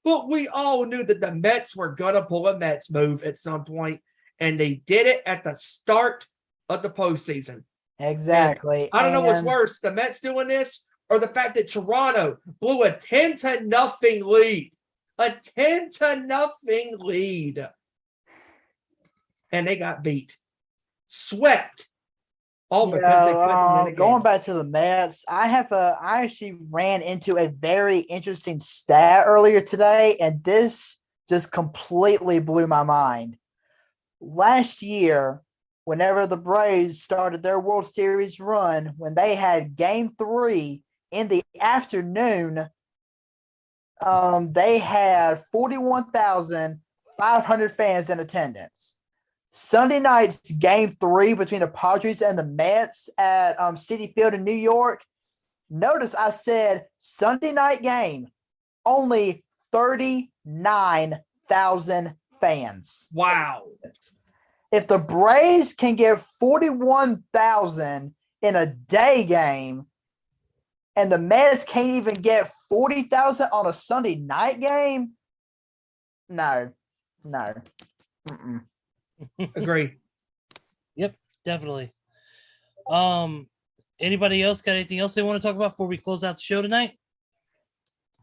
But we all knew that the Mets were going to pull a Mets move at some point, and they did it at the start of the postseason. Exactly. And I don't know what's worse, the Mets doing this or the fact that Toronto blew a 10-0 lead. A 10-0 lead. And they got beat. Swept. All because they couldn't win a game. Going back to the Mets, I actually ran into a very interesting stat earlier today, and this just completely blew my mind. Last year, whenever the Braves started their World Series run, when they had game 3 in the afternoon, they had 41,500 fans in attendance. Sunday night's game 3 between the Padres and the Mets at Citi Field in New York. Notice I said Sunday night game, only 39,000 fans. Wow. If the Braves can get 41,000 in a day game, and the Mets can't even get 40,000 on a Sunday night game, no. Mm-mm. Agree. Yep, definitely. Anybody else got anything else they want to talk about before we close out the show tonight?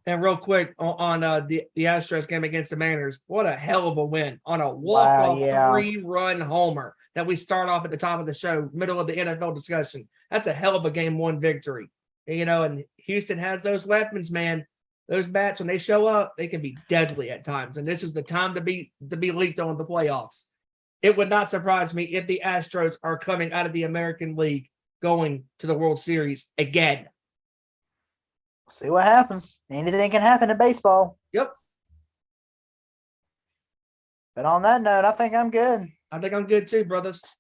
And real quick on the Astros game against the Mariners, what a hell of a win on a walk-off 3-run homer that we start off at the top of the show, middle of the NFL discussion. That's a hell of a game one victory. And Houston has those weapons, man. Those bats, when they show up, they can be deadly at times. And this is the time to be leaked on the playoffs. It would not surprise me if the Astros are coming out of the American League going to the World Series again. See what happens. Anything can happen in baseball. Yep. But on that note, I think I'm good. I think I'm good too, brothers.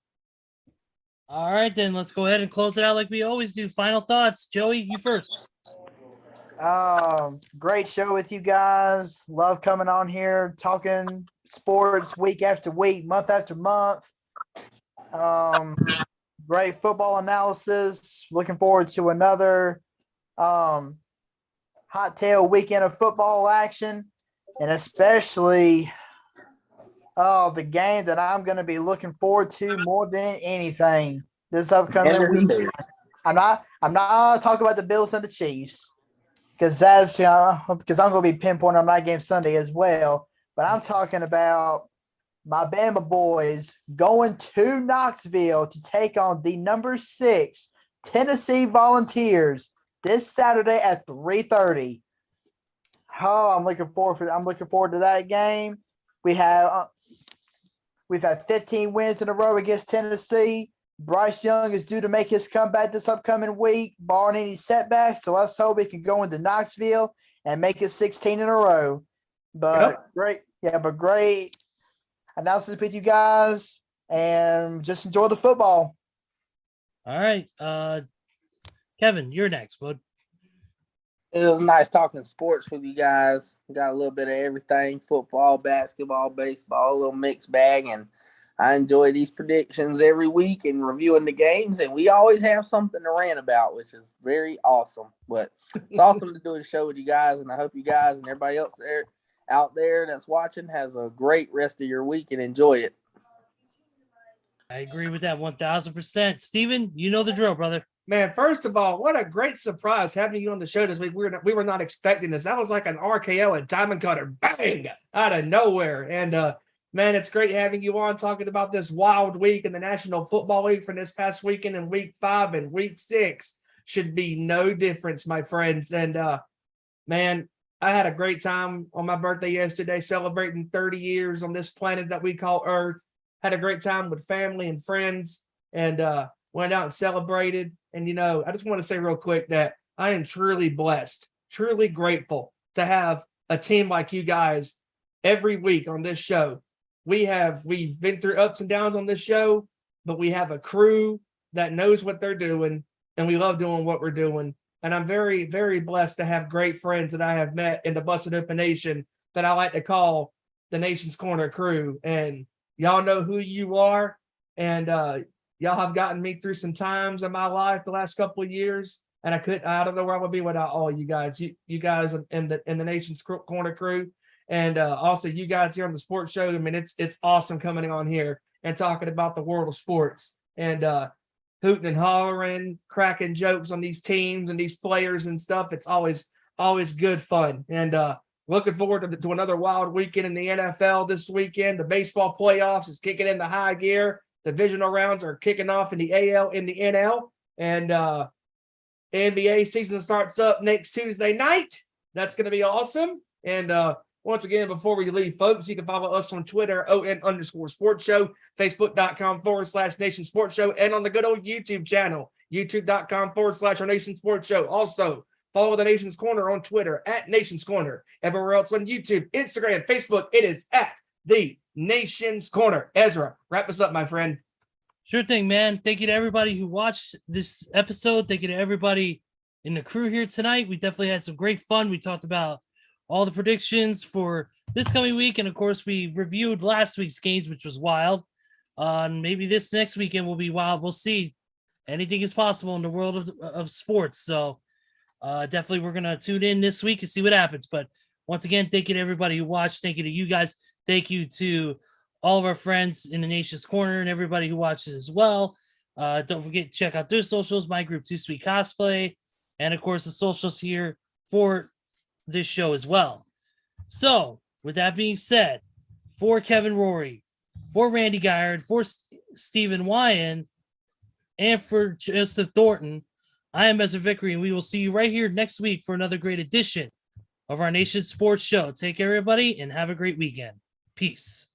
All right, then let's go ahead and close it out like we always do. Final thoughts. Joey, you first. Great show with you guys. Love coming on here, talking sports week after week, month after month. Great football analysis. Looking forward to another hot tail weekend of football action, and especially the game that I'm going to be looking forward to more than anything this upcoming week. I'm not talking about the Bills and the Chiefs because that's because I'm going to be pinpointing on that game Sunday as well. But I'm talking about my Bama boys going to Knoxville to take on the number 6 Tennessee Volunteers this Saturday at 3:30. Oh, I'm looking forward to that game. We've had 15 wins in a row against Tennessee. Bryce Young is due to make his comeback this upcoming week, barring any setbacks. So let's hope we can go into Knoxville and make it 16 in a row. But great announcements with you guys, and just enjoy the football. All right, Kevin, you're next, bud. It was nice talking sports with you guys. Got a little bit of everything: football, basketball, baseball, a little mixed bag. And I enjoy these predictions every week and reviewing the games. And we always have something to rant about, which is very awesome. But it's awesome to do a show with you guys. And I hope you guys and everybody else out there that's watching has a great rest of your week and enjoy it. I agree with that 1,000%. Steven, you know the drill, brother. Man, first of all, what a great surprise having you on the show this week. We were not expecting this. That was like an RKO, a diamond cutter, bang, out of nowhere. And, man, it's great having you on talking about this wild week in the National Football League from this past weekend in week 5 and week 6. Should be no difference, my friends. And, man, I had a great time on my birthday yesterday celebrating 30 years on this planet that we call Earth. Had a great time with family and friends and went out and celebrated. And, I just want to say real quick that I am truly blessed, truly grateful to have a team like you guys every week on this show. We've been through ups and downs on this show, but we have a crew that knows what they're doing, and we love doing what we're doing. And I'm very, very blessed to have great friends that I have met in the Busted Open Nation that I like to call the Nation's Corner crew. And y'all know who you are, and y'all have gotten me through some times in my life the last couple of years, and I don't know where I would be without all you guys. You guys in the Nation's Corner crew, and also you guys here on the sports show. I mean, it's awesome coming on here and talking about the world of sports and hooting and hollering, cracking jokes on these teams and these players and stuff. It's always good fun, and looking forward to another wild weekend in the NFL this weekend. The baseball playoffs is kicking into high gear. Divisional rounds are kicking off in the AL, in the NL, and NBA season starts up next Tuesday night. That's going to be awesome. And once again, before we leave, folks, you can follow us on Twitter, @ON_Sports Show, Facebook.com/Nation Sports Show, and on the good old YouTube channel, YouTube.com/Our Nation Sports Show. Also, follow the Nation's Corner on Twitter @Nation's Corner. Everywhere else on YouTube, Instagram, Facebook, it is @The Nation's Corner. Ezra, wrap us up, my friend. Sure thing, man. Thank you to everybody who watched this episode. Thank you to everybody in the crew here tonight. We definitely had some great fun. We talked about all the predictions for this coming week. And of course, we reviewed last week's games, which was wild. Maybe this next weekend will be wild. We'll see. Anything is possible in the world of sports. So definitely we're going to tune in this week and see what happens. But once again, thank you to everybody who watched. Thank you to you guys. Thank you to all of our friends in the Nation's Corner and everybody who watches as well. Don't forget to check out their socials, my group, Too Sweet Cosplay, and of course the socials here for this show as well. So, with that being said, for Kevin Rory, for Randy Guyard, for Stephen Wyand, and for Joseph Thornton, I am Ezra Vickery, and we will see you right here next week for another great edition of our Nation Sports Show. Take care, everybody, and have a great weekend. Peace.